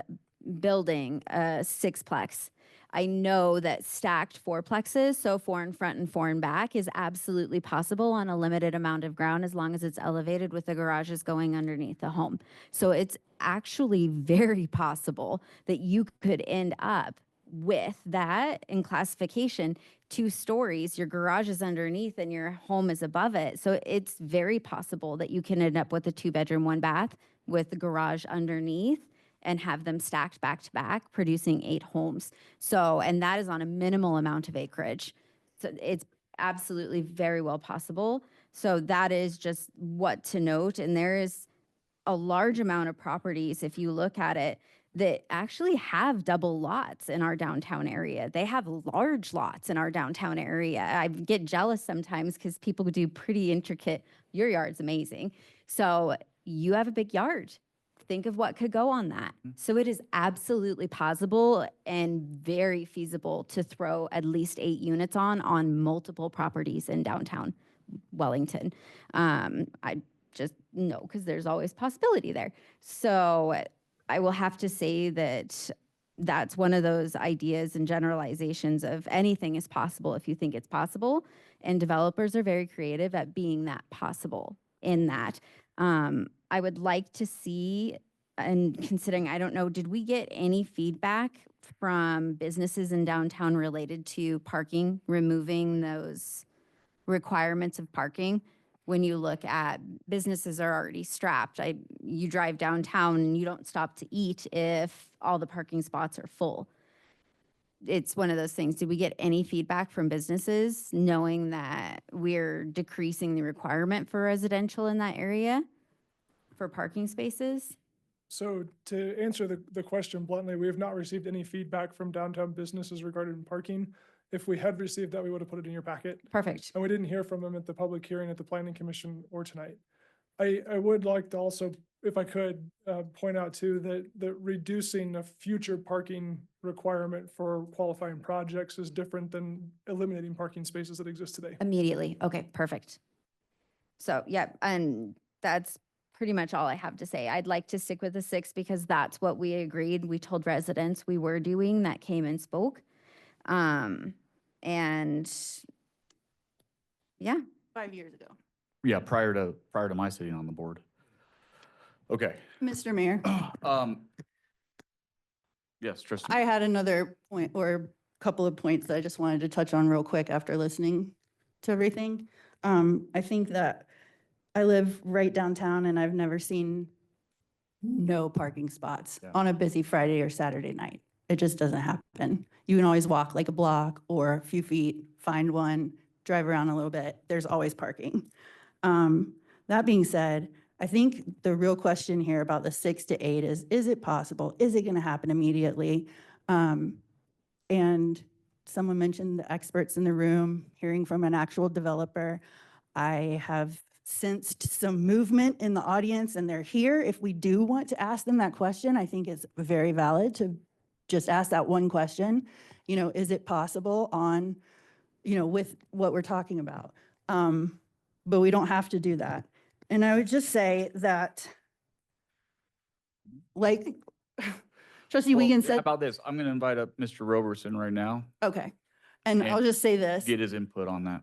building a 6-plex, I know that stacked 4-plexes, so 4 in front and 4 in back, is absolutely possible on a limited amount of ground as long as it's elevated with the garages going underneath the home. So it's actually very possible that you could end up with that in classification, 2 stories, your garage is underneath and your home is above it. So it's very possible that you can end up with a 2-bedroom, 1 bath with the garage underneath and have them stacked back to back, producing 8 homes. So, and that is on a minimal amount of acreage. So it's absolutely very well possible. So that is just what to note. And there is a large amount of properties, if you look at it, that actually have double lots in our downtown area. They have large lots in our downtown area. I get jealous sometimes because people do pretty intricate, your yard's amazing. So you have a big yard. think of what could go on that. So it is absolutely possible and very feasible to throw at least 8 units on multiple properties in downtown Wellington. I just know because there's always possibility there. So I will have to say that that's one of those ideas and generalizations of anything is possible if you think it's possible. And developers are very creative at being that possible in that. I would like to see, and considering, I don't know, did we get any feedback from businesses in downtown related to parking, removing those requirements of parking? When you look at businesses are already strapped. You drive downtown and you don't stop to eat if all the parking spots are full. It's one of those things. Did we get any feedback from businesses knowing that we're decreasing the requirement for residential in that area for parking spaces? So to answer the question bluntly, we have not received any feedback from downtown businesses regarding parking. If we had received that, we would have put it in your packet. Perfect. And we didn't hear from them at the public hearing at the planning commission or tonight. I would like to also, if I could, point out too, that reducing a future parking requirement for qualifying projects is different than eliminating parking spaces that exist today. Immediately. Okay, perfect. So, yeah, and that's pretty much all I have to say. I'd like to stick with the 6 because that's what we agreed. We told residents we were doing that came and spoke. And yeah. 5 years ago. Yeah, prior to my sitting on the board. Okay. Mr. Mayor, Yes, Trustee. I had another point or a couple of points that I just wanted to touch on real quick after listening to everything. I think that I live right downtown and I've never seen no parking spots Yeah. on a busy Friday or Saturday night. It just doesn't happen. You can always walk like a block or a few feet, find one, drive around a little bit. There's always parking. That being said, I think the real question here about the 6 to 8 is it possible? Is it going to happen immediately? And someone mentioned the experts in the room, hearing from an actual developer. I have sensed some movement in the audience and they're here. If we do want to ask them that question, I think it's very valid to just ask that one question. You know, is it possible on, you know, with what we're talking about? But we don't have to do that. And I would just say that, like Trustee Well, Wiegand how said, about this? I'm going to invite up Mr. Roberson right now, okay. And I'll And just say this. get his input on that.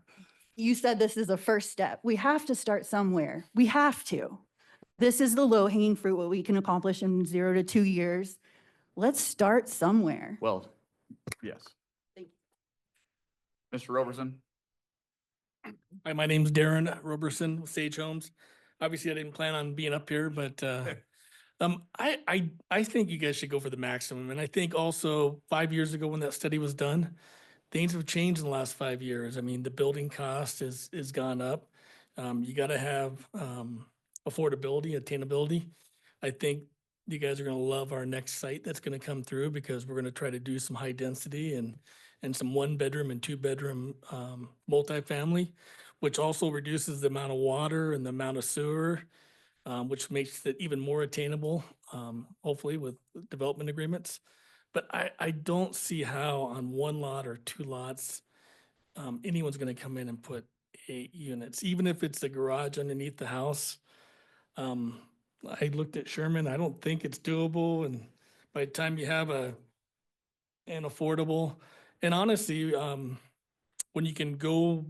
You said this is a first step. We have to start somewhere. We have to. This is the low hanging fruit, what we can accomplish in 0 to 2 years. Let's start somewhere. Well, yes. Thank Mr. Roberson? Hi, my name's Darren Roberson with Sage Homes. Obviously, I didn't plan on being up here, but I think you guys should go for the maximum. And I think also 5 years ago when that study was done, things have changed in the last 5 years. I mean, the building cost is gone up. You got to have affordability, attainability. I think you guys are going to love our next site that's going to come through because we're going to try to do some high density and some 1-bedroom and 2-bedroom multifamily, which also reduces the amount of water and the amount of sewer, which makes it even more attainable, hopefully with development agreements. But I don't see how on 1 lot or 2 lots, anyone's going to come in and put 8 units, even if it's a garage underneath the house. I looked at Sherman. I don't think it's doable. And by the time you have an affordable, and honestly, when you can go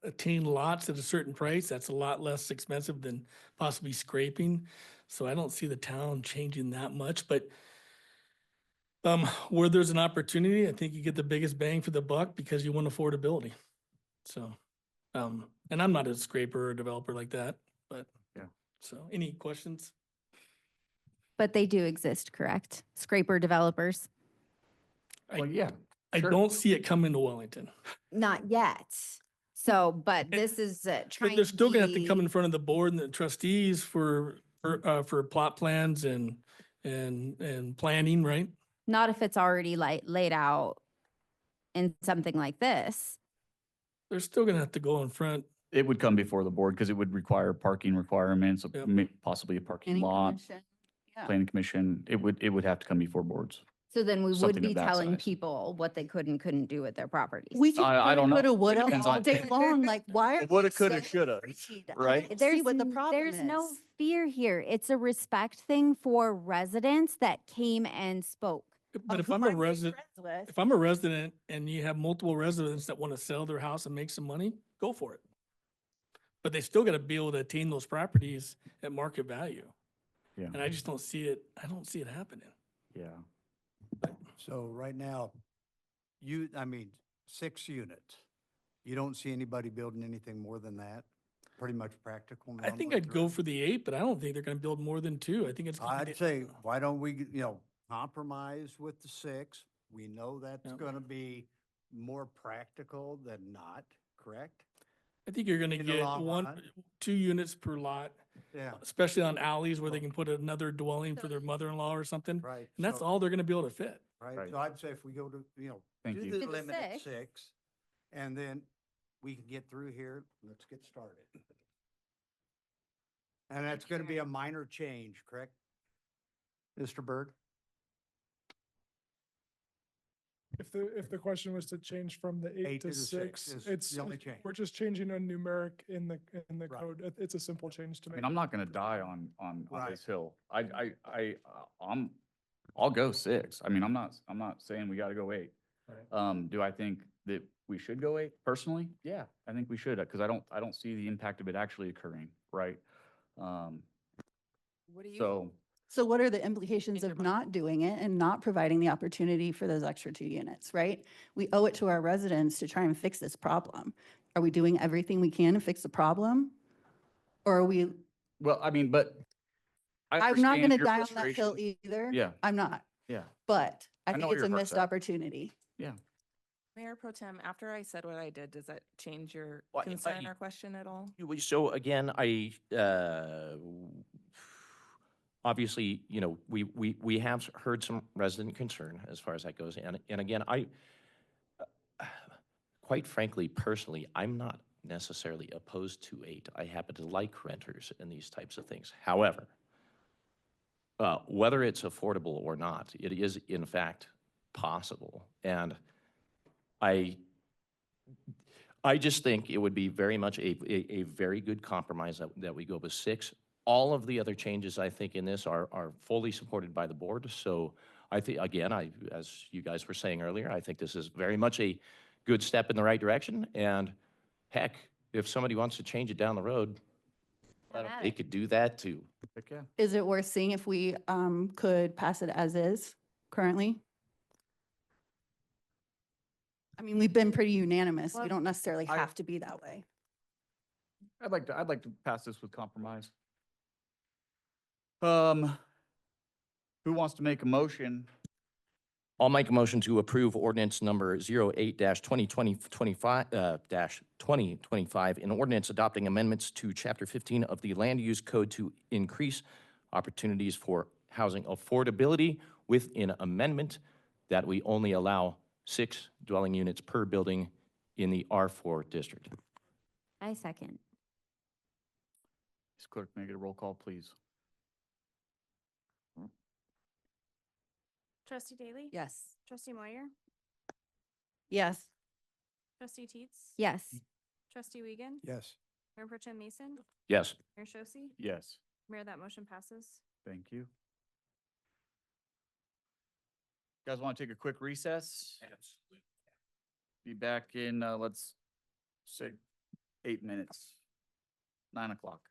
attain lots at a certain price, that's a lot less expensive than possibly scraping. So I don't see the town changing that much, but where there's an opportunity, I think you get the biggest bang for the buck because you want affordability. So, and I'm not a scraper or developer like that, but Yeah. So any questions? But they do exist, correct? Scraper developers? Well, yeah. I Sure. don't see it coming to Wellington. Not yet. So, but this is But trying they're still gonna have to be- come in front of the board and the trustees for plot plans and planning, right? Not if it's already like laid out in something like this. They're still gonna have to go in front. It would come before the board because it would require parking requirements, Yep. possibly a parking Any lot. commission? Yeah. planning commission, it would have to come before boards. So then we would Something be of that telling size. people what they could and couldn't do with their properties. We can I don't know. coulda, It woulda depends all on- day long, like, why? are Woulda, you coulda, so shoulda, afraid? I right? don't See what the n- problem There's no is. fear here. It's a respect thing for residents that came and spoke. But Of if I'm who a I'm resident, friends with. if I'm a resident and you have multiple residents that want to sell their house and make some money, go for it. But they still got to be able to attain those properties at market value. Yeah. And I just don't see it, I don't see it happening. Yeah. So right now, I mean, 6 units. You don't see anybody building anything more than that? Pretty much practical? I think normally I'd go through? for the 8, but I don't think they're going to build more than 2. I think it's. gonna be- I'd say, why don't we, compromise with the 6? We know that's Yeah. gonna be more practical than not, correct? I think you're going to in the get long run. 2 units per lot, Yeah, especially on alleys where they can put another dwelling for their mother-in-law or something. right. And that's So- all they're going to be able to fit. Right, Right. so I'd say if we go to, Thank do you. the To the limit at 6. 6, and then we can get through here, let's get started. And that's gonna be a minor change, correct? Mr. Byrd? If the question was to change from the 8 to 6, is it's, the only change. we're just changing a numeric in the Right. code. It's a simple change to I make. mean, I'm not gonna die on Right. this hill. I'll go 6. I mean, I'm not saying we gotta go 8. Do I think that we should go 8 personally? Yeah, I think we should, because I don't see the impact of it actually occurring, right? What do you? So, So what are the implications Change your of mind. not doing it and not providing the opportunity for those extra 2 units, right? We owe it to our residents to try and fix this problem. Are we doing everything we can to fix the problem? Or are we, well, I mean, but I I'm not understand gonna your die on that hill frustration. either. Yeah. I'm not, Yeah, but I I know think where it's a your heart's missed at. opportunity. yeah. Mayor Pro Tem, after I said what I did, does that change your Well, concern or question at all? So again, obviously, we have heard some resident concern as far as that goes. And again, quite frankly, personally, I'm not necessarily opposed to 8. I happen to like renters and these types of things. However, whether it's affordable or not, it is in fact possible. And I just think it would be very much a very good compromise that we go with 6. All of the other changes, I think, in this are fully supported by the board. So I think, again, as you guys were saying earlier, I think this is very much a good step in the right direction. And heck, if somebody wants to change it down the road, Have at they it. could do that too. Heck yeah. Is it worth seeing if we could pass it as is currently? I mean, we've been pretty unanimous. We Well, don't necessarily I- have to be that way. I'd like to pass this with compromise. Who wants to make a motion? I'll make a motion to approve ordinance number 08-2025, an ordinance adopting amendments to Chapter 15 of the Land Use Code to increase opportunities for housing affordability with an amendment that we only allow 6 dwelling units per building in the R4 district. I second. Ms. Clerk, make it a roll call, please. Trustee Daly? Yes. Trustee Moyer? Yes. Trustee Teets? Yes. Trustee Wiegand? Yes. Mayor Pro Tem Mason? Yes. Mayor Shosse? Yes. Mayor, that motion passes. Thank you. Guys want to take a quick recess? Absolutely. Be back in, let's say, 8 minutes, 9 o'clock.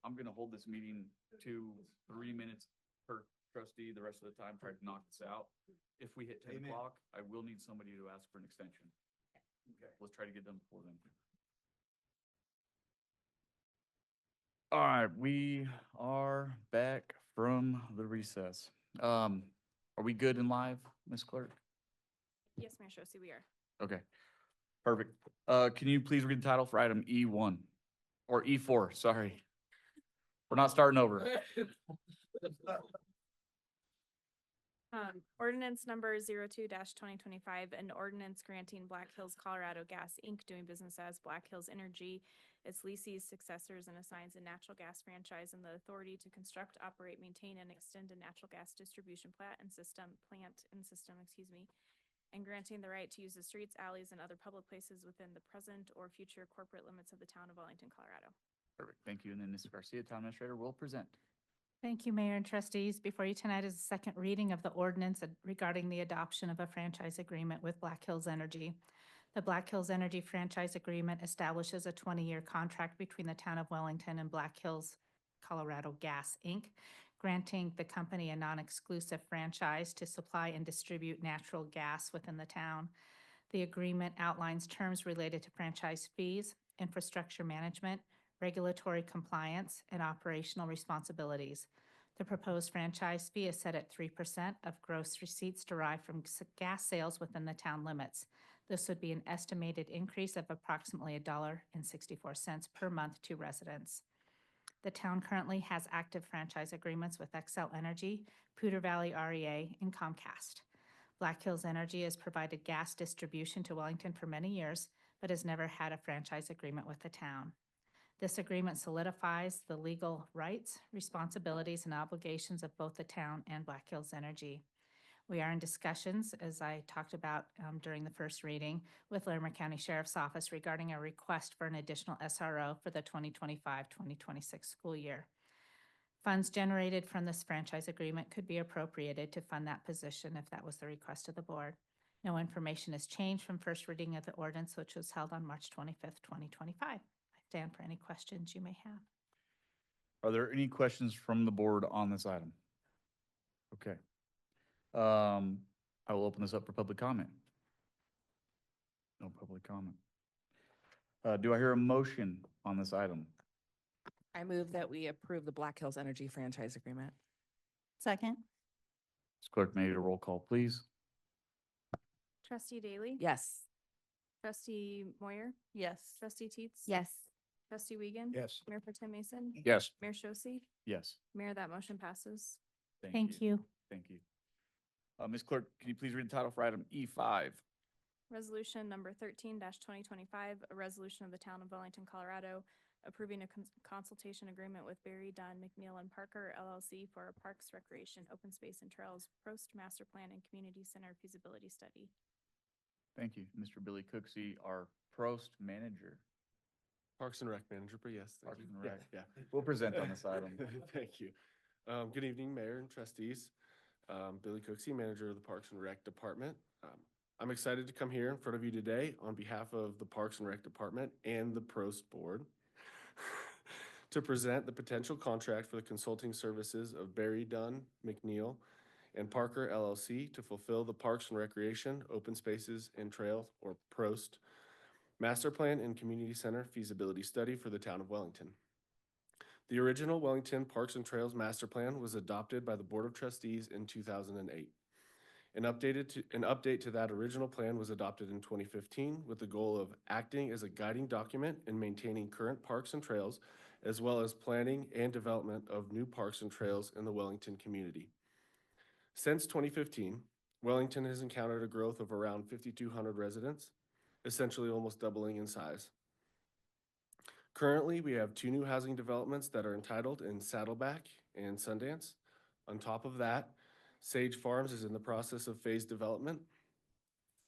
I'm gonna hold this meeting to 3 minutes per trustee. The rest of the time, try to knock this out. If we hit 10 Amen. o'clock, I will need somebody to ask for an extension. Okay. Let's try to get done before then. All right, we are back from the recess. Are we good and live, Ms. Clerk? Yes, Mayor Shosse, we are. Okay, perfect. Can you please read the title for item E1? Or E4, sorry. We're not starting over. Ordinance number 02-2025, an ordinance granting Black Hills Colorado Gas, Inc., doing business as Black Hills Energy, its lessees, successors, and assigns a natural gas franchise and the authority to construct, operate, maintain, and extend a natural gas distribution plant and system, and granting the right to use the streets, alleys, and other public places within the present or future corporate limits of the town of Wellington, Colorado. Perfect. Thank you. And then Ms. Garcia, Town Administrator, will present. Thank you, Mayor and Trustees. Before you tonight is the second reading of the ordinance regarding the adoption of a franchise agreement with Black Hills Energy. The Black Hills Energy franchise agreement establishes a 20-year contract between the town of Wellington and Black Hills Colorado Gas, Inc., granting the company a non-exclusive franchise to supply and distribute natural gas within the town. The agreement outlines terms related to franchise fees, infrastructure management, regulatory compliance, and operational responsibilities. The proposed franchise fee is set at 3% of gross receipts derived from gas sales within the town limits. This would be an estimated increase of approximately $1.64 per month to residents. The town currently has active franchise agreements with Xcel Energy, Poudre Valley REA, and Comcast. Black Hills Energy has provided gas distribution to Wellington for many years, but has never had a franchise agreement with the town. This agreement solidifies the legal rights, responsibilities, and obligations of both the town and Black Hills Energy. We are in discussions, as I talked about during the first reading, with Larimer County Sheriff's Office regarding a request for an additional SRO for the 2025-2026 school year. Funds generated from this franchise agreement could be appropriated to fund that position if that was the request of the board. No information has changed from first reading of the ordinance, which was held on March 25th, 2025. I stand for any questions you may have. Are there any questions from the board on this item? Okay. I will open this up for public comment. No public comment. Do I hear a motion on this item? I move that we approve the Black Hills Energy franchise agreement. Second? Ms. Clerk, may I get a roll call, please? Trustee Daly? Yes. Trustee Moyer? Yes. Trustee Teets? Yes. Trustee Wiegand? Yes. Mayor Pro Tem Mason? Yes. Mayor Shosse? Yes. Mayor, that motion passes. Thank you. Thank you. Ms. Clerk, can you please read the title for item E5? Resolution number 13-2025, a resolution of the town of Wellington, Colorado, approving a consultation agreement with Barry, Dunn, McNeil, and Parker LLC for a Parks, Recreation, Open Space, and Trails Prost Master Plan and Community Center Feasibility Study. Thank you. Mr. Billy Cooksey, our Prost manager. Parks and Rec manager, but yes. Thank Parks you. and Rec, yeah. We'll present on this item. Thank you. Good evening, Mayor and Trustees. Billy Cooksey, manager of the Parks and Rec Department. I'm excited to come here in front of you today on behalf of the Parks and Rec Department and the Prost Board to present the potential contract for the consulting services of Barry, Dunn, McNeil, and Parker LLC to fulfill the Parks and Recreation, Open Spaces, and Trail, or PROST, Master Plan and Community Center Feasibility Study for the town of Wellington. The original Wellington Parks and Trails Master Plan was adopted by the Board of Trustees in 2008. An update to that original plan was adopted in 2015 with the goal of acting as a guiding document in maintaining current parks and trails, as well as planning and development of new parks and trails in the Wellington community. Since 2015, Wellington has encountered a growth of around 5,200 residents, essentially almost doubling in size. Currently, we have 2 new housing developments that are entitled in Saddleback and Sundance. On top of that, Sage Farms is in the process of phased development.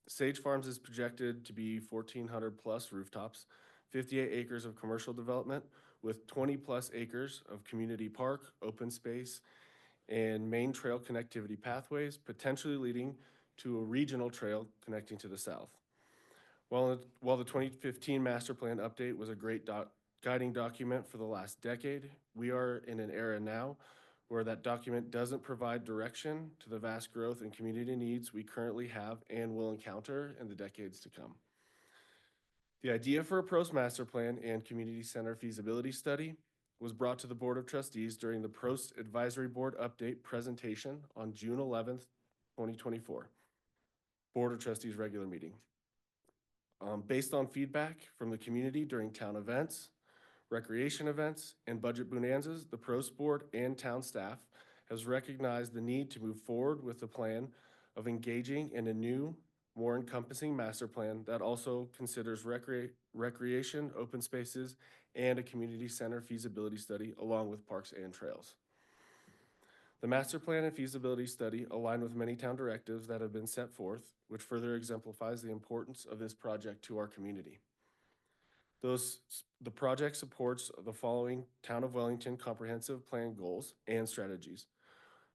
Sage Farms is projected to be 1,400 plus rooftops, 58 acres of commercial development with 20 plus acres of community park, open space, and main trail connectivity pathways, potentially leading to a regional trail connecting to the south. While the 2015 master plan update was a great guiding document for the last decade, we are in an era now where that document doesn't provide direction to the vast growth and community needs we currently have and will encounter in the decades to come. The idea for a PROST master plan and community center feasibility study was brought to the Board of Trustees during the PROST Advisory Board update presentation on June 11th, 2024, Board of Trustees regular meeting. Based on feedback from the community during town events, recreation events, and budget bonanzas, the Pros Board and town staff has recognized the need to move forward with a plan of engaging in a new, more encompassing master plan that also considers recreation, open spaces, and a community center feasibility study along with parks and trails. The master plan and feasibility study align with many town directives that have been set forth, which further exemplifies the importance of this project to our community. The project supports the following Town of Wellington comprehensive plan goals and strategies.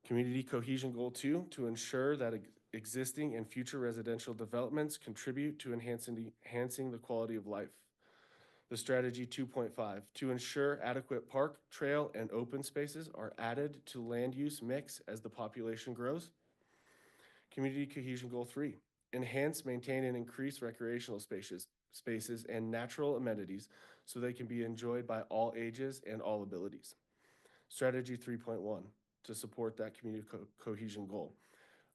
Community cohesion goal 2, to ensure that existing and future residential developments contribute to enhancing the quality of life. The strategy 2.5, to ensure adequate park, trail, and open spaces are added to land use mix as the population grows. Community cohesion goal 3, enhance, maintain, and increase recreational spaces and natural amenities so they can be enjoyed by all ages and all abilities. Strategy 3.1, to support that community cohesion goal.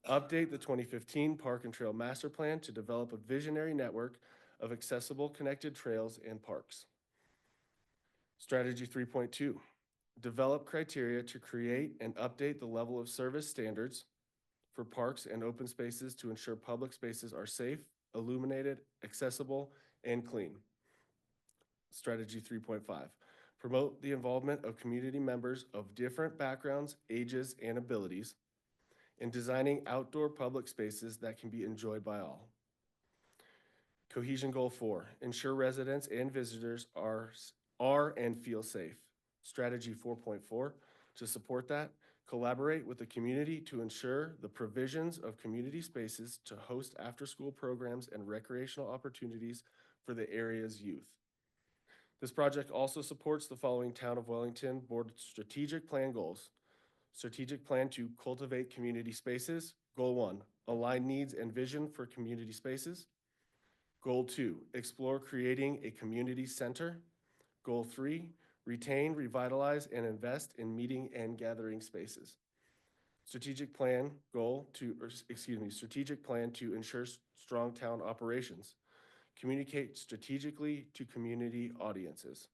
Update the 2015 Park and Trail Master Plan to develop a visionary network of accessible connected trails and parks. Strategy 3.2, develop criteria to create and update the level of service standards for parks and open spaces to ensure public spaces are safe, illuminated, accessible, and clean. Strategy 3.5, promote the involvement of community members of different backgrounds, ages, and abilities in designing outdoor public spaces that can be enjoyed by all. Cohesion goal 4, ensure residents and visitors are and feel safe. Strategy 4.4, to support that, collaborate with the community to ensure the provisions of community spaces to host after-school programs and recreational opportunities for the area's youth. This project also supports the following Town of Wellington Board strategic plan goals. Strategic plan to cultivate community spaces. Goal 1, align needs and vision for community spaces. Goal 2, explore creating a community center. Goal 3, retain, revitalize, and invest in meeting and gathering spaces. Strategic plan strategic plan to ensure strong town operations. Communicate strategically to community audiences.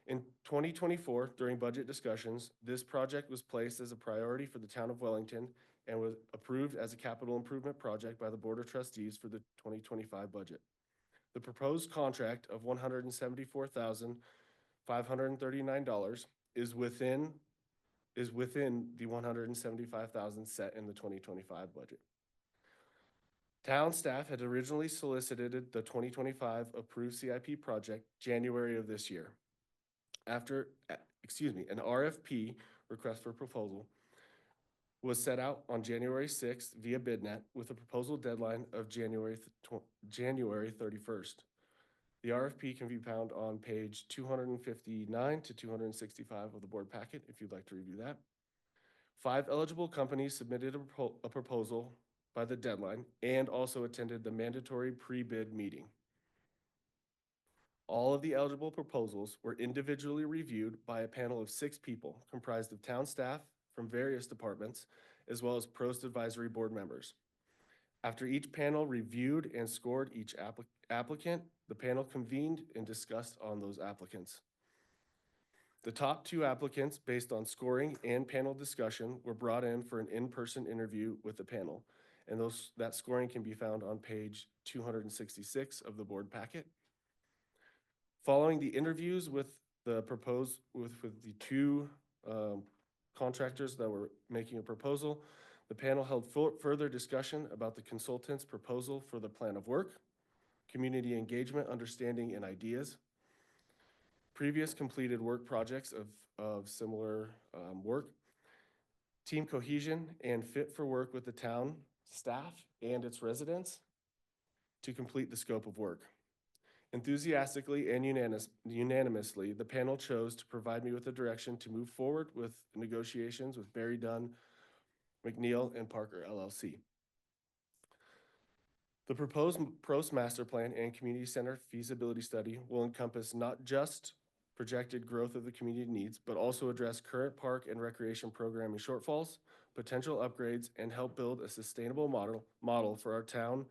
In 2024, during budget discussions, this project was placed as a priority for the Town of Wellington and was approved as a capital improvement project by the Board of Trustees for the 2025 budget. The proposed contract of $174,539 is within the $175,000 set in the 2025 budget. Town staff had originally solicited the 2025 approved CIP project January of this year. An RFP, request for proposal, was set out on January 6th via BidNet with a proposal deadline of January 31st. The RFP can be found on page 259 to 265 of the board packet if you'd like to review that. 5 eligible companies submitted a proposal by the deadline and also attended the mandatory pre-bid meeting. All of the eligible proposals were individually reviewed by a panel of 6 people comprised of town staff from various departments, as well as Prost Advisory Board members. After each panel reviewed and scored each applicant, the panel convened and discussed on those applicants. The top 2 applicants, based on scoring and panel discussion, were brought in for an in-person interview with the panel, and that scoring can be found on page 266 of the board packet. Following the interviews with the 2 contractors that were making a proposal, the panel held further discussion about the consultant's proposal for the plan of work, community engagement, understanding, and ideas, previous completed work projects of similar work, team cohesion, and fit for work with the town staff and its residents to complete the scope of work. Enthusiastically and unanimously, the panel chose to provide me with the direction to move forward with negotiations with Barry Dunn, McNeil, and Parker LLC. The proposed Prost Master Plan and Community Center feasibility study will encompass not just projected growth of the community needs, but also address current park and recreation programming shortfalls, potential upgrades, and help build a sustainable model for our town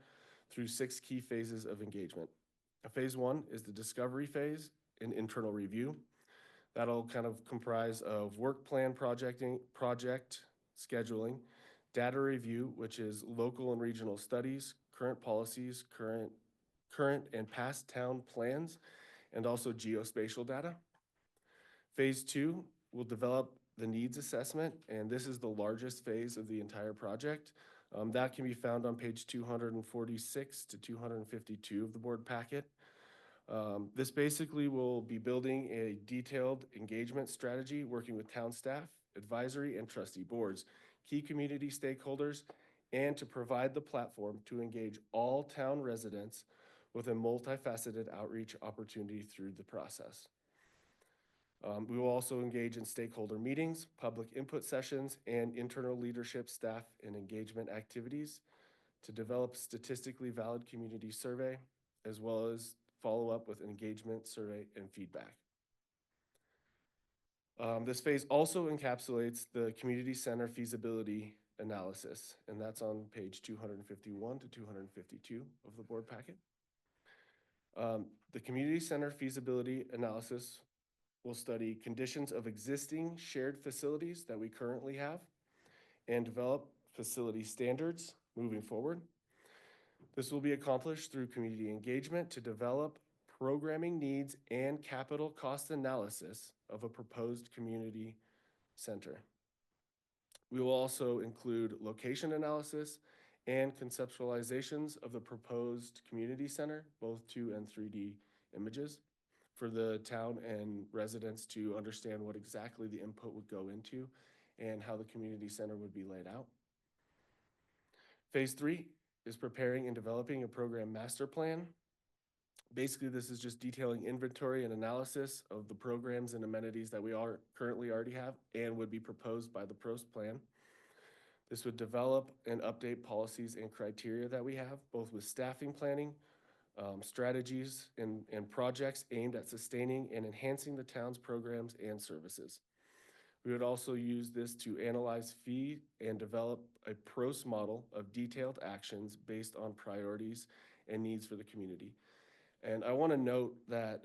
through 6 key phases of engagement. Phase 1 is the discovery phase and internal review. That'll kind of comprise of work plan project scheduling, data review, which is local and regional studies, current policies, current and past town plans, and also geospatial data. Phase 2 will develop the needs assessment, and this is the largest phase of the entire project. That can be found on page 246 to 252 of the board packet. This basically will be building a detailed engagement strategy, working with town staff, advisory and trustee boards, key community stakeholders, and to provide the platform to engage all town residents with a multifaceted outreach opportunity through the process. We will also engage in stakeholder meetings, public input sessions, and internal leadership, staff, and engagement activities to develop statistically valid community survey, as well as follow up with engagement survey and feedback. This phase also encapsulates the community center feasibility analysis, and that's on page 251 to 252 of the board packet. The community center feasibility analysis will study conditions of existing shared facilities that we currently have and develop facility standards moving forward. This will be accomplished through community engagement to develop programming needs and capital cost analysis of a proposed community center. We will also include location analysis and conceptualizations of the proposed community center, both 2 and 3D images, for the town and residents to understand what exactly the input would go into and how the community center would be laid out. Phase 3 is preparing and developing a program master plan. Basically, this is just detailing inventory and analysis of the programs and amenities that we currently already have and would be proposed by the PROS plan. This would develop and update policies and criteria that we have, both with staffing planning, strategies and projects aimed at sustaining and enhancing the town's programs and services. We would also use this to analyze fee and develop a PROS model of detailed actions based on priorities and needs for the community. And I want to note that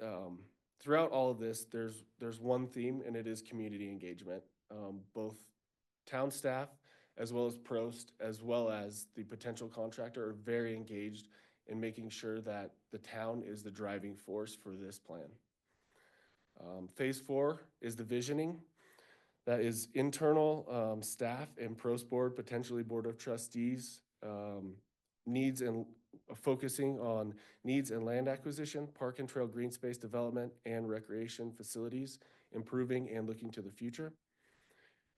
throughout all of this, there's one theme, and it is community engagement. Both town staff, as well as PROS, as well as the potential contractor, are very engaged in making sure that the town is the driving force for this plan. Phase 4 is the visioning. That is internal staff and PROS board, potentially board of trustees, needs and focusing on needs and land acquisition, park and trail green space development, and recreation facilities, improving and looking to the future.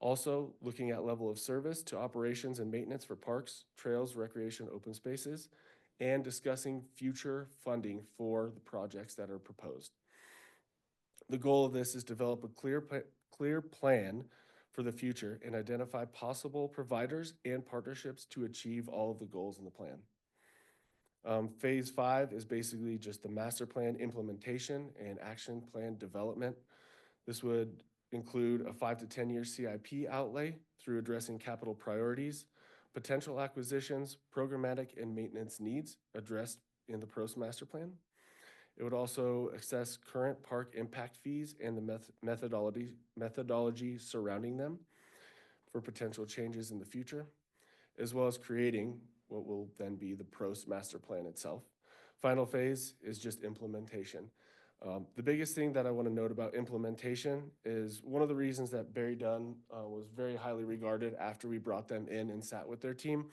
Also looking at level of service to operations and maintenance for parks, trails, recreation, open spaces, and discussing future funding for the projects that are proposed. The goal of this is develop a clear plan for the future and identify possible providers and partnerships to achieve all of the goals in the plan. Phase 5 is basically just the master plan implementation and action plan development. This would include a 5 to 10 year CIP outlay through addressing capital priorities, potential acquisitions, programmatic and maintenance needs addressed in the PROS master plan. It would also assess current park impact fees and the methodology surrounding them for potential changes in the future, as well as creating what will then be the PROS master plan itself. Final phase is just implementation. The biggest thing that I want to note about implementation is one of the reasons that Barry Dunn was very highly regarded after we brought them in and sat with their team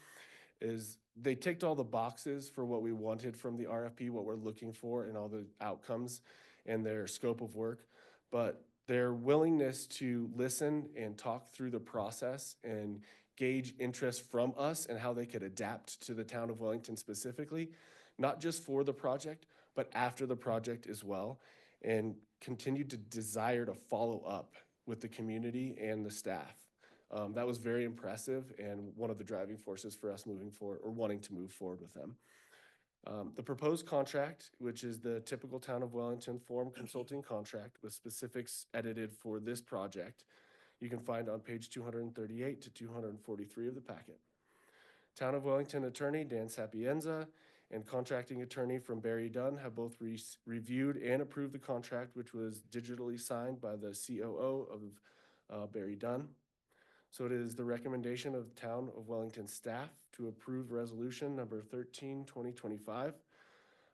is they ticked all the boxes for what we wanted from the RFP, what we're looking for, and all the outcomes and their scope of work. But their willingness to listen and talk through the process and gauge interest from us and how they could adapt to the town of Wellington specifically, not just for the project, but after the project as well, and continue to desire to follow up with the community and the staff. That was very impressive and one of the driving forces for us moving forward or wanting to move forward with them. The proposed contract, which is the typical town of Wellington form consulting contract with specifics edited for this project, you can find on page 238 to 243 of the packet. Town of Wellington attorney Dan Sapienza and contracting attorney from Barry Dunn have both reviewed and approved the contract, which was digitally signed by the COO of Barry Dunn. So it is the recommendation of the Town of Wellington staff to approve resolution number 13/2025,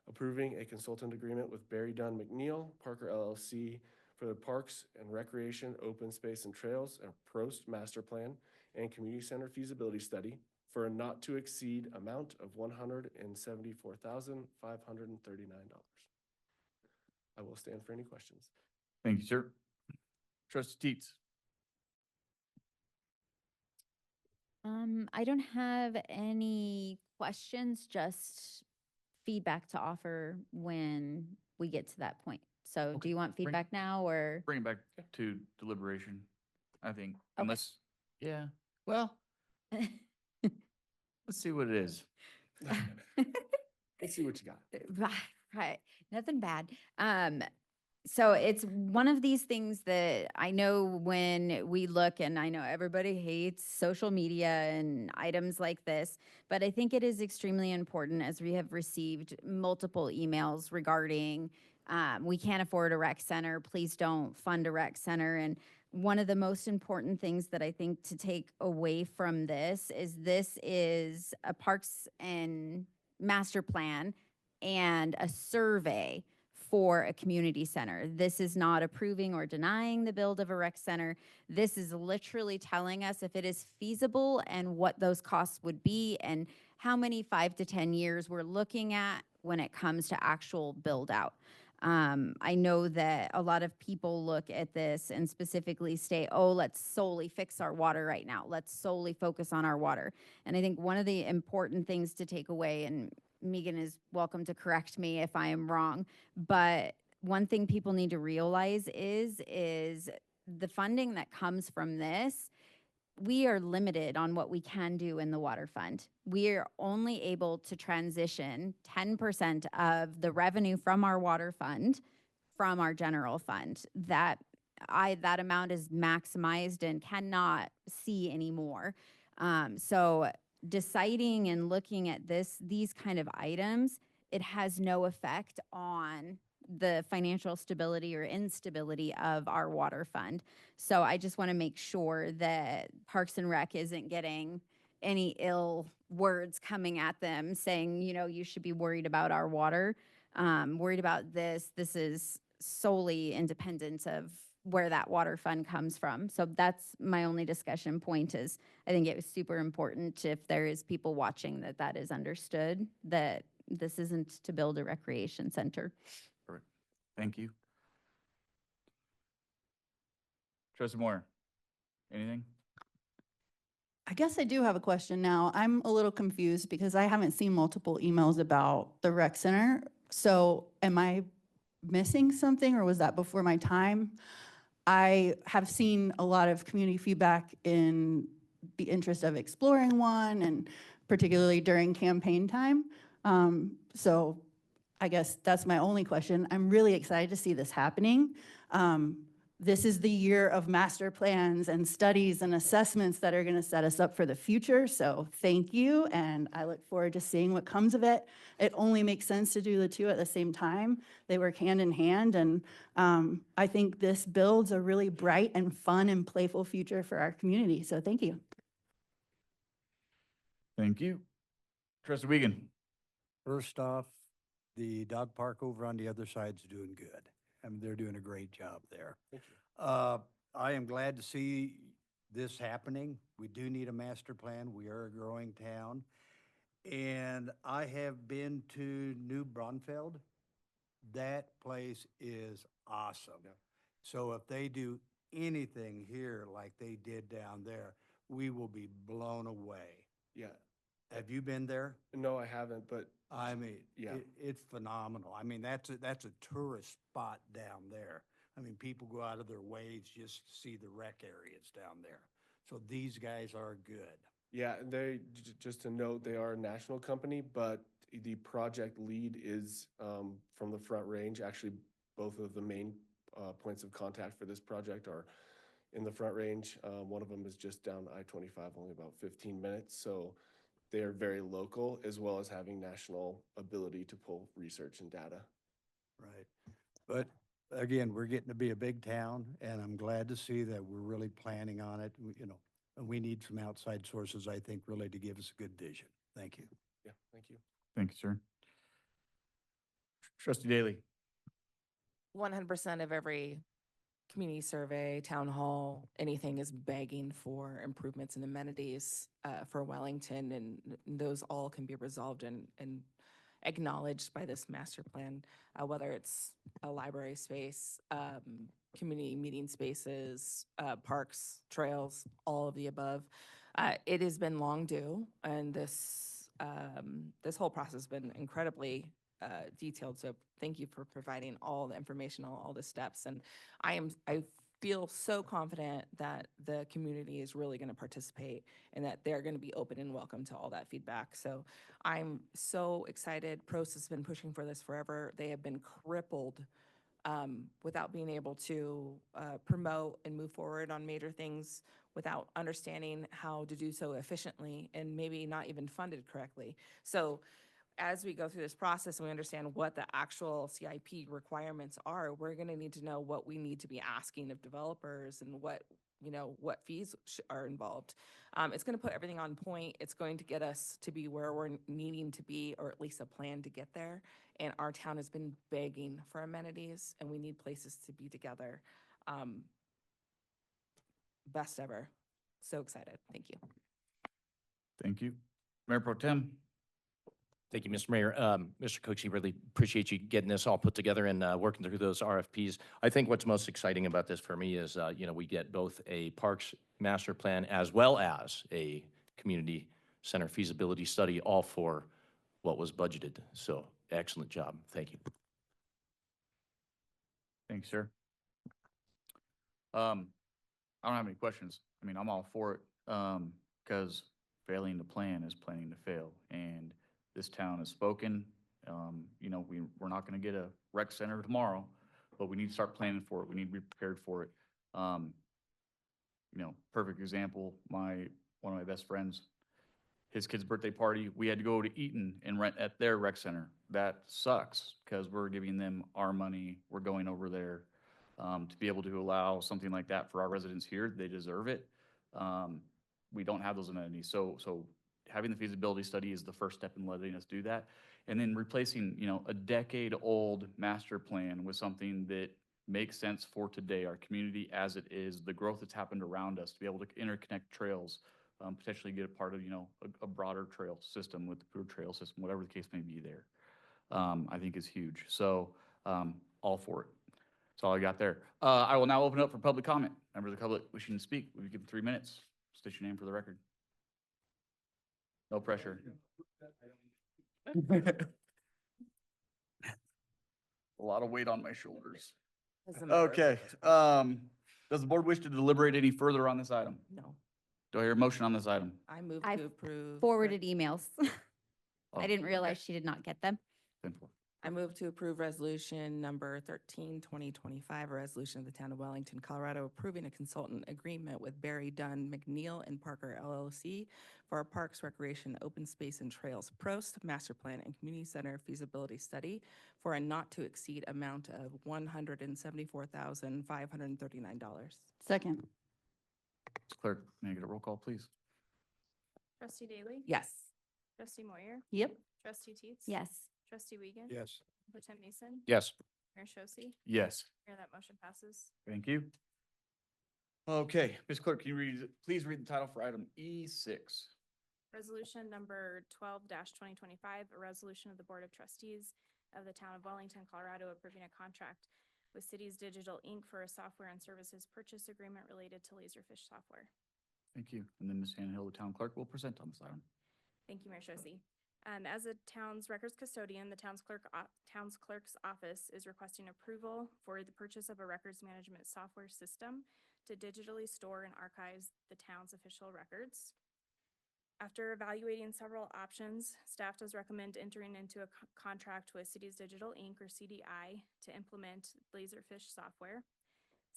approving a consultant agreement with Barry Dunn McNeil, Parker LLC for the Parks and Recreation, Open Space and Trails, and Prost Master Plan and Community Center Feasibility Study for a not to exceed amount of $174,539. I will stand for any questions. Thank you, sir. Trustee Teets. I don't have any questions, just feedback to offer when we get to that point. So do you want Bring- feedback now or? Bring it back to deliberation, I think, Okay. unless, yeah, well, let's see what it is. Let's see what you got. Right, nothing bad. So it's one of these things that I know when we look, and I know everybody hates social media and items like this, but I think it is extremely important as we have received multiple emails regarding we can't afford a rec center, please don't fund a rec center. And one of the most important things that I think to take away from this is a parks and master plan and a survey for a community center. This is not approving or denying the build of a rec center. This is literally telling us if it is feasible and what those costs would be and how many 5 to 10 years we're looking at when it comes to actual build out. I know that a lot of people look at this and specifically say, oh, let's solely fix our water right now. Let's solely focus on our water. And I think one of the important things to take away, and Megan is welcome to correct me if I am wrong, but one thing people need to realize is the funding that comes from this, we are limited on what we can do in the water fund. We are only able to transition 10% of the revenue from our water fund from our general fund. That amount is maximized and cannot see anymore. So deciding and looking at these kind of items, it has no effect on the financial stability or instability of our water fund. So I just want to make sure that Parks and Rec isn't getting any ill words coming at them saying, you know, you should be worried about our water, worried about this. This is solely independent of where that water fund comes from. So that's my only discussion point is I think it was super important if there is people watching that is understood that this isn't to build a recreation center. Perfect. Thank you. Trustee Moore, anything? I guess I do have a question now. I'm a little confused because I haven't seen multiple emails about the rec center. So am I missing something or was that before my time? I have seen a lot of community feedback in the interest of exploring one and particularly during campaign time. So I guess that's my only question. I'm really excited to see this happening. This is the year of master plans and studies and assessments that are going to set us up for the future. So thank you. And I look forward to seeing what comes of it. It only makes sense to do the two at the same time. They work hand in hand. And I think this builds a really bright and fun and playful future for our community. So thank you. Thank you. Trustee Wiegand. First off, the dog park over on the other side's doing good. I mean, they're doing a great job there. Thank you. I am glad to see this happening. We do need a master plan. We are a growing town. And I have been to New Braunfeld. That place is awesome. Yeah. So if they do anything here like they did down there, we will be blown away. Yeah. Have you been there? No, I haven't, but I mean, yeah. it's phenomenal. I mean, that's a tourist spot down there. I mean, people go out of their ways just to see the rec areas down there. So these guys are good. Yeah, just to note, they are a national company, but the project lead is from the Front Range. Actually, both of the main points of contact for this project are in the Front Range. One of them is just down I-25, only about 15 minutes. So they are very local, as well as having national ability to pull research and data. Right. But again, we're getting to be a big town, and I'm glad to see that we're really planning on it. You know, and we need some outside sources, I think, really to give us a good vision. Thank you. Yeah, thank you. Thank you, sir. Trustee Daly. 100% of every community survey, town hall, anything is begging for improvements and amenities for Wellington, and those all can be resolved and acknowledged by this master plan, whether it's a library space, community meeting spaces, parks, trails, all of the above. It has been long due, and this whole process has been incredibly detailed. So thank you for providing all the information, all the steps. And I feel so confident that the community is really going to participate and that they're going to be open and welcome to all that feedback. So I'm so excited. PROS has been pushing for this forever. They have been crippled without being able to promote and move forward on major things without understanding how to do so efficiently and maybe not even funded correctly. So as we go through this process and we understand what the actual CIP requirements are, we're going to need to know what we need to be asking of developers and what fees are involved. It's going to put everything on point. It's going to get us to be where we're needing to be, or at least a plan to get there. And our town has been begging for amenities, and we need places to be together. Best ever. So excited. Thank you. Thank you. Mayor Pro Tem. Thank you, Mr. Mayor. Mr. Cody, really appreciate you getting this all put together and working through those RFPs. I think what's most exciting about this for me is, we get both a parks master plan as well as a community center feasibility study, all for what was budgeted. So excellent job. Thank you. Thanks, sir. I don't have any questions. I mean, I'm all for it, because failing to plan is planning to fail. And this town has spoken. We're not going to get a rec center tomorrow, but we need to start planning for it. We need to be prepared for it. Perfect example, one of my best friends, his kid's birthday party, we had to go to Eaton and rent at their rec center. That sucks because we're giving them our money. We're going over there to be able to allow something like that for our residents here. They deserve it. We don't have those amenities. So having the feasibility study is the first step in letting us do that. And then replacing, a decade-old master plan with something that makes sense for today, our community as it is, the growth that's happened around us, to be able to interconnect trails, potentially get a part of, a broader trail system with the Pure Trail system, whatever the case may be there, I think is huge. So all for it. That's all I got there. I will now open up for public comment. Members of the public wishing to speak, we'll give them 3 minutes. State your name for the record. No pressure. A lot of weight on my shoulders. Okay. Does the board wish to deliberate any further on this item? No. Do I hear a motion on this item? I move I to approve. Forwarded emails. Oh, I didn't realize she did not get them. I move to approve resolution number 13, 2025, a resolution of the town of Wellington, Colorado, approving a consultant agreement with Barry Dunn, McNeil, and Parker LLC for a Parks, Recreation, Open Space, and Trails PROST Master Plan and Community Center feasibility study for a not-to-exceed amount of $174,539. Second. Clerk, may I get a roll call, please? Trustee Daly? Yes. Trustee Moyer? Yep. Trustee Teets? Yes. Trustee Wiegand? Yes. Lieutenant Mason? Yes. Mayor Shosse? Yes. Mayor, that motion passes. Thank you. Okay, Ms. Clerk, can you please read the title for item E6? Resolution number 12-2025, a resolution of the Board of Trustees of the Town of Wellington, Colorado, approving a contract with Cities Digital, Inc. for a software and services purchase agreement related to Laserfish software. Thank you. And then Ms. Hill, the town clerk, will present on this item. Thank you, Mayor Shosse. As a town's records custodian, the town's clerk's office is requesting approval for the purchase of a records management software system to digitally store and archive the town's official records. After evaluating several options, staff does recommend entering into a contract with Cities Digital, Inc. or CDI to implement Laserfish software.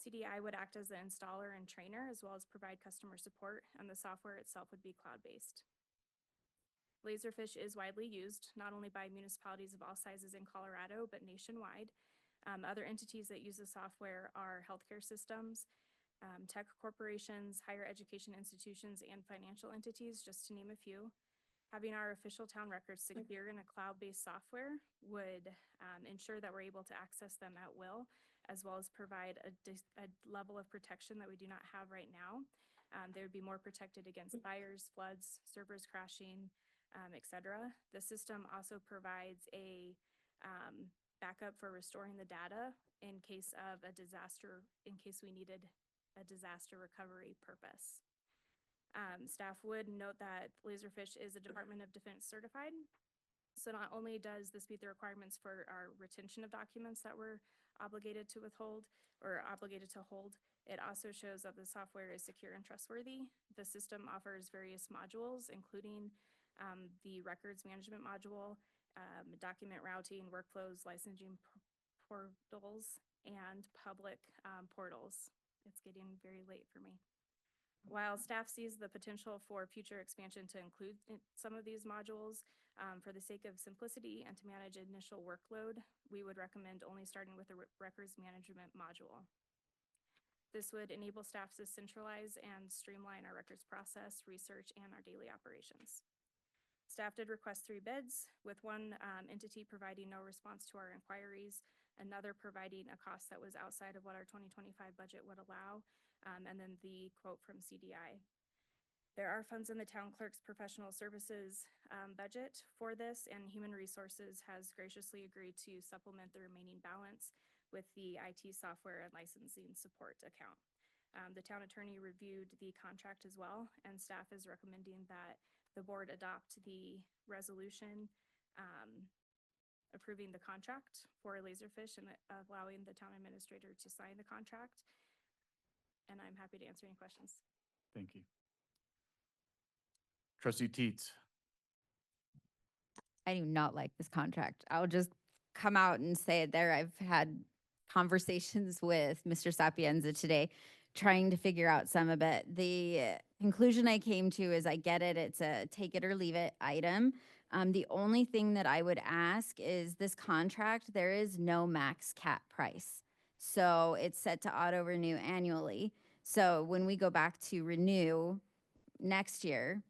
CDI would act as the installer and trainer, as well as provide customer support, and the software itself would be cloud-based. Laserfish is widely used, not only by municipalities of all sizes in Colorado, but nationwide. Other entities that use the software are healthcare systems, tech corporations, higher education institutions, and financial entities, just to name a few. Having our official town records secure in a cloud-based software would ensure that we're able to access them at will, as well as provide a level of protection that we do not have right now. They would be more protected against fires, floods, servers crashing, etc. The system also provides a backup for restoring the data in case of a disaster, in case we needed a disaster recovery purpose. Staff would note that Laserfish is a Department of Defense certified. So not only does this meet the requirements for our retention of documents that we're obligated to withhold or obligated to hold, it also shows that the software is secure and trustworthy. The system offers various modules, including the records management module, document routing, workflows, licensing portals, and public portals. It's getting very late for me. While staff sees the potential for future expansion to include some of these modules, for the sake of simplicity and to manage initial workload, we would recommend only starting with the records management module. This would enable staff to centralize and streamline our records process, research, and our daily operations. Staff did request 3 bids, with one entity providing no response to our inquiries, another providing a cost that was outside of what our 2025 budget would allow, and then the quote from CDI. There are funds in the town clerk's professional services budget for this, and Human Resources has graciously agreed to supplement the remaining balance with the IT software and licensing support account. The town attorney reviewed the contract as well, and staff is recommending that the board adopt the resolution approving the contract for Laserfish and allowing the town administrator to sign the contract. And I'm happy to answer any questions. Thank you. Trustee Teets. I do not like this contract. I'll just come out and say it there. I've had conversations with Mr. Sapienza today, trying to figure out some of it. The conclusion I came to is I get it. It's a take it or leave it item. The only thing that I would ask is this contract, there is no max cap price. So it's set to auto renew annually. So when we go back to renew next year,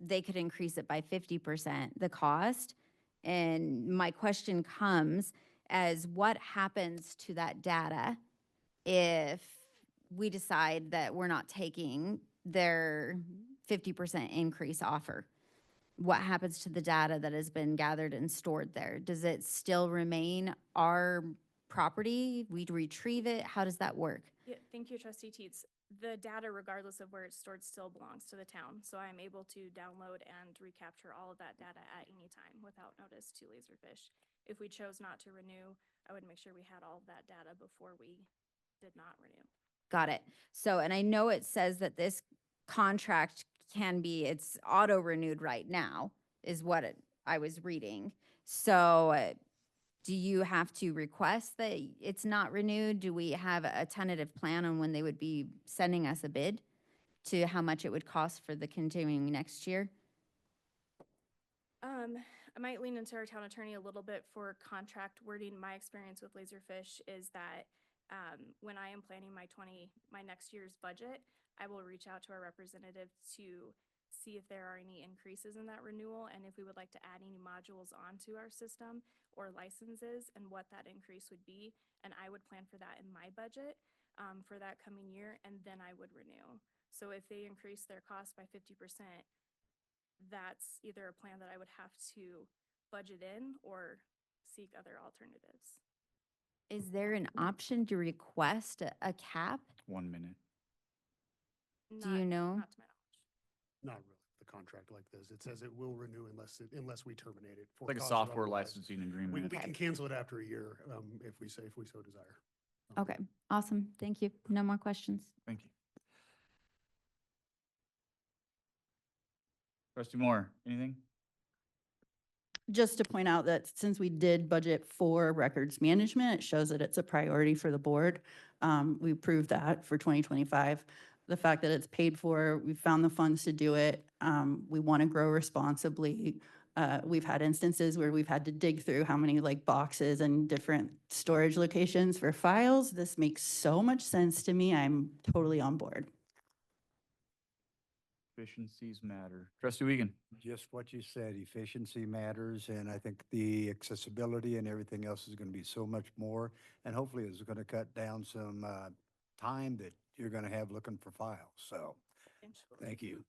they could increase it by 50%, the cost. And my question comes as what happens to that data if we decide that we're not taking their 50% increase offer? What happens to the data that has been gathered and stored there? Does it still remain our property? We retrieve it? How does that work? Yeah, thank you, Trustee Teets. The data, regardless of where it's stored, still belongs to the town. So I'm able to download and recapture all of that data at any time without notice to Laserfish. If we chose not to renew, I would make sure we had all of that data before we did not renew. Got it. So, and I know it says that this contract can be, it's auto renewed right now, is what I was reading. So do you have to request that it's not renewed? Do we have a tentative plan on when they would be sending us a bid to how much it would cost for the continuing next year? I might lean into our town attorney a little bit for contract wording. My experience with Laserfish is that when I am planning my next year's budget, I will reach out to our representative to see if there are any increases in that renewal and if we would like to add any modules onto our system or licenses and what that increase would be. And I would plan for that in my budget for that coming year, and then I would renew. So if they increase their cost by 50%, that's either a plan that I would have to budget in or seek other alternatives. Is there an option to request a cap? 1 minute. Do you know? Not to my knowledge. Not really, the contract like this. It says it will renew unless we terminate it. for Like a cause of software otherwise. licensing We agreement. can cancel it after a year if we so desire. Okay, awesome. Thank you. No more questions. Thank you. Trustee Moore, anything? Just to point out that since we did budget for records management, it shows that it's a priority for the board. We approved that for 2025. the fact that it's paid for. We found the funds to do it. We want to grow responsibly. We've had instances where we've had to dig through how many like boxes and different storage locations for files. This makes so much sense to me. I'm totally on board. Efficiencies matter. Trustee Wiegand. Just what you said, efficiency matters, and I think the accessibility and everything else is going to be so much more. And hopefully it's going to cut down some time that you're going to have looking for files. So, thank you.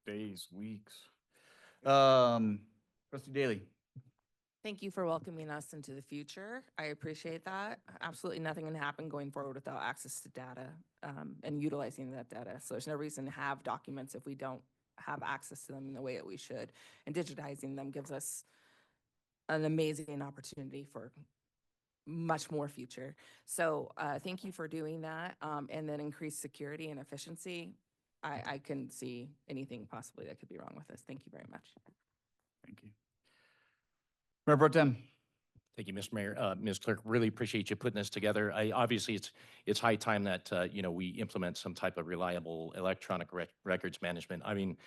Days, weeks. Trustee Daly. Thank you for welcoming us into the future. I appreciate that. Absolutely nothing can happen going forward without access to data and utilizing that data. So there's no reason to have documents if we don't have access to them in the way that we should. And digitizing them gives us an amazing opportunity for much more future. So thank you for doing that. And then increased security and efficiency. I couldn't see anything possibly that could be wrong with this. Thank you very much. Thank you. Mayor Pro Tem. Thank you, Mr. Mayor. Ms. Clerk, really appreciate you putting this together. Obviously, it's high time that, we implement some type of reliable electronic records management. I mean,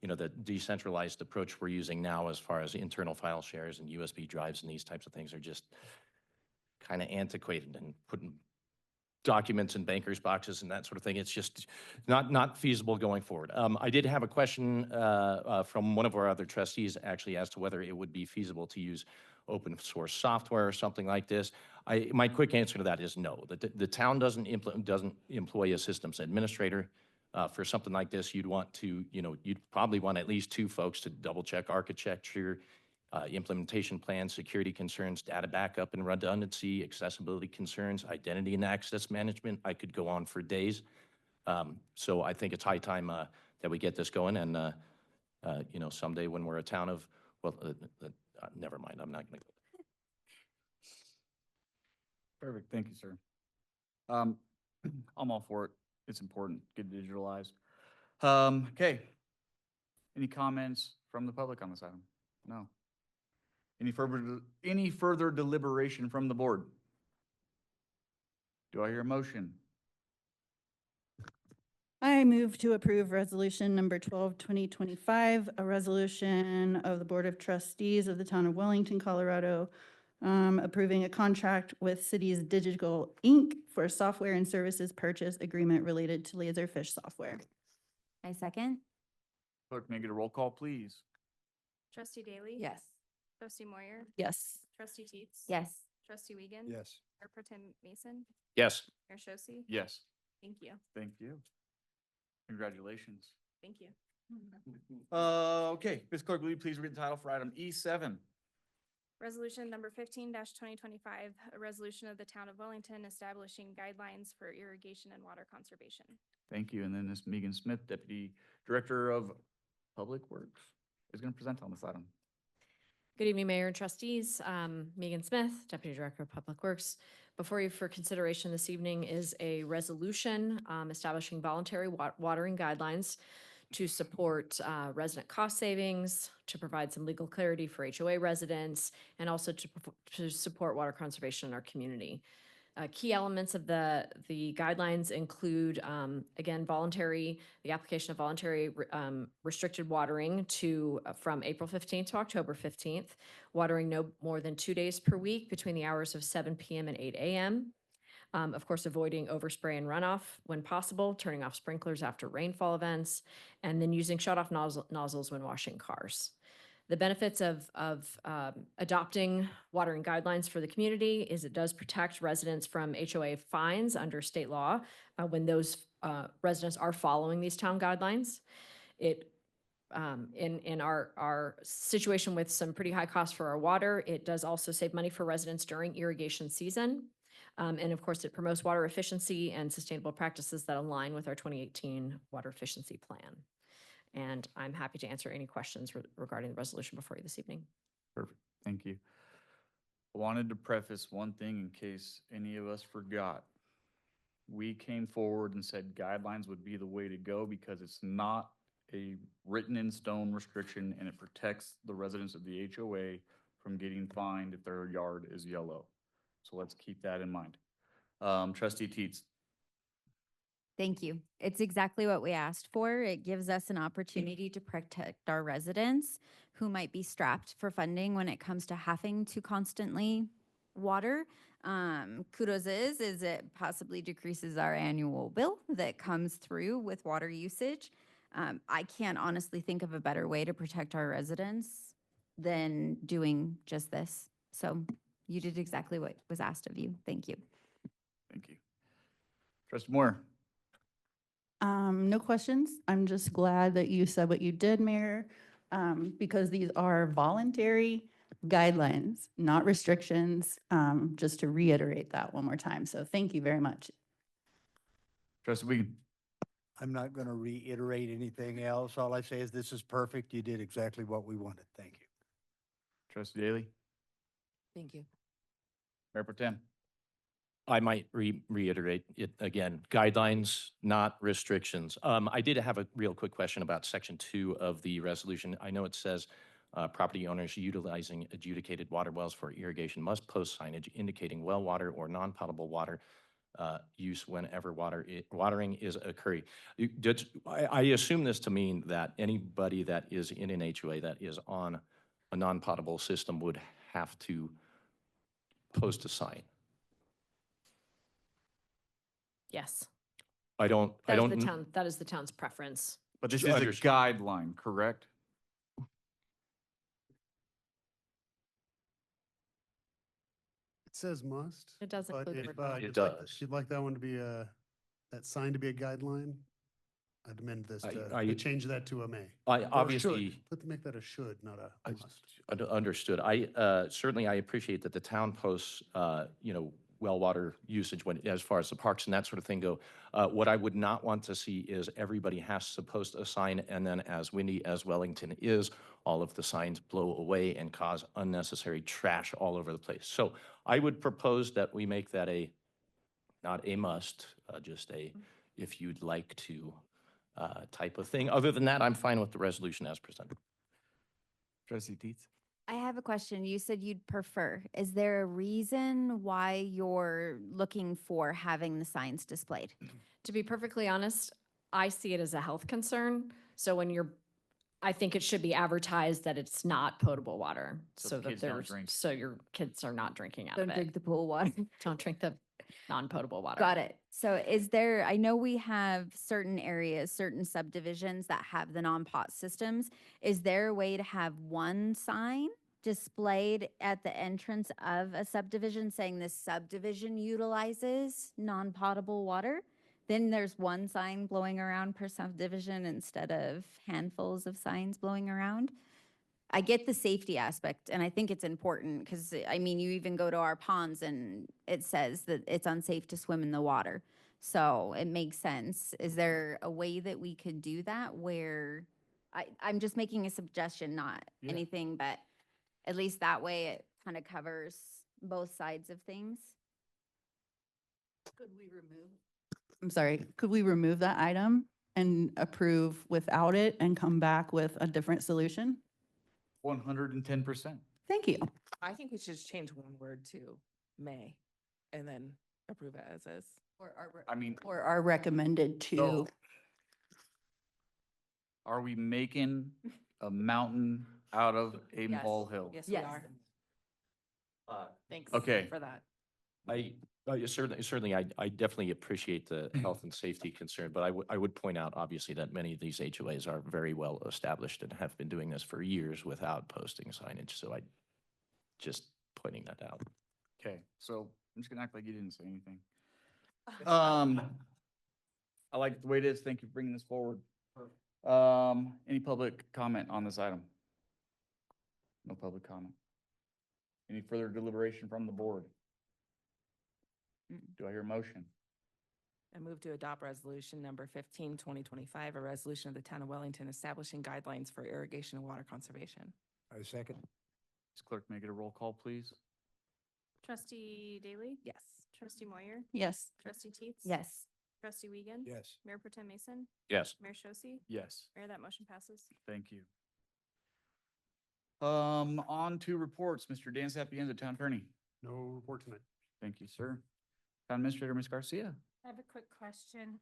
the decentralized approach we're using now as far as internal file shares and USB drives and these types of things are just kind of antiquated and putting documents in bankers' boxes and that sort of thing. It's just not feasible going forward. I did have a question from one of our other trustees actually as to whether it would be feasible to use open source software or something like this. My quick answer to that is no. The town doesn't employ a systems administrator. For something like this, you'd probably want at least 2 folks to double check architecture, implementation plans, security concerns, data backup and redundancy, accessibility concerns, identity and access management. I could go on for days. So I think it's high time that we get this going. And, someday when we're a town of, never mind, I'm not going to go. Perfect. Thank you, sir. I'm all for it. It's important. Get digitalized. Okay. Any comments from the public on this item? No. Any further deliberation from the board? Do I hear a motion? I move to approve resolution number 12, 2025, a resolution of the Board of Trustees of the Town of Wellington, Colorado, approving a contract with Cities Digital Inc. for software and services purchase agreement related to Laserfish software. I second. Clerk, may I get a roll call, please? Trustee Daly? Yes. Trustee Moyer? Yes. Trustee Teets? Yes. Trustee Wiegand? Yes. Mayor Pro Tem Mason? Yes. Mayor Shosse? Yes. Thank you. Thank you. Congratulations. Thank you. Okay, Ms. Clerk, will you please read the title for item E7? Resolution number 15-2025, a resolution of the Town of Wellington establishing guidelines for irrigation and water conservation. Thank you. And then Ms. Megan Smith, Deputy Director of Public Works, is going to present on this item. Good evening, Mayor and Trustees. Megan Smith, Deputy Director of Public Works. Before you for consideration this evening is a resolution establishing voluntary watering guidelines to support resident cost savings, to provide some legal clarity for HOA residents, and also to support water conservation in our community. Key elements of the guidelines include, again, the application of voluntary restricted watering from April 15th to October 15th, watering no more than 2 days per week between the hours of 7 p.m. and 8 a.m. Of course, avoiding overspray and runoff when possible, turning off sprinklers after rainfall events, and then using shut-off nozzles when washing cars. The benefits of adopting watering guidelines for the community is it does protect residents from HOA fines under state law when those residents are following these town guidelines. It in our situation with some pretty high costs for our water, it does also save money for residents during irrigation season. And of course, it promotes water efficiency and sustainable practices that align with our 2018 water efficiency plan. And I'm happy to answer any questions regarding the resolution before you this evening. Perfect. Thank you. I wanted to preface one thing in case any of us forgot. We came forward and said guidelines would be the way to go because it's not a written in stone restriction and it protects the residents of the HOA from getting fined if their yard is yellow. So let's keep that in mind. Trustee Teets. Thank you. It's exactly what we asked for. It gives us an opportunity to protect our residents who might be strapped for funding when it comes to having to constantly water. Kudos is it possibly decreases our annual bill that comes through with water usage. I can't honestly think of a better way to protect our residents than doing just this. So you did exactly what was asked of you. Thank you. Thank you. Trustee Moore. No questions. I'm just glad that you said what you did, Mayor, because these are voluntary guidelines, not restrictions, just to reiterate that one more time. So thank you very much. Trustee Wiegand. I'm not going to reiterate anything else. All I say is this is perfect. You did exactly what we wanted. Thank you. Trustee Daly. Thank you. Mayor Pro Tem. I might reiterate it again, guidelines, not restrictions. I did have a real quick question about section 2 of the resolution. I know it says property owners utilizing adjudicated water wells for irrigation must post signage indicating well water or non-potable water use whenever watering is occurring. I assume this to mean that anybody that is in an HOA that is on a non-potable system would have to post a sign. Yes. I don't. That is the town's preference. But this is a guideline, correct? It says must. It does but include the if, word must. It you'd like- does. If you'd like that one to be that sign to be a guideline, I'd amend this to I- change that to a may. I Or obviously. should. Make that a should, not a must. Understood. Certainly I appreciate that the town posts, well water usage as far as the parks and that sort of thing go. What I would not want to see is everybody has to post a sign and then as windy as Wellington is, all of the signs blow away and cause unnecessary trash all over the place. So I would propose that we make that not a must, just a if you'd like to type of thing. Other than that, I'm fine with the resolution as presented. Trustee Dietz. I have a question. You said you'd prefer. Is there a reason why you're looking for having the signs displayed? To be perfectly honest, I see it as a health concern. So I think it should be advertised that it's not potable water. So the kids don't drink. So your kids are not drinking out Don't of it. drink the pool water. Don't drink the non-potable water. Got it. So I know we have certain areas, certain subdivisions that have the non-pot systems. Is there a way to have one sign displayed at the entrance of a subdivision saying this subdivision utilizes non-potable water? Then there's one sign blowing around per subdivision instead of handfuls of signs blowing around. I get the safety aspect, and I think it's important because, you even go to our ponds and it says that it's unsafe to swim in the water. So it makes sense. Is there a way that we could do that where, I'm just making a suggestion, not Yeah. anything, but at least that way it kind of covers both sides of things? I'm sorry, could we remove that item and approve without it and come back with a different solution? 110%. Thank you. I think we should just change one word to may and then approve it as is. Or are recommended to. So are we making a mountain out of a Yes. molehill? Yes, we Yes. are. Thanks Okay. for that. Certainly, I definitely appreciate the health and safety concern, but I would point out, obviously, that many of these HOAs are very well established and have been doing this for years without posting signage, so I just pointing that out. Okay, so I'm just gonna act like you didn't say anything. I like the way it is. Thank you for bringing this forward. Any public comment on this item? No public comment. Any further deliberation from the board? Do I hear a motion? I move to adopt resolution number 15, 2025, a resolution of the town of Wellington establishing guidelines for irrigation and water conservation. I second. Ms. Clerk, make it a roll call, please. Trustee Daly? Yes. Trustee Moyer? Yes. Trustee Teets? Yes. Trustee Wiegand? Yes. Mayor Pro Tem Mason? Yes. Mayor Shosse? Yes. Mayor, that motion passes. Thank you. On to reports. Mr. Dan Sapienza, Town Attorney. No report tonight. Thank you, sir. Town Administrator, Ms. Garcia. I have a quick question.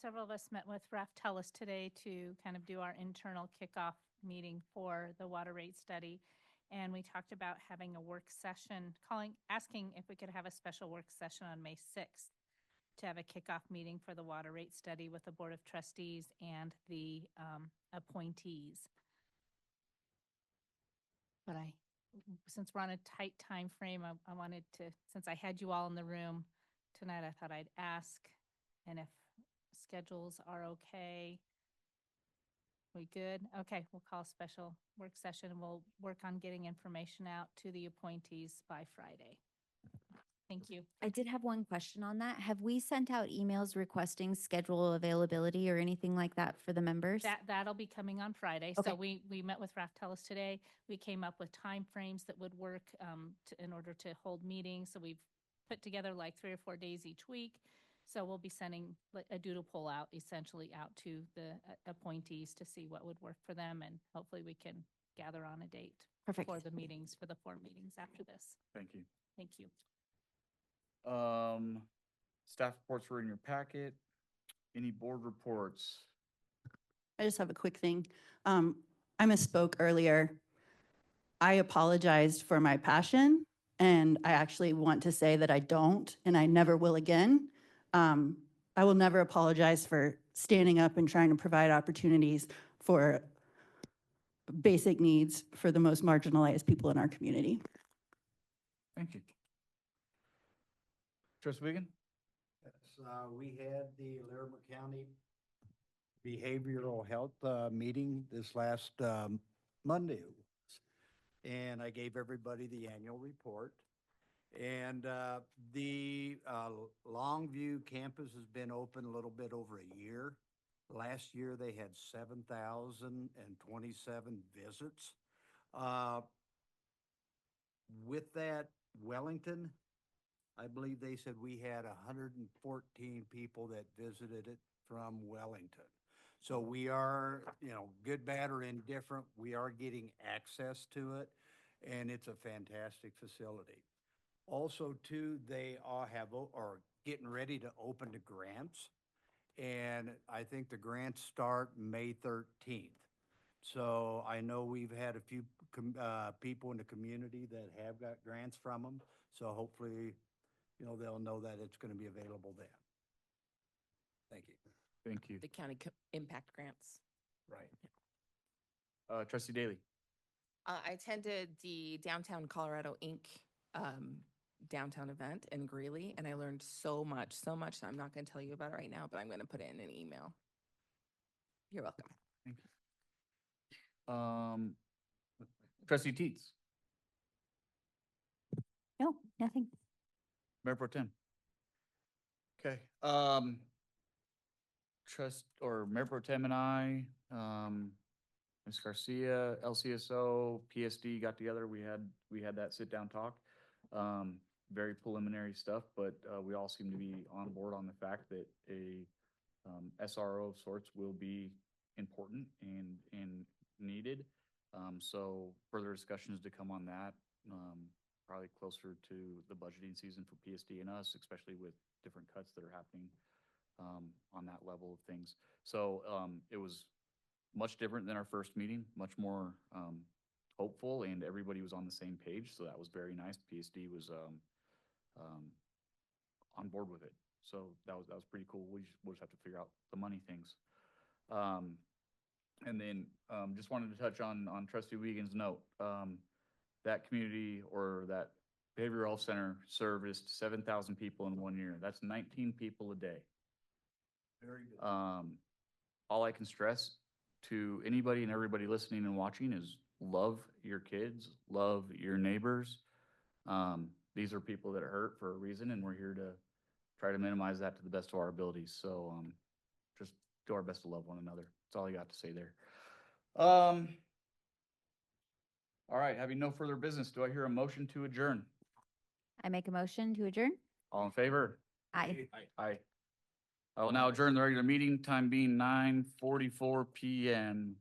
Several of us met with Raftellus today to kind of do our internal kickoff meeting for the water rate study. And we talked about having a work session, asking if we could have a special work session on May 6th to have a kickoff meeting for the water rate study with the Board of Trustees and the appointees. But since we're on a tight time frame, I wanted to, since I had you all in the room tonight, I thought I'd ask, and if schedules are okay. We good? Okay, we'll call a special work session and we'll work on getting information out to the appointees by Friday. Thank you. I did have one question on that. Have we sent out emails requesting schedule availability or anything like that for the members? That'll be coming on Friday. Okay. So we met with Raftellus today. We came up with timeframes that would work in order to hold meetings. So we've put together like 3 or 4 days each week. So we'll be sending a doodle poll out, essentially out to the appointees to see what would work for them. And hopefully we can gather on a date Perfect. for the meetings, for the 4 meetings after this. Thank you. Thank you. Staff reports were in your packet. Any board reports? I just have a quick thing. I misspoke earlier. I apologized for my passion, and I actually want to say that I don't, and I never will again. I will never apologize for standing up and trying to provide opportunities for basic needs for the most marginalized people in our community. Thank you. Trustee Wiegand? Yes, we had the Larimer County Behavioral Health meeting this last Monday. And I gave everybody the annual report. And the Longview campus has been open a little bit over a year. Last year, they had 7,027 visits. With that, Wellington, I believe they said we had 114 people that visited it from Wellington. So we are, good, bad, or indifferent, we are getting access to it, and it's a fantastic facility. Also, too, they all are getting ready to open to grants, and I think the grants start May 13th. So I know we've had a few people in the community that have got grants from them, so hopefully, they'll know that it's going to be available then. Thank you. Thank you. The county impact grants. Right. Trustee Daly? I attended the Downtown Colorado Inc. Downtown event in Greeley, and I learned so much. I'm not going to tell you about it right now, but I'm going to put it in an email. You're welcome. Thank you. Trustee Teets? No, nothing. Mayor Pro Tem? Okay, Mayor Pro Tem and I, Ms. Garcia, LCSO, PSD got together. We had that sit-down talk. Very preliminary stuff, but we all seem to be on board on the fact that a SRO of sorts will be important and needed. So further discussions to come on that, probably closer to the budgeting season for PSD and us, especially with different cuts that are happening on that level of things. So it was much different than our first meeting, much more hopeful, and everybody was on the same page. So that was very nice. PSD was on board with it. So that was pretty cool. We'll just have to figure out the money things. And then just wanted to touch on Trustee Wiegand's note. That community or that behavioral health center serviced 7,000 people in 1 year. That's 19 people a day. Very good. All I can stress to anybody and everybody listening and watching is love your kids, love your neighbors. These are people that are hurt for a reason, and we're here to try to minimize that to the best of our abilities. So just do our best to love one another. That's all I got to say there. All right, having no further business, do I hear a motion to adjourn? I make a motion to adjourn? All in favor? Aye. Aye. I will now adjourn the regular meeting, time being 9:44 p.m.